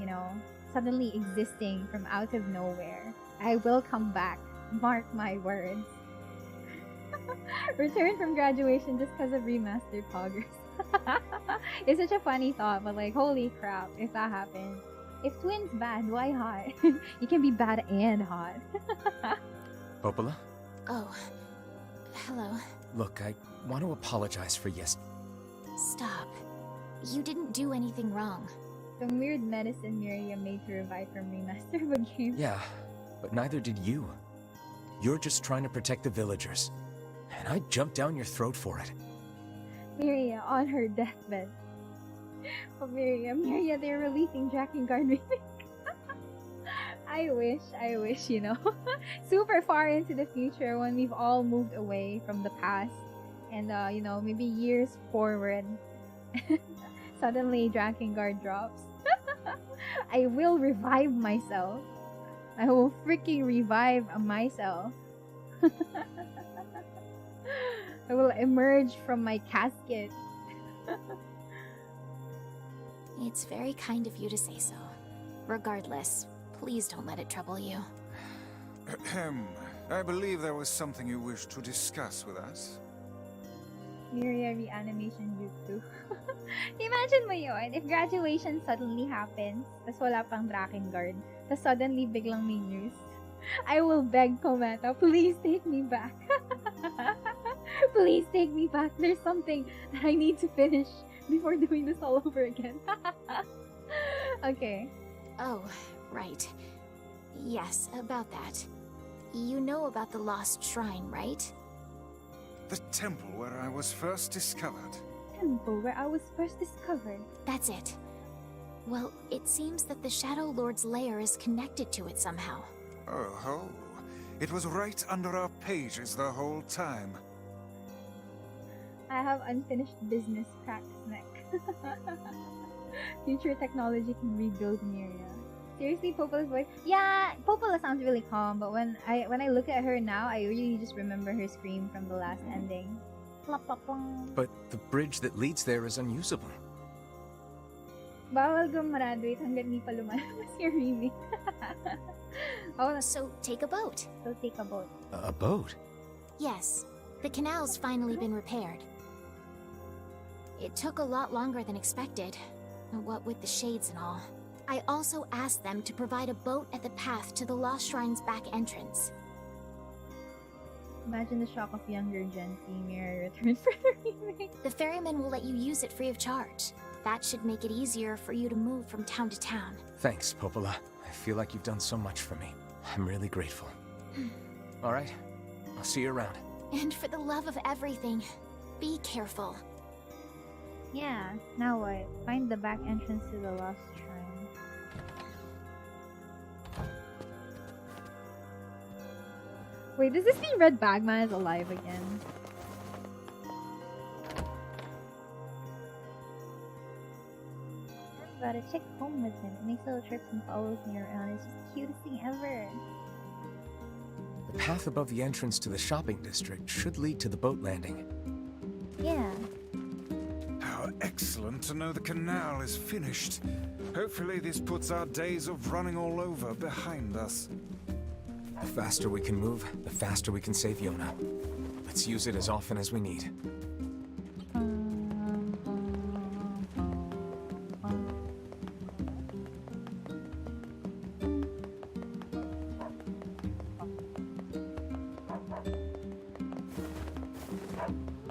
you know, suddenly existing from out of nowhere, I will come back. Mark my words. Return from graduation just because of remastered poggers. It's such a funny thought, but like, holy crap, if that happens. If twins bad, why hot? You can be bad and hot. Popola? Oh. Hello. Look, I want to apologize for Stop. You didn't do anything wrong. Some weird medicine Miria made to revive from remaster of a game. Yeah, but neither did you. You're just trying to protect the villagers. And I jumped down your throat for it. Miria on her deathbed. Oh, Miria, they're releasing Drakengard remake. I wish, you know. Super far into the future when we've all moved away from the past. And, you know, maybe years forward. Suddenly, Drakengard drops. I will revive myself. I will freaking revive myself. I will emerge from my casket. It's very kind of you to say so. Regardless, please don't let it trouble you. I believe there was something you wished to discuss with us. Miria reanimation jutsu. Imagine mo yun, if graduation suddenly happens, tas wala pang Drakengard, tas suddenly biglang may news, I will beg Kometa, please take me back. Please take me back. There's something that I need to finish before doing this all over again. Okay. Oh, right. Yes, about that. You know about the lost shrine, right? The temple where I was first discovered. Temple where I was first discovered. That's it. Well, it seems that the Shadow Lord's lair is connected to it somehow. Oh ho. It was right under our pages the whole time. I have unfinished business cracks neck. Future technology can rebuild Miria. Seriously, Popola's voice? Yeah, Popola sounds really calm, but when I look at her now, I really just remember her scream from the last ending. But the bridge that leads there is unusable. Bawal gumraduate hanggang di pa lumalabas yung remake. Oh, So take a boat. so take a boat. A boat? Yes, the canal's finally been repaired. It took a lot longer than expected, what with the shades and all. I also asked them to provide a boat at the path to the Lost Shrine's back entrance. Imagine the shock of younger Gen seeing Miria return for the remake. The ferryman will let you use it free of charge. That should make it easier for you to move from town to town. Thanks, Popola. I feel like you've done so much for me. I'm really grateful. All right, I'll see you around. And for the love of everything, be careful. Yeah, now what? Find the back entrance to the Lost Shrine. Wait, does this mean Red Bagman is alive again? Got a chick home with him. It makes little trips and follows me around. It's just the cutest thing ever. The path above the entrance to the shopping district should lead to the boat landing. Yeah. How excellent to know the canal is finished. Hopefully this puts our days of running all over behind us. The faster we can move, the faster we can save Yona. Let's use it as often as we need.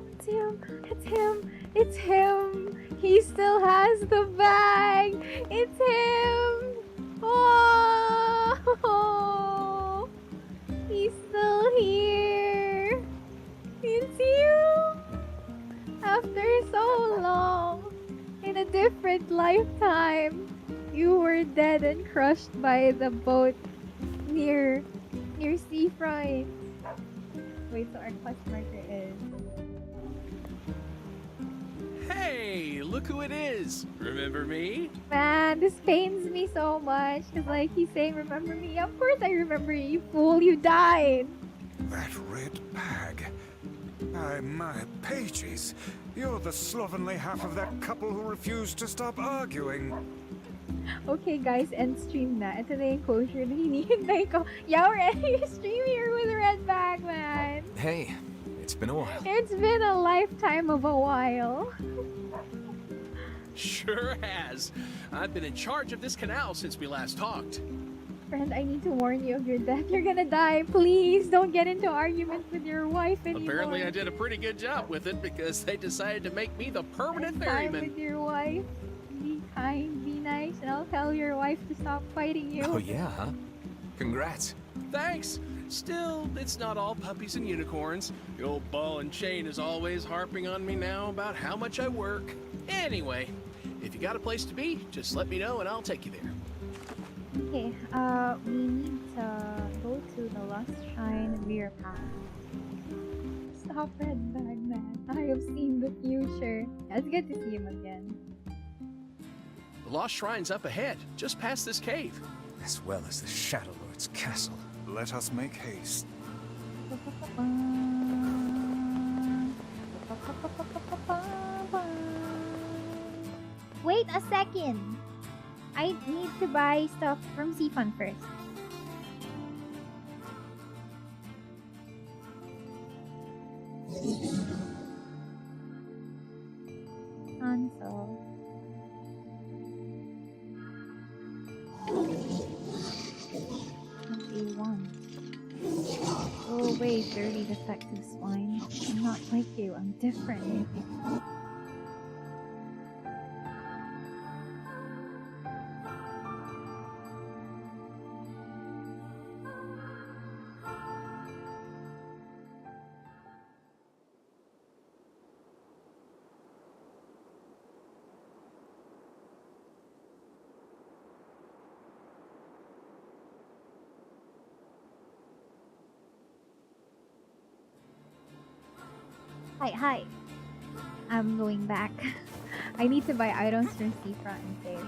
It's him! It's him! It's him! He still has the bag! It's him! Oh! He's still here! It's you! After so long, in a different lifetime, you were dead and crushed by the boat near seafront. Wait, so our quest marker is... Hey, look who it is! Remember me? Man, this pains me so much. Cause like he's saying, remember me? Of course I remember you, you fool. You died. That red bag. My pages. You're the slovenly half of that couple who refused to stop arguing. Okay guys, end stream na. Ito na yung closure na hinihintay ko. Yeah, we're ending your stream here with a red bag, man. Hey, it's been a while. It's been a lifetime of a while. Sure has. I've been in charge of this canal since we last talked. Friend, I need to warn you of your death. You're gonna die. Please don't get into arguments with your wife anymore. Apparently I did a pretty good job with it because they decided to make me the permanent Time ferryman. with your wife. Be kind, be nice, and I'll tell your wife to stop fighting you. Oh yeah, huh? Congrats. Thanks. Still, it's not all puppies and unicorns. The old ball and chain is always harping on me now about how much I work. Anyway, if you got a place to be, just let me know and I'll take you there. Okay, we need to go to the Lost Shrine Rear Path. Stop, red bag man. I have seen the future. It's good to see him again. The Lost Shrine's up ahead, just past this cave. As well as the Shadow Lord's castle. Let us make haste. Wait a second. I need to buy stuff from Seafun first. Console. A1. Oh wait, dirty defective swine. I'm not like you, I'm different. Hi. I'm going back. I need to buy items from Seafront and save.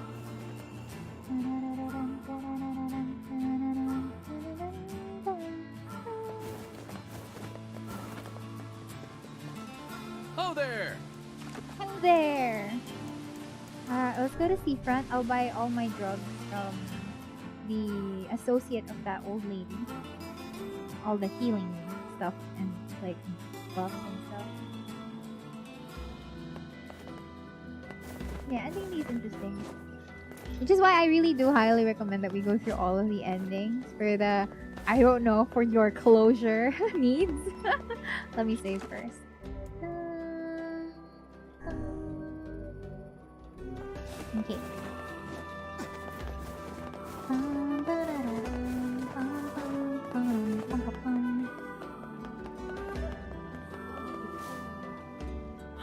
Oh there! Hello there! Let's go to Seafront. I'll buy all my drugs from the associate of that old lady. All the healing stuff and like buffs and stuff. Yeah, I think he's interesting. Which is why I really do highly recommend that we go through all of the endings for the, I don't know, for your closure needs. Let me save first. Okay.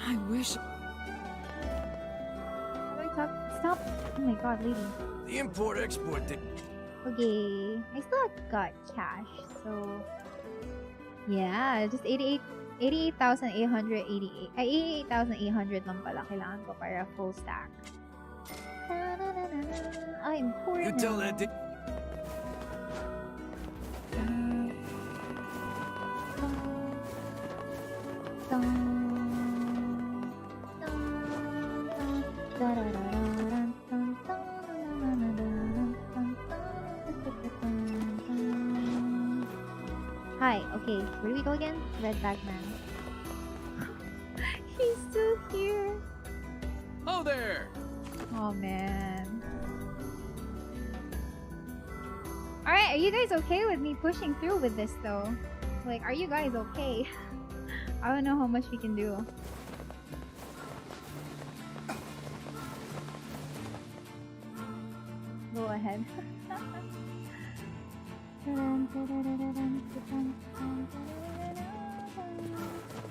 I wish. Stop! Oh my god, lady. The import-export thing. Okay, I still got cash, so yeah, just 88,888 lang pala kailangan ko para full stack. I'm poor You now. tell that to... Hi. Okay, where do we go again? Red Bag Man. He's still here. Oh there! Oh man. Alright, are you guys okay with me pushing through with this though? Like, are you guys okay? I don't know how much we can do. Go ahead.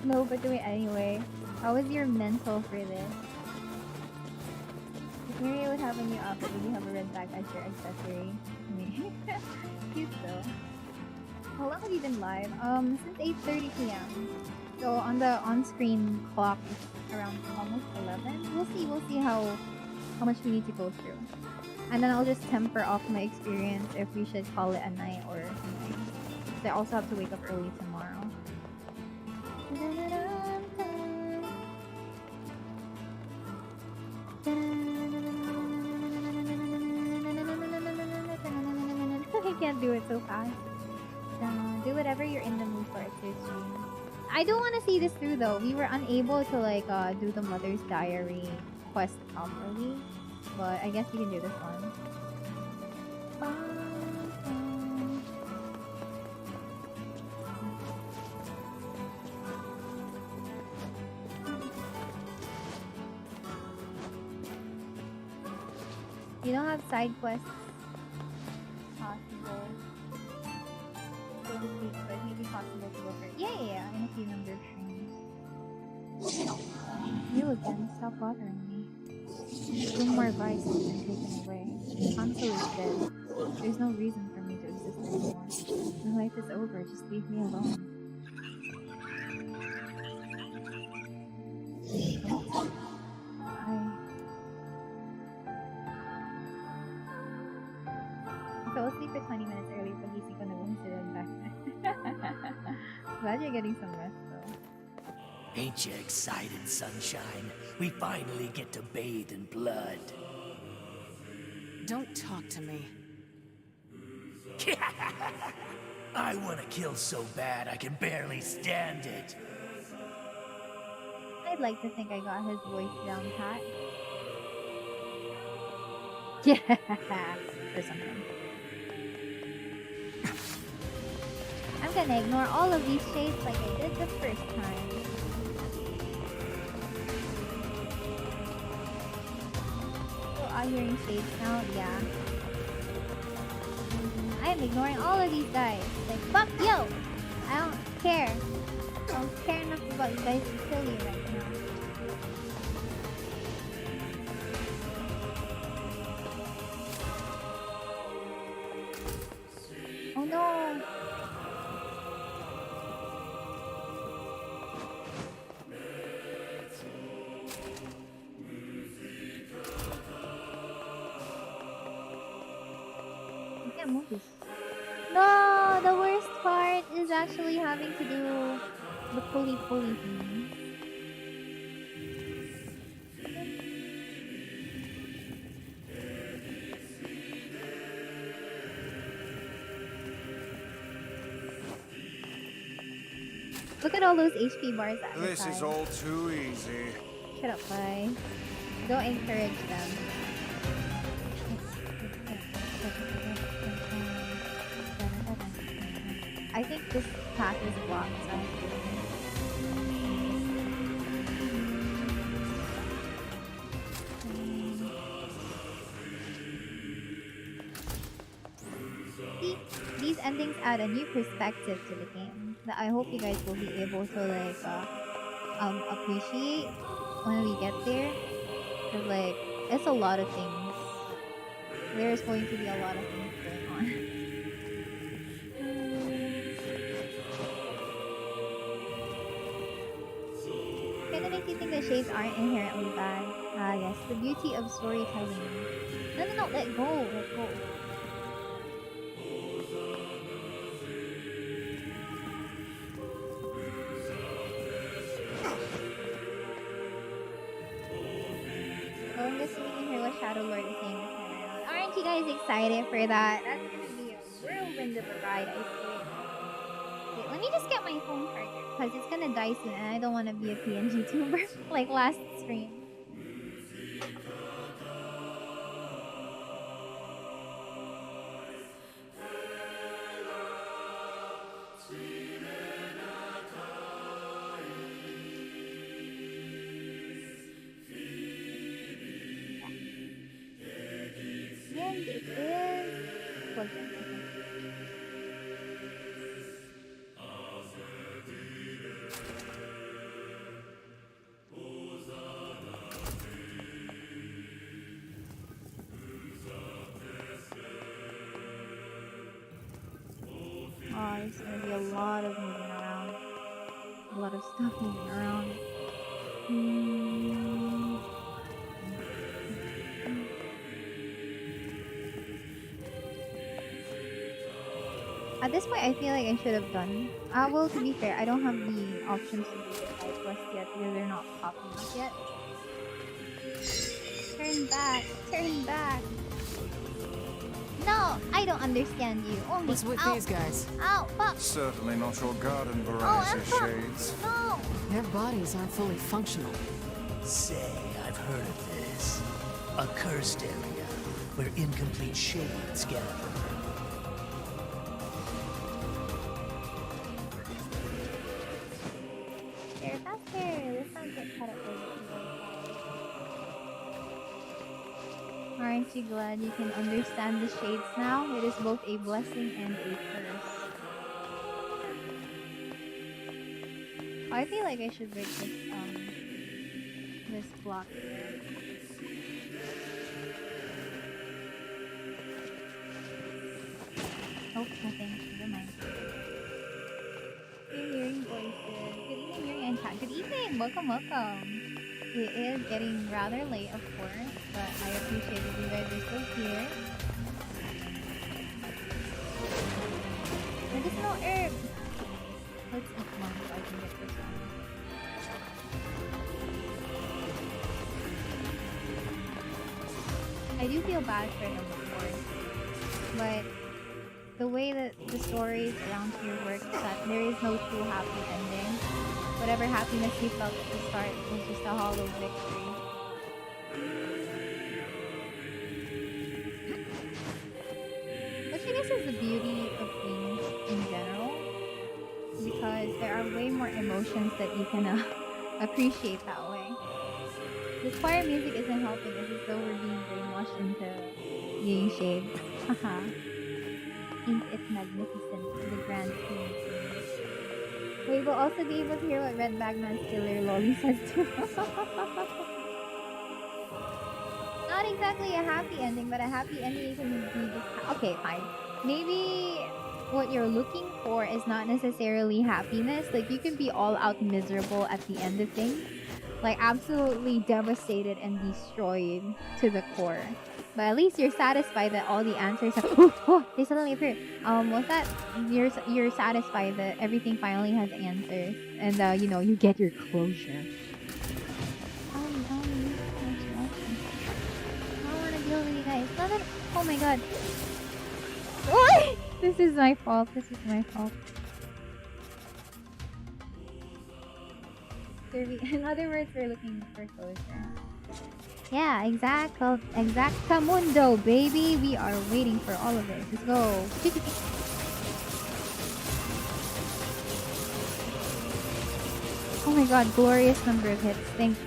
No, but do it anyway. How was your mental for this? If Miria would have a new outfit, would you have a red bag as your accessory? Cute though. How long have you been live? Since 8:30 p.m. So on the on-screen clock, it's around almost 11. We'll see how much we need to go through. And then I'll just temper off my experience if we should call it a night or something. So I also have to wake up early tomorrow. I can't do it so fast. Do whatever you're in the mood for it to stream. I do want to see this through though. We were unable to like do the Mother's Diary quest properly. But I guess we can do this one. You don't have side quests. Possible. Don't speak, but maybe possible to go for. Yeah, in a few number of streams. You again, stop bothering me. No more advice has been taken away. Console is dead. There's no reason for me to exist anymore. My life is over, just leave me alone. I fell asleep for 20 minutes early, but he's gonna consider back. Glad you're getting some rest though. Ain't you excited, sunshine? We finally get to bathe in blood. Don't talk to me. I want to kill so bad I can barely stand it. I'd like to think I got his voice down pat. Yeah, or something. I'm gonna ignore all of these shades like I did the first time. Are you hearing shades now? Yeah. I'm ignoring all of these guys. Like, fuck you! I don't care. I don't care enough about you guys to kill you right now. Oh no! No, the worst part is actually having to do the pulley thing. Look at all those HP bars at the This side. is all too easy. Shut up, bye. Don't encourage them. I think this path is blocked, so see, these endings add a new perspective to the game that I hope you guys will be able to like appreciate when we get there. Cause like it's a lot of things. There's going to be a lot of things going on. Kinda makes you think the shades aren't inherently bad. Ah yes, the beauty of storytelling. No, let go. Oh, I'm just reading here what Shadow Lord is saying this time around. Aren't you guys excited for that? That's gonna be a whirlwind of a ride, I swear. Let me just get my phone charger because it's gonna die soon and I don't want to be a PNG tuber like last stream. And it is plugged in. Oh, there's gonna be a lot of moving around. A lot of stuff moving around. At this point, I feel like I should have done. Well, to be fair, I don't have the options to do the side quest yet because they're not popping up yet. Turn back! Turn back! No, I don't understand you. Only What's with these guys? Ow! Fuck! Certainly not your garden I'm variety, fucked. Shades. No! Their bodies aren't fully functional. Say, I've heard of this. A cursed area where incomplete shades gather. Faster, faster! Let's not get caught up with it. Aren't you glad you can understand the shades now? It is both a blessing and a curse. I feel like I should break this block here. Oh, nothing. Never mind. You're hearing voices. Good evening, Miria and chat. Good evening! Welcome, welcome. It is getting rather late, of course, but I appreciate that you guys are still here. Medicinal herb! Let's eat one so I can get this one. I do feel bad for them, of course, but the way that the stories around here work is that there is no true happy ending. Whatever happiness you felt at the start was just a hollow victory. Which I guess is the beauty of things in general, because there are way more emotions that you can appreciate that way. This choir music isn't helping, it's as though we're being brainwashed into being shades. Haha. Ain't it magnificent, the grand scheme of things. We will also be able to hear what Red Bagman's killer Lolly says too. Not exactly a happy ending, but a happy ending can be just... Okay, fine. Maybe what you're looking for is not necessarily happiness. Like, you can be all out miserable at the end of things. Like, absolutely devastated and destroyed to the core. But at least you're satisfied that all the answers have... Oh, they suddenly appeared. Was that... You're satisfied that everything finally has answers. And, you know, you get your closure. I don't want to deal with you guys. Oh my god. This is my fault. This is my fault. In other words, we're looking for closure. Yeah, exactamundo, baby. We are waiting for all of it. Let's go. Oh my god, glorious number of hits. Thank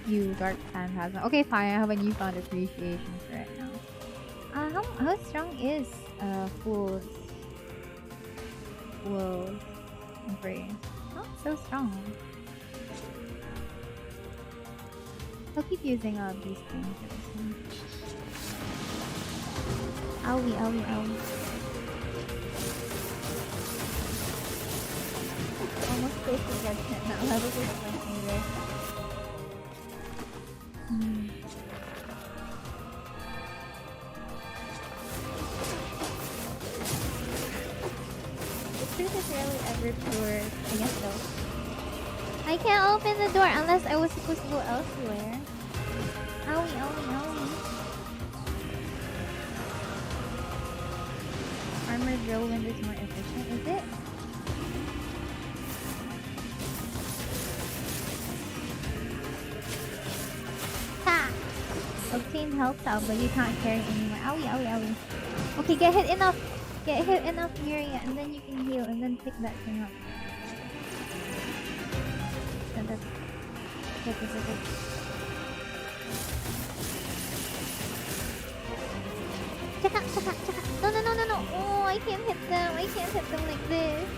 you, Dark Phantasm. Okay, fine. I have a newfound appreciation for it now. How strong is Fool's Embrace? Not so strong. I'll keep using these things for this one. Owie, owie, owie. Almost close to judgment now. Level is something there. The truth is rarely ever pure. I guess so. I can't open the door unless I was supposed to go elsewhere. Owie, owie, owie. Armored whirlwind is more efficient, is it? gained health out, but you can't carry anymore. Owie, owie, owie. Okay, get hit enough. Get hit enough, Miria, and then you can heal, and then pick that thing up. Good. Check out. No. Oh, I can't hit them. I can't hit them like this.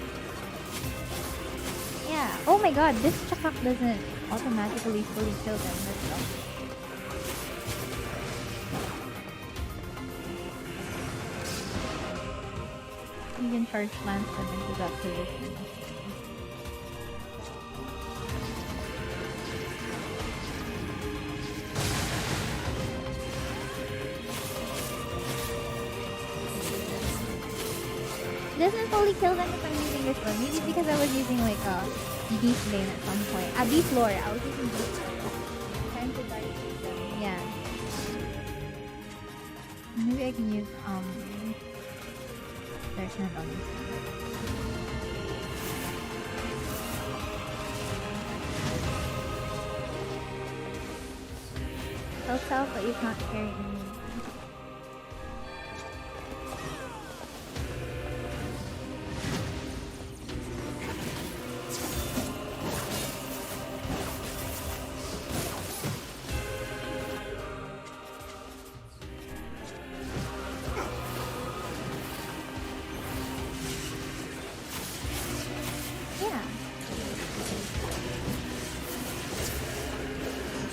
Yeah. Oh my god, this chakak doesn't automatically fully kill them. Let's go. You can charge lance them into that position. Doesn't fully kill them if I'm using this one. Maybe because I was using like a beast lane at some point. A beast lore. I was using beast lore. Trying to guard them. Yeah. Maybe I can use their turn on this one. Self, but you can't carry anymore.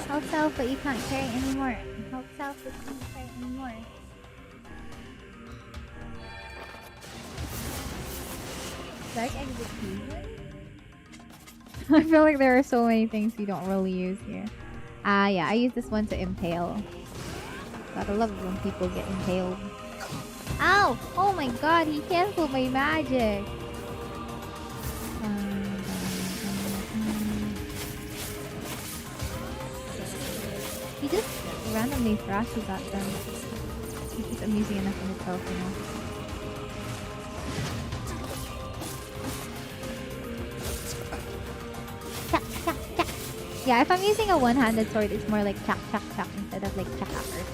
Help self, but you can't carry anymore. Help self, but you can't carry anymore. Dark execution? I feel like there are so many things you don't really use here. Yeah, I use this one to impale. Gotta love it when people get impaled. Ow! Oh my god, he canceled my magic! He just randomly thrashes at them. He's just amusing enough in itself, you know. Chak, chak, chak. Yeah, if I'm using a one-handed sword, it's more like chak, chak, chak instead of like chak, chak.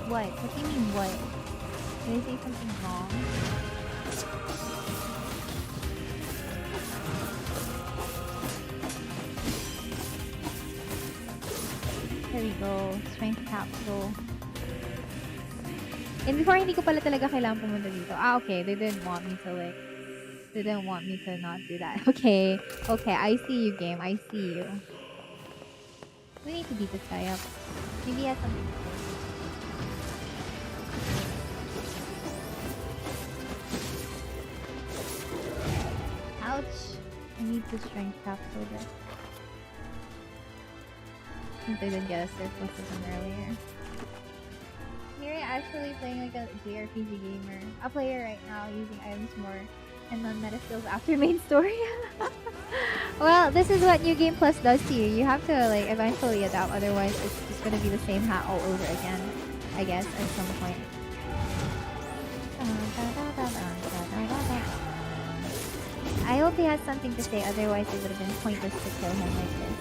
What? What do you mean what? Did I say something wrong? There we go. Strength capsule. And before, hindi ko pala talaga kailangan pumunta dito. Okay. They didn't want me to like... They didn't want me to not do that. Okay. I see you, game. I see you. We need to beat this guy up. Maybe he has something to say. Ouch! I need to strength capsule this. Since I didn't get a surplus of them earlier. Miria actually playing like a JRPG gamer. A player right now using items more and non-meta skills after main story. Well, this is what New Game Plus does to you. You have to like eventually adapt, otherwise it's just gonna be the same hat all over again, I guess, at some point. I hope he has something to say, otherwise it would have been pointless to kill him like this.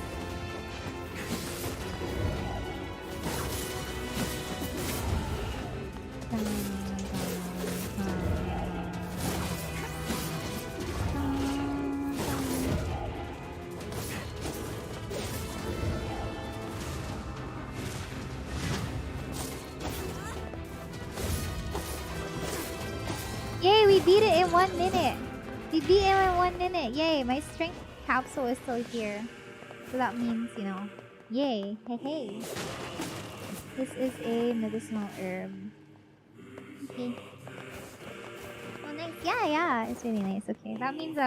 Yay, we beat it in 1 minute! We beat him in 1 minute! Yay, my strength capsule is still here. So that means, you know, yay! Hey! This is a medicinal herb. Okay. Oh, nice! Yeah, it's really nice. Okay, that means,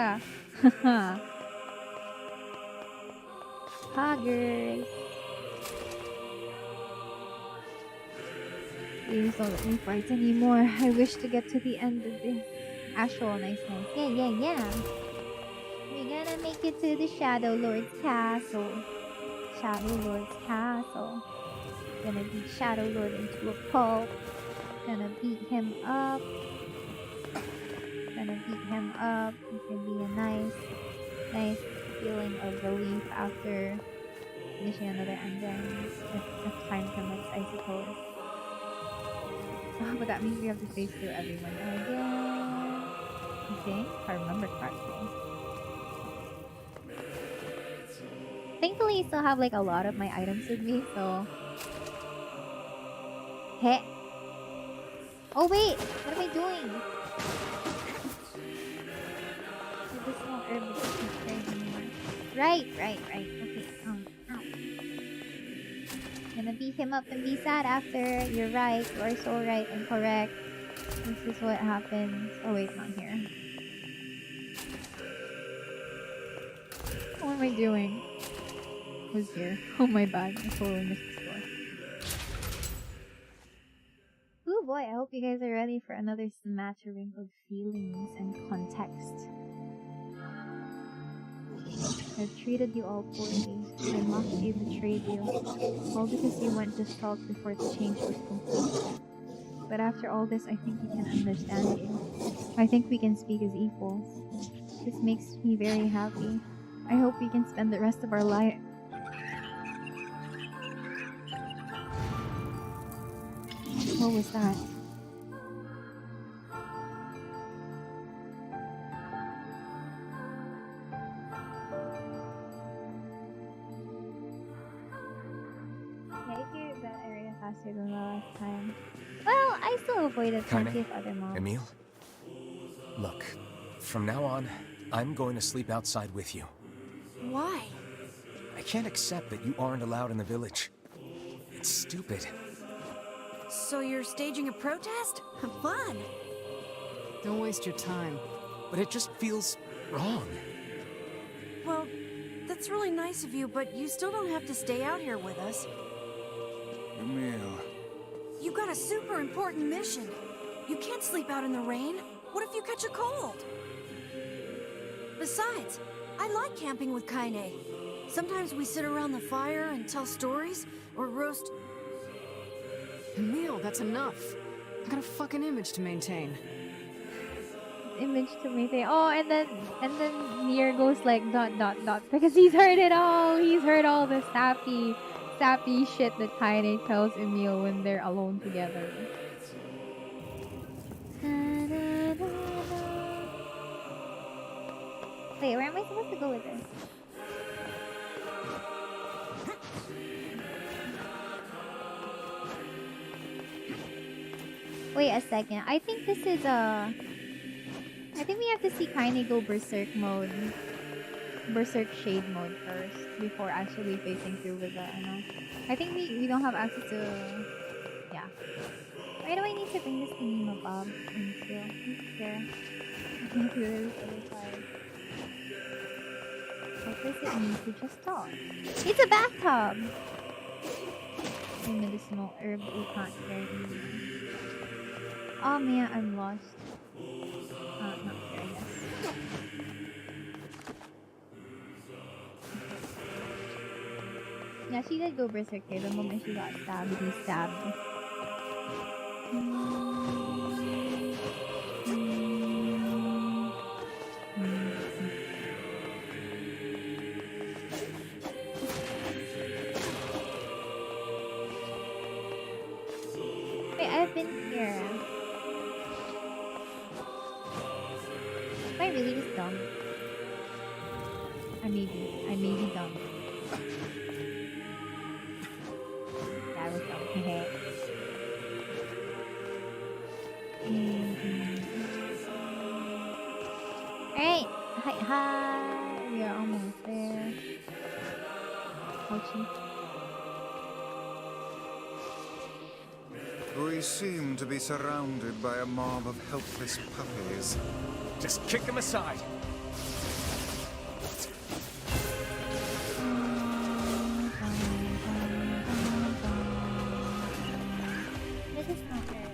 Poggers! Please don't let me fight anymore. I wish to get to the end of this. Astral, nice. Yeah. We're gonna gonna make it to the Shadow Lord's castle. Shadow Lord's castle. Gonna beat Shadow Lord into a pulp. Gonna beat him up. Gonna beat him up. It can be a nice feeling of relief after finishing another ending. If time permits, I suppose. Oh, but that means we have to face through everyone again. I think, if I remember correctly. Thankfully, I still have like a lot of my items with me, so. Hey. Oh wait, what am I doing? Medicinal herb isn't carried anymore. Right. Okay. Ow. Gonna beat him up and be sad after. You're right. You are so right and correct. This is what happens. Oh wait, not here. What am I doing? Was here. Oh my bad. I totally missed this door. Ooh boy, I hope you guys are ready for another smattering of feelings and context. I've treated you all poorly. I mocked you, betrayed you. All because you went to stalk before the change was complete. But after all this, I think we can understand you. I think we can speak as equals. This makes me very happy. I hope we can spend the rest of our life. What was that? Yeah, I cleared that area faster than the last time. Well, I still avoided plenty of other mobs. Emile? Look, from now on, I'm going to sleep outside with you. Why? I can't accept that you aren't allowed in the village. It's stupid. So you're staging a protest? Fun! Don't waste your time. But it just feels wrong. Well, that's really nice of you, but you still don't have to stay out here with us. Emile. You got a super important mission. You can't sleep out in the rain. What if you catch a cold? Besides, I like camping with Kaine. Sometimes we sit around the fire and tell stories, or roast... Emile, that's enough. I got a fucking image to maintain. Image to maintain. Oh, and then NIER goes like ... because he's heard it all. He's heard all the sappy shit that Kaine tells Emile when they're alone together. Wait, where am I supposed to go with this? Wait a second. I think this is I think we have to see Kaine go berserk mode. Berserk shade mode first before actually facing through with the I think we don't have access to yeah. Why do I need to bring this thingy bob into here? What does it mean to just talk? It's a bathtub! A medicinal herb we can't carry anymore. Oh man, I'm lost. Not here, I guess. Yeah, she did go berserk here the moment she got stabbed. He stabbed. Wait, I've been here. Am I really just dumb? I may be dumb. Yeah, I was dumb. Hehe. Alright! Hi! We are almost there. Ouchie. We seem to be surrounded by a mob of helpless puppies. Just kick him aside. This is not good.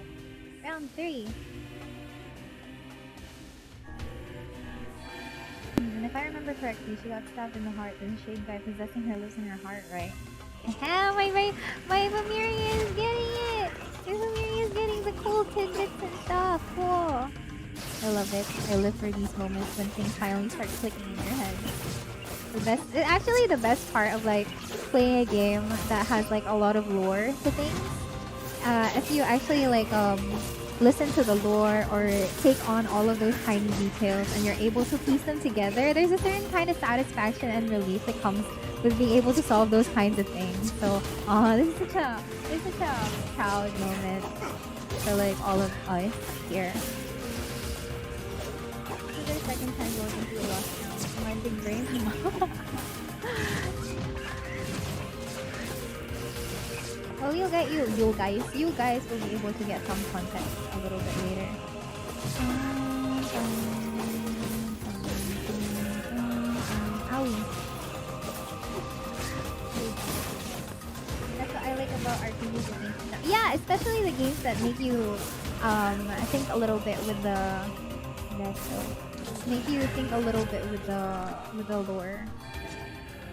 Round 3. And if I remember remember correctly, she got stabbed in the heart, and the shade guy possessing her lives in her heart, right? My Miria is getting it! My Miria is getting the cool tidbits and stuff. Cool. I love it. I live for these moments when things finally start clicking in your head. Actually the best part of like playing a game that has like a lot of lore to things. If you actually like listen to the lore or take on all of those tiny details and you're able to piece them together, there's a certain kind of satisfaction and relief that comes with being able to solve those kinds of things. So, this is such a proud moment for like all of us here. This is their second time going into a lockdown. My big brain. Well, you guys will be able to get some context a little bit later. Owie. That's what I like about RPGs and games. Yeah, especially the games that make you think a little bit with the make you think a little bit with the lore.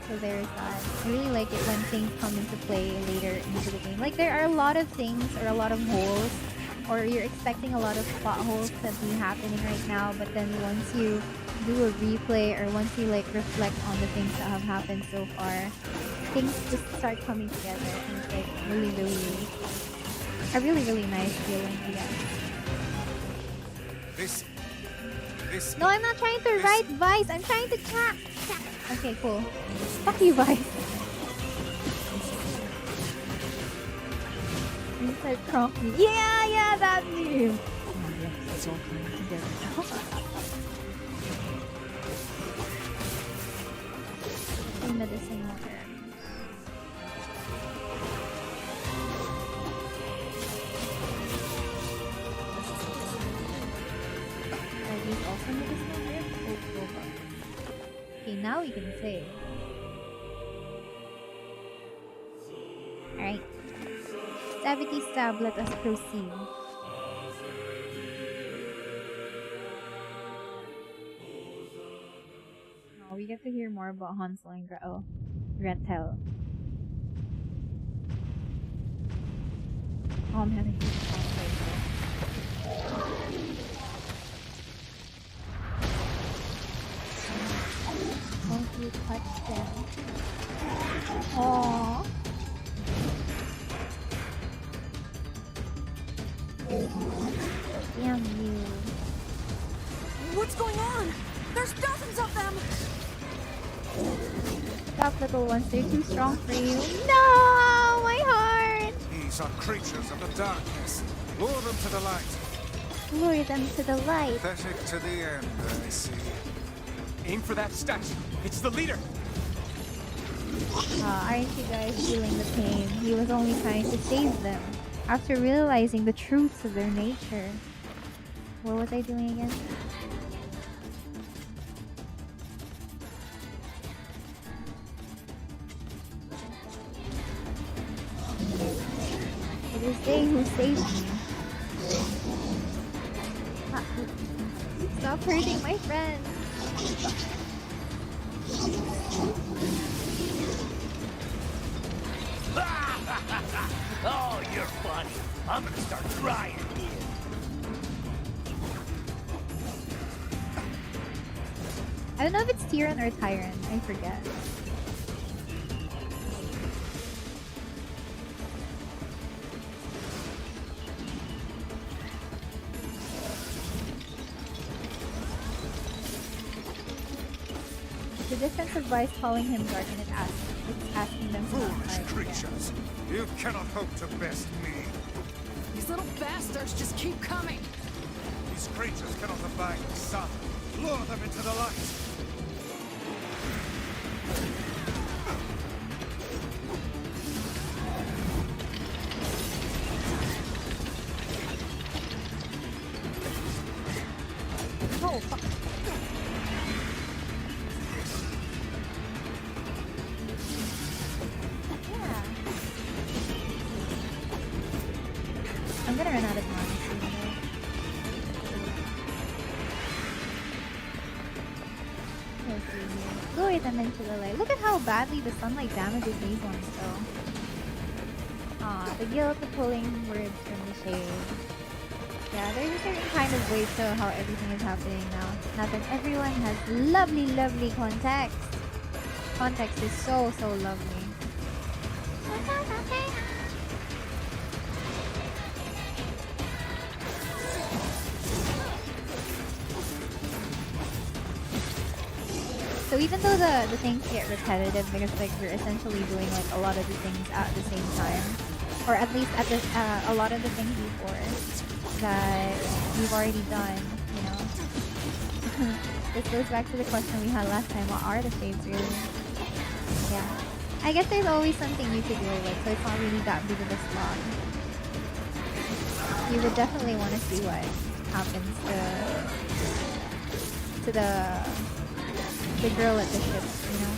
So there's that. I really like it when things come into play later into the game. Like there are a lot of things or a lot of holes, or you're expecting a lot of plot holes to be happening right now, but then once you do a replay or once you like reflect on the things that have happened so far, things just start coming together and it's like really a really nice feeling, I guess. No, I'm not trying to write Vice. I'm trying to chat. Okay, cool. Fuck you, Vice. Inside prompt me. Yeah, that meme. Oh, yeah, it's all coming together now. Medicine water. Are these also medicinal herbs? Okay, now we can save. Alright. Stabity stab, let us proceed. Oh, we get to hear more about Hansel and Gretel. Oh, I'm having huge fun right now. Won't you touch them? Aww. Damn you. What's going on? There's dozens of them! Stop, little ones. They're too strong for you. No! My heart! These are creatures of the darkness. Lure them to the light. Lure them to the light. Pathetic to the end, I see. Aim for that statue. It's the leader. Aren't you guys feeling the pain? He was only trying to save them. After realizing the truths of their nature. What was I doing again? It is they who saved me. Stop hurting my friend. Oh, you're funny. I'm gonna start crying here. I don't know if it's Tyrion or Tyron. I forget. The defensive voice calling him dark and it's asking them to Foolish creatures. You cannot hope to best me. These little bastards just keep coming. These creatures cannot abide the sun. Lure them into the light. Oh, fuck. Yeah. I'm gonna run out of mana soon, though. Let's see here. put them into the light. Look at how badly the sunlight damages these ones though. The guilt of pulling words from the shade. Yeah, there's a certain kind of way to how everything is happening now. Not that everyone has lovely, lovely context. Context is so, so lovely. So even though the things get repetitive because like you're essentially doing like a lot of the things at the same time, or at least at the a lot of the things before that you've already done, you know. This goes back to the question we had last time: what are the shades really? Yeah, I guess there's always something new to deal with, so it's not really that big of a slog. You would definitely want to see what happens to the girl at the ship, you know.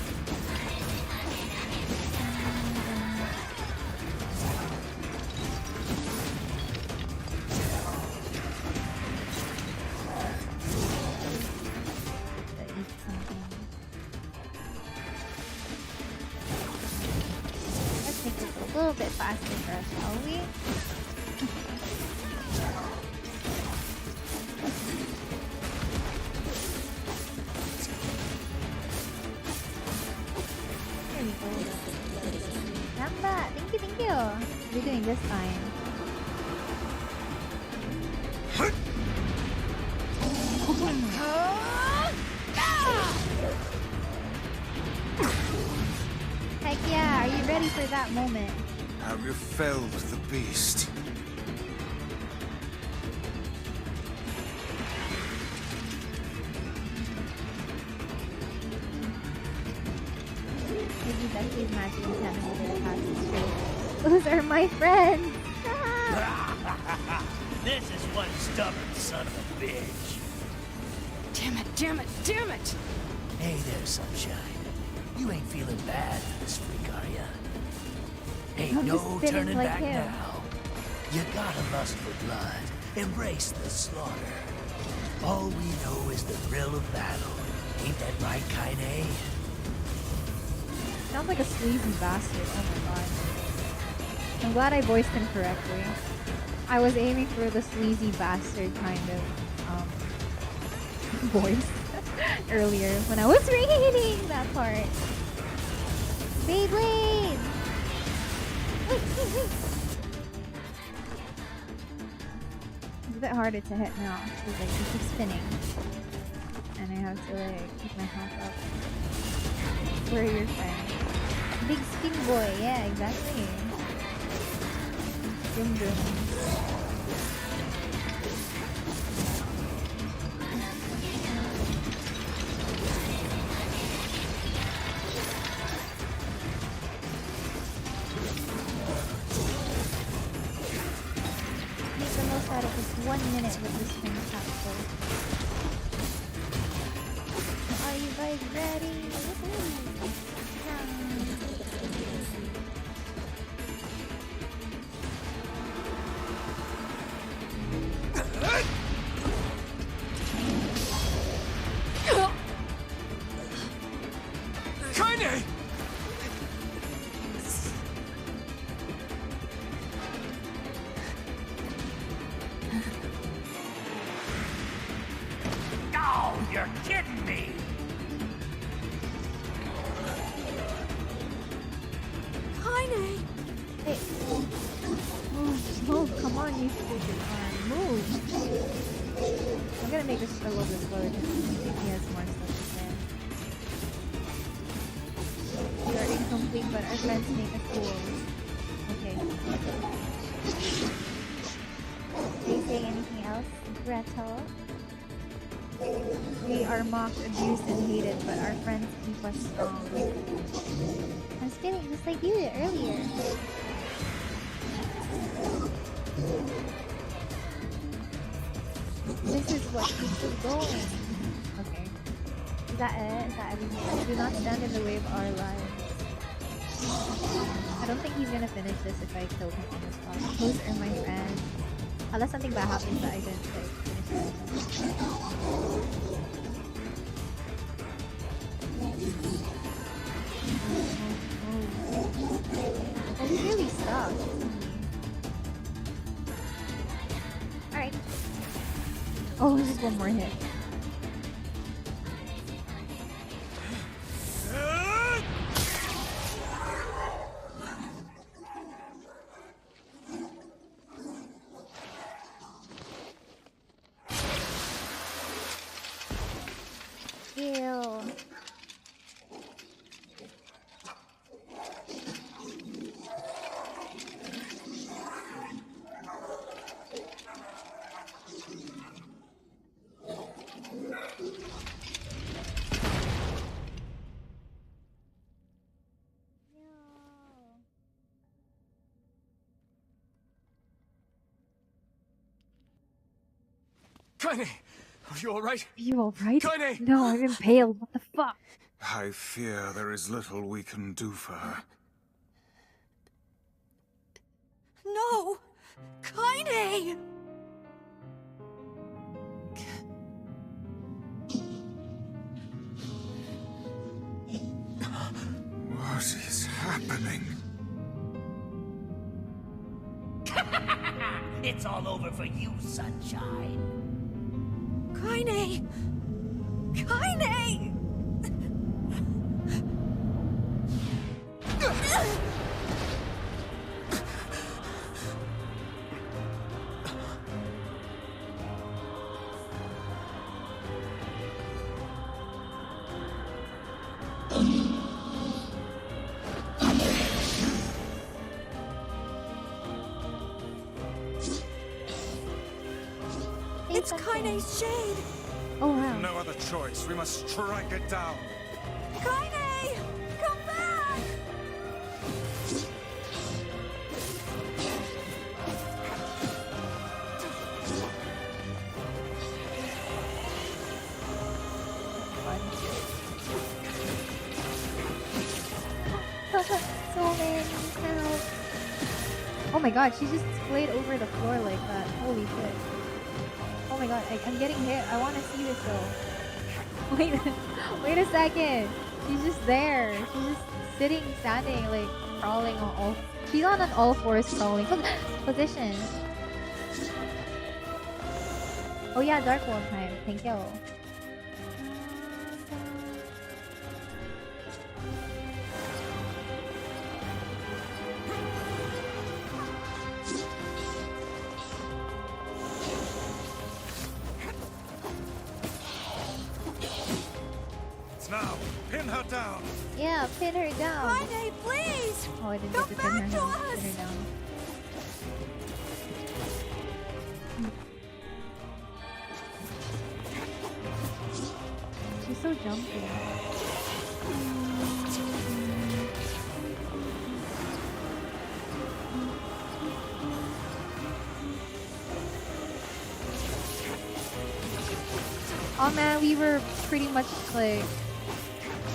Let's make this a little bit faster for us, shall we? Thank you. We're doing this fine. Heck yeah, are you ready for that moment? Have you felled the beast? Maybe Becky's magic centimeter passes straight. Those are my friends! This is one stubborn son of a bitch. Damn it, damn it, damn it! Hey there, Sunshine. You ain't feeling bad for this freak, are ya? Ain't I'm no just spinning turning like back him. now. You gotta lust for blood. Embrace the slaughter. All we know is the thrill of battle. Ain't that right, Kaine? Sounds like a sleazy bastard, oh my god. I'm glad I voiced him correctly. I was aiming for the sleazy bastard kind of voice earlier when I was reading that part. Beyblade! Wait. It's a bit harder to hit now because like you keep spinning. And I have to like keep my hands up. Where are your friends? Big spin boy, yeah, exactly. Boom boom. Make the most out of this 1 minute with this thing capsule. Are you guys ready? Kaine! Oh, you're kidding me! Kaine! Hey. Move, come on, you stupid arm. Move. I'm gonna make this a little bit slower just in case he has more stuff to say. You are incomplete, but our friends make us fools. Okay. Are you saying anything else, Gretel? We are mocked, abused, and hated, but our friends keep us strong. I'm spinning just like you did earlier. This is what keeps us going. Okay. Is that it? Is that everything? Do not stand in the way of our lives. I don't think he's gonna finish this if I kill him on the spot. Those are my friends. Unless something bad happens that I didn't like, finish it. Oh, he's really stuck. Alright. Oh, just one more hit. Ew. Kaine! Are you alright? Are you alright? Kaine! No, I'm impaled. What the fuck? I fear there is little we can do for her. No! Kaine! What is happening? It's all over for you, sunshine. Kaine! Kaine! It's Kaine's shade! Oh wow. No other choice. We must strike it down. Kaine! Come back! So many help. Oh my god, she just splayed over the floor like that. Holy shit. Oh my god, I'm getting hit. I want to see this though. Wait a second. She's just there. She's just sitting, standing, like crawling on all. She's on an all fours crawling position. Oh yeah, dark wall time. Thank you. Now, pin her down. Yeah, pin her down. Kaine, please! Oh, I didn't Come get to pin her back to down. us! Pin her down. She's so jumpy. Oh man, we were pretty much like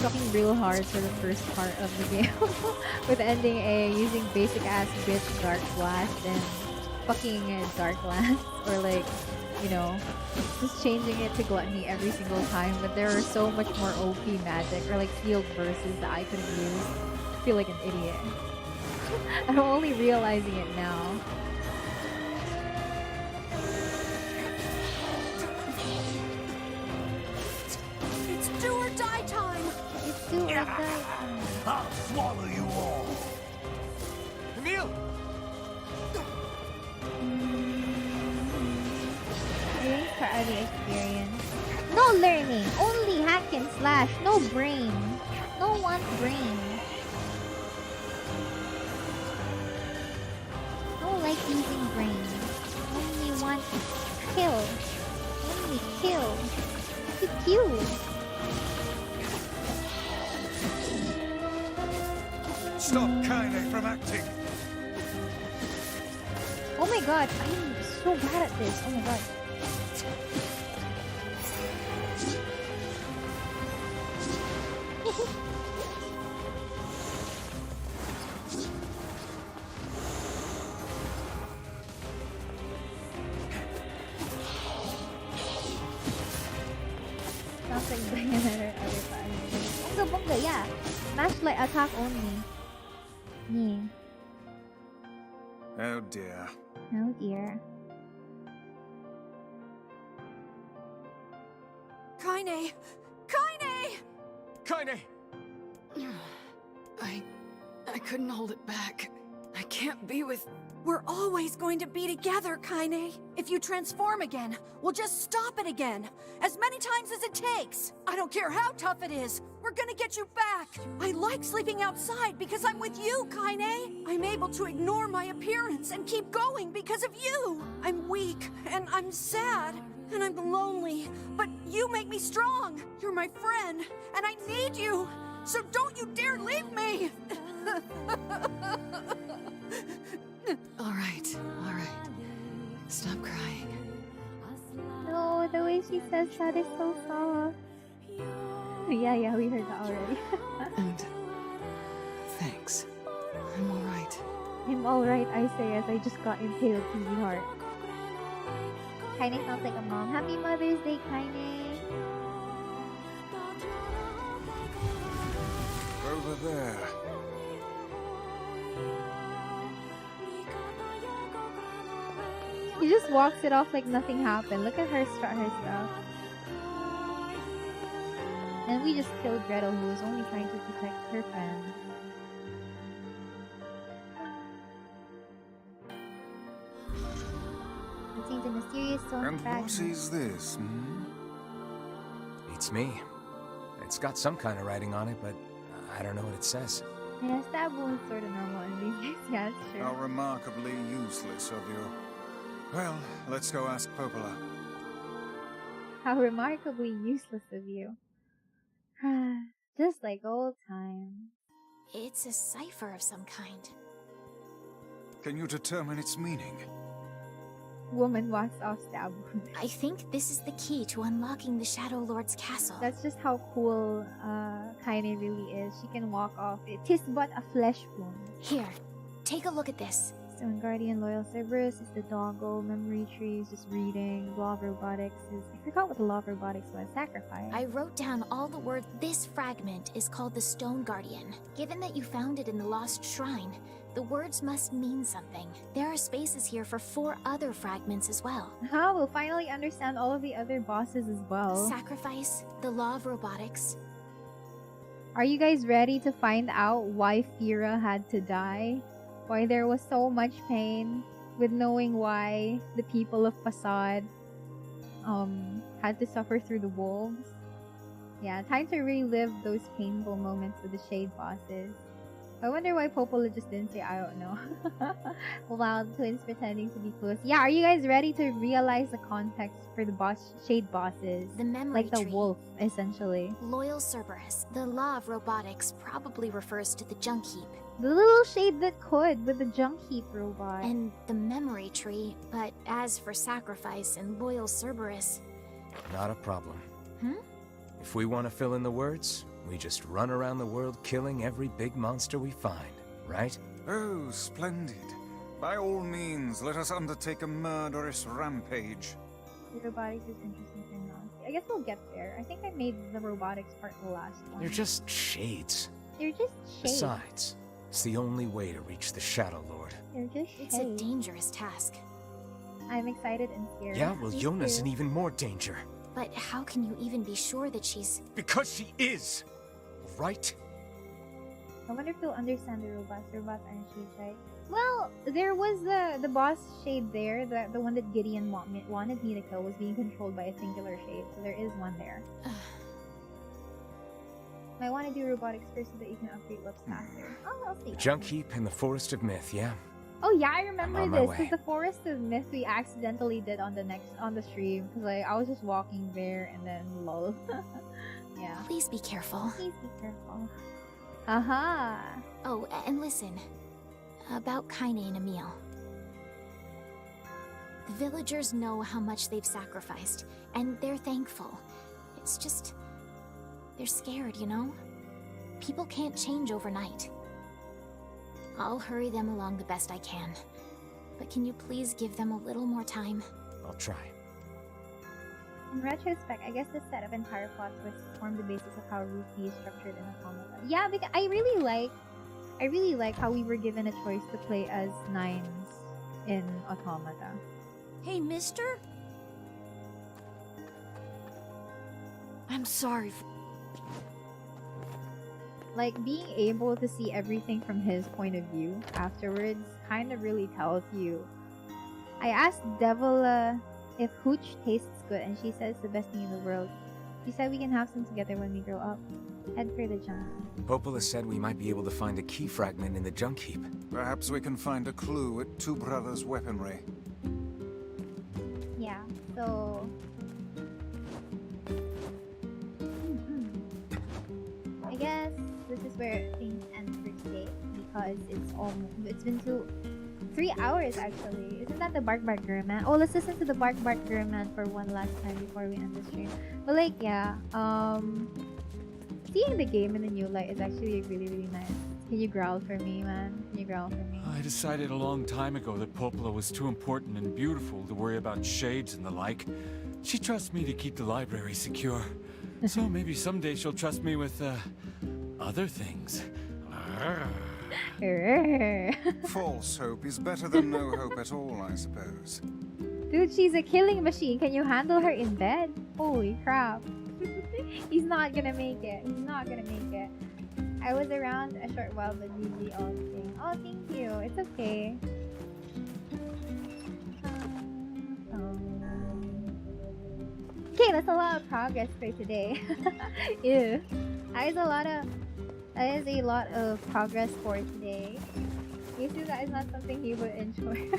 sucking real hard for the first part of the game with ending A using basic ass bitch Dark Blast and fucking Dark Blast or like, you know, just changing it to Gluttony every single time, but there are so much more OP magic or like sealed verses that I could have used. I feel like an idiot. I'm only realizing it now. It's do or die time! It's do or die time. I'll swallow you all. Emil! Thanks for early experience. No learning, only hack and slash, no brain. No one brain. No like using brain. Only want kill. Only kill. Kill. Stop Kaine from acting. Oh my god, I'm so bad at this. Oh my god. Sounds like Bayonetta other time. Bunga, yeah. Match like attack only. Me. Oh dear. Oh dear. Kaine! Kaine! Kaine! I couldn't hold it back. I can't be with... We're always going to be together, Kaine. If you transform again, we'll just stop it again. As many times as it takes. I don't care how tough it is. We're gonna get you back. I like sleeping outside because I'm with you, Kaine. I'm able to ignore my appearance and keep going because of you. I'm weak, and I'm sad, and I'm lonely. But you make me strong. You're my friend, and I need you. So don't you dare leave me. All right. Stop crying. No, the way she says that is so soft. Yeah, we heard that already. And... thanks. I'm alright. I'm alright, I say as I just got impaled to the heart. Kaine sounds like a mom. Happy Mother's Day, Kaine! Over there. She just walks it off like nothing happened. Look at her strut her stuff. And we just killed Gretel, who was only trying to protect her friend. Contains a mysterious stone And fragment. what is this, hmm? Beats me. It's got some kind of writing on it, but I don't know what it says. Yeah, stab wounds sort of normal in these days. Yeah, it's true. How remarkably useless of you. Well, let's go ask Popola. How remarkably useless of you. Just like old times. It's a cipher of some kind. Can you determine its meaning? Woman walks off stab wound. I think this is the key to unlocking the Shadow Lord's castle. That's just how cool Kaine really is. She can walk off. It is but a flesh wound. Here, take a look at this. Stone Guardian, Loyal Cerberus is the doggo. Memory tree is just reading. Law of Robotics is... I forgot what the Law of Robotics was. Sacrifice. I wrote down all the words. This fragment is called the Stone Guardian. Given that you found it in the Lost Shrine, the words must mean something. There are spaces here for 4 other fragments as well. We'll finally understand all of the other bosses as well. Sacrifice, the Law of Robotics. Are you guys ready to find out why Fira had to die? Why there was so much pain with knowing why the people of Facade had to suffer through the wolves? Yeah, time to relive those painful moments with the Shade bosses. I wonder why Popola just didn't say, I don't know. Wild twins pretending to be close. Yeah, are you guys ready to realize the context for the Shade bosses? The memory like the tree. wolf, essentially. Loyal Cerberus. The Law of Robotics probably refers to the junk heap. The little shade that could with the junk heap robot. And the memory tree, but as for Sacrifice and Loyal Cerberus... Not a problem. Hmm? If we want to fill in the words, we just run around the world killing every big monster we find, right? Oh, splendid. By all means, let us undertake a murderous rampage. The robotics is interesting for now. I guess we'll get there. I think I made the robotics part the last one. They're just shades. They're just shades. Besides, it's the only way to reach the Shadow Lord. They're just It's a dangerous task. I'm excited and scared. Yeah, well, Me Yona's too. in even more danger. But how can you even be sure that she's... Because she is! Right? I wonder if you'll understand the robots. Robots aren't shades, right? Well, there was the boss shade there. The one that Gideon wanted me to kill was being controlled by a singular shade. So there is one there. I want to do robotics first so that you can upgrade what's faster. Oh, I'll see. Junk heap in the Forest of Myth, yeah? Oh yeah, I remember I'm on my this. way. Because the Forest of Myth we accidentally did on the stream. Because I was just walking there and then lol. Yeah. Please be careful. Please be careful. Aha. Oh, and listen. About Kaine and Emil. The villagers know how much they've sacrificed, and they're thankful. It's just... they're scared, you know? People can't change overnight. I'll hurry them along the best I can. But can you please give them a little more time? I'll try. In retrospect, I guess the set of entire plots was formed the basis of how Ruthie is structured in Automata. Yeah, because I I really like how we were given a choice to play as nines in Automata. Hey, mister? I'm sorry. Like, being able to see everything from his point of view afterwards kind of really tells you. I asked Devil if hooch tastes good, and she says the best thing in the world. She said we can have some together when we grow up. Head for the junk. Popola said we might be able to find a key fragment in the junk heap. Perhaps we can find a clue at Two Brothers' weaponry. Yeah, so... I guess this is where things end for today, because it's been 3 hours actually. Isn't that the Bark Bark Girl Man? Oh, let's listen to the Bark Bark Girl Man for one last time before we end the stream. But like, yeah, seeing the game in the new light is actually really, really nice. Can you growl for me, man? Can you growl for me? I decided a long time ago that Popola was too important and beautiful to worry about shades and the like. She trusts me to keep the library secure. So maybe someday she'll trust me with, other things. False hope is better than no hope at all, I suppose. Dude, she's a killing machine. Can you handle her in bed? Holy crap. He's not gonna make it. He's not gonna make it. I was around a short while, but GG all the thing. Oh, thank you. It's okay. Okay, that's a lot of progress for today. Ew. That is a lot of progress for today. Usually that is not something he would enjoy.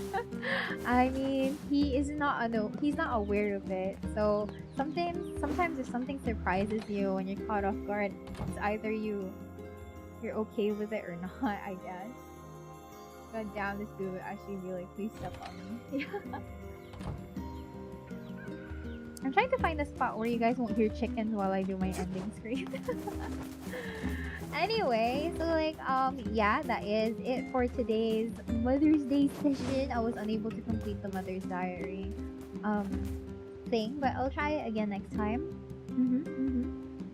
I mean, he's not aware of it. So sometimes if something surprises you when you're caught off guard, it's either you're okay with it or not, I guess. God damn, this dude would actually be like, please step on me. I'm trying to find a spot where you guys won't hear chickens while I do my ending screen. Anyway, so like, yeah, that is it for today's Mother's Day session. I was unable to complete the Mother's Diary thing, but I'll try it again next time.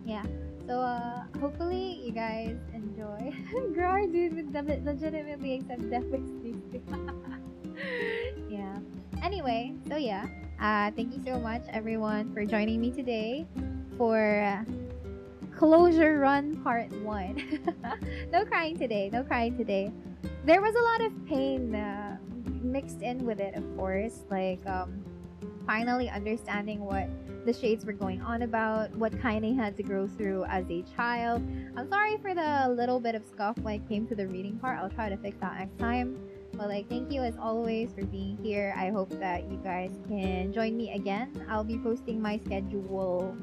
Yeah. So hopefully you guys enjoy. Grar, dude, would legitimately accept death with yeah. Anyway, so yeah. Thank you so much, everyone, for joining me today for Closure Run Part 1. No crying today. No crying today. There was a lot of pain mixed in with it, of course. Like, finally understanding what the shades were going on about, what Kaine had to go through as a child. I'm sorry for the little bit of scuff when it came to the reading part. I'll try to fix that next time. But like, thank you as always for being here. I hope that you guys can join me again. I'll be posting my schedule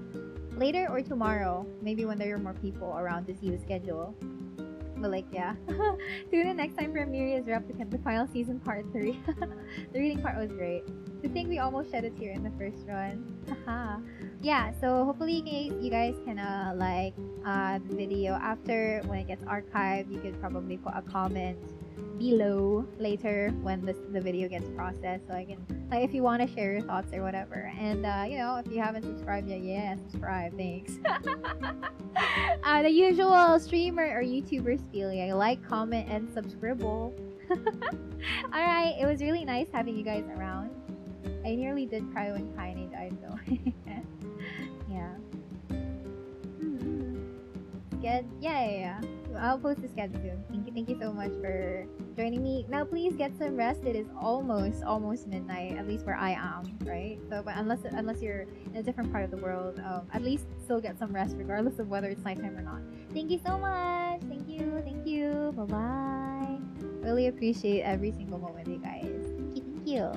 later or tomorrow, maybe when there are more people around to see the schedule. But like, yeah. Tune in next time for Miria's Replicant, the final season part 3. The reading part was great. To think we almost shed a tear in the first run. Haha. Yeah, so hopefully you guys can like the video after when it gets archived. You could probably put a comment below later when the video gets processed, so I can, like, if you want to share your thoughts or whatever. And you know, if you haven't subscribed yet, yeah, subscribe. Thanks. The usual streamer or YouTuber spiel, like, comment, and subscribe. Alright, it was really nice having you guys around. I nearly did cry when Kaine died though. Yeah. Yeah. I'll post the schedule soon. Thank you so much for joining me. Now please get some rest. It is almost midnight, at least where I am, right? So, but unless you're in a different part of the world, at least still get some rest regardless of whether it's nighttime or not. Thank you so much. Thank you. Bye bye. Really appreciate every single moment, you guys. Thank you.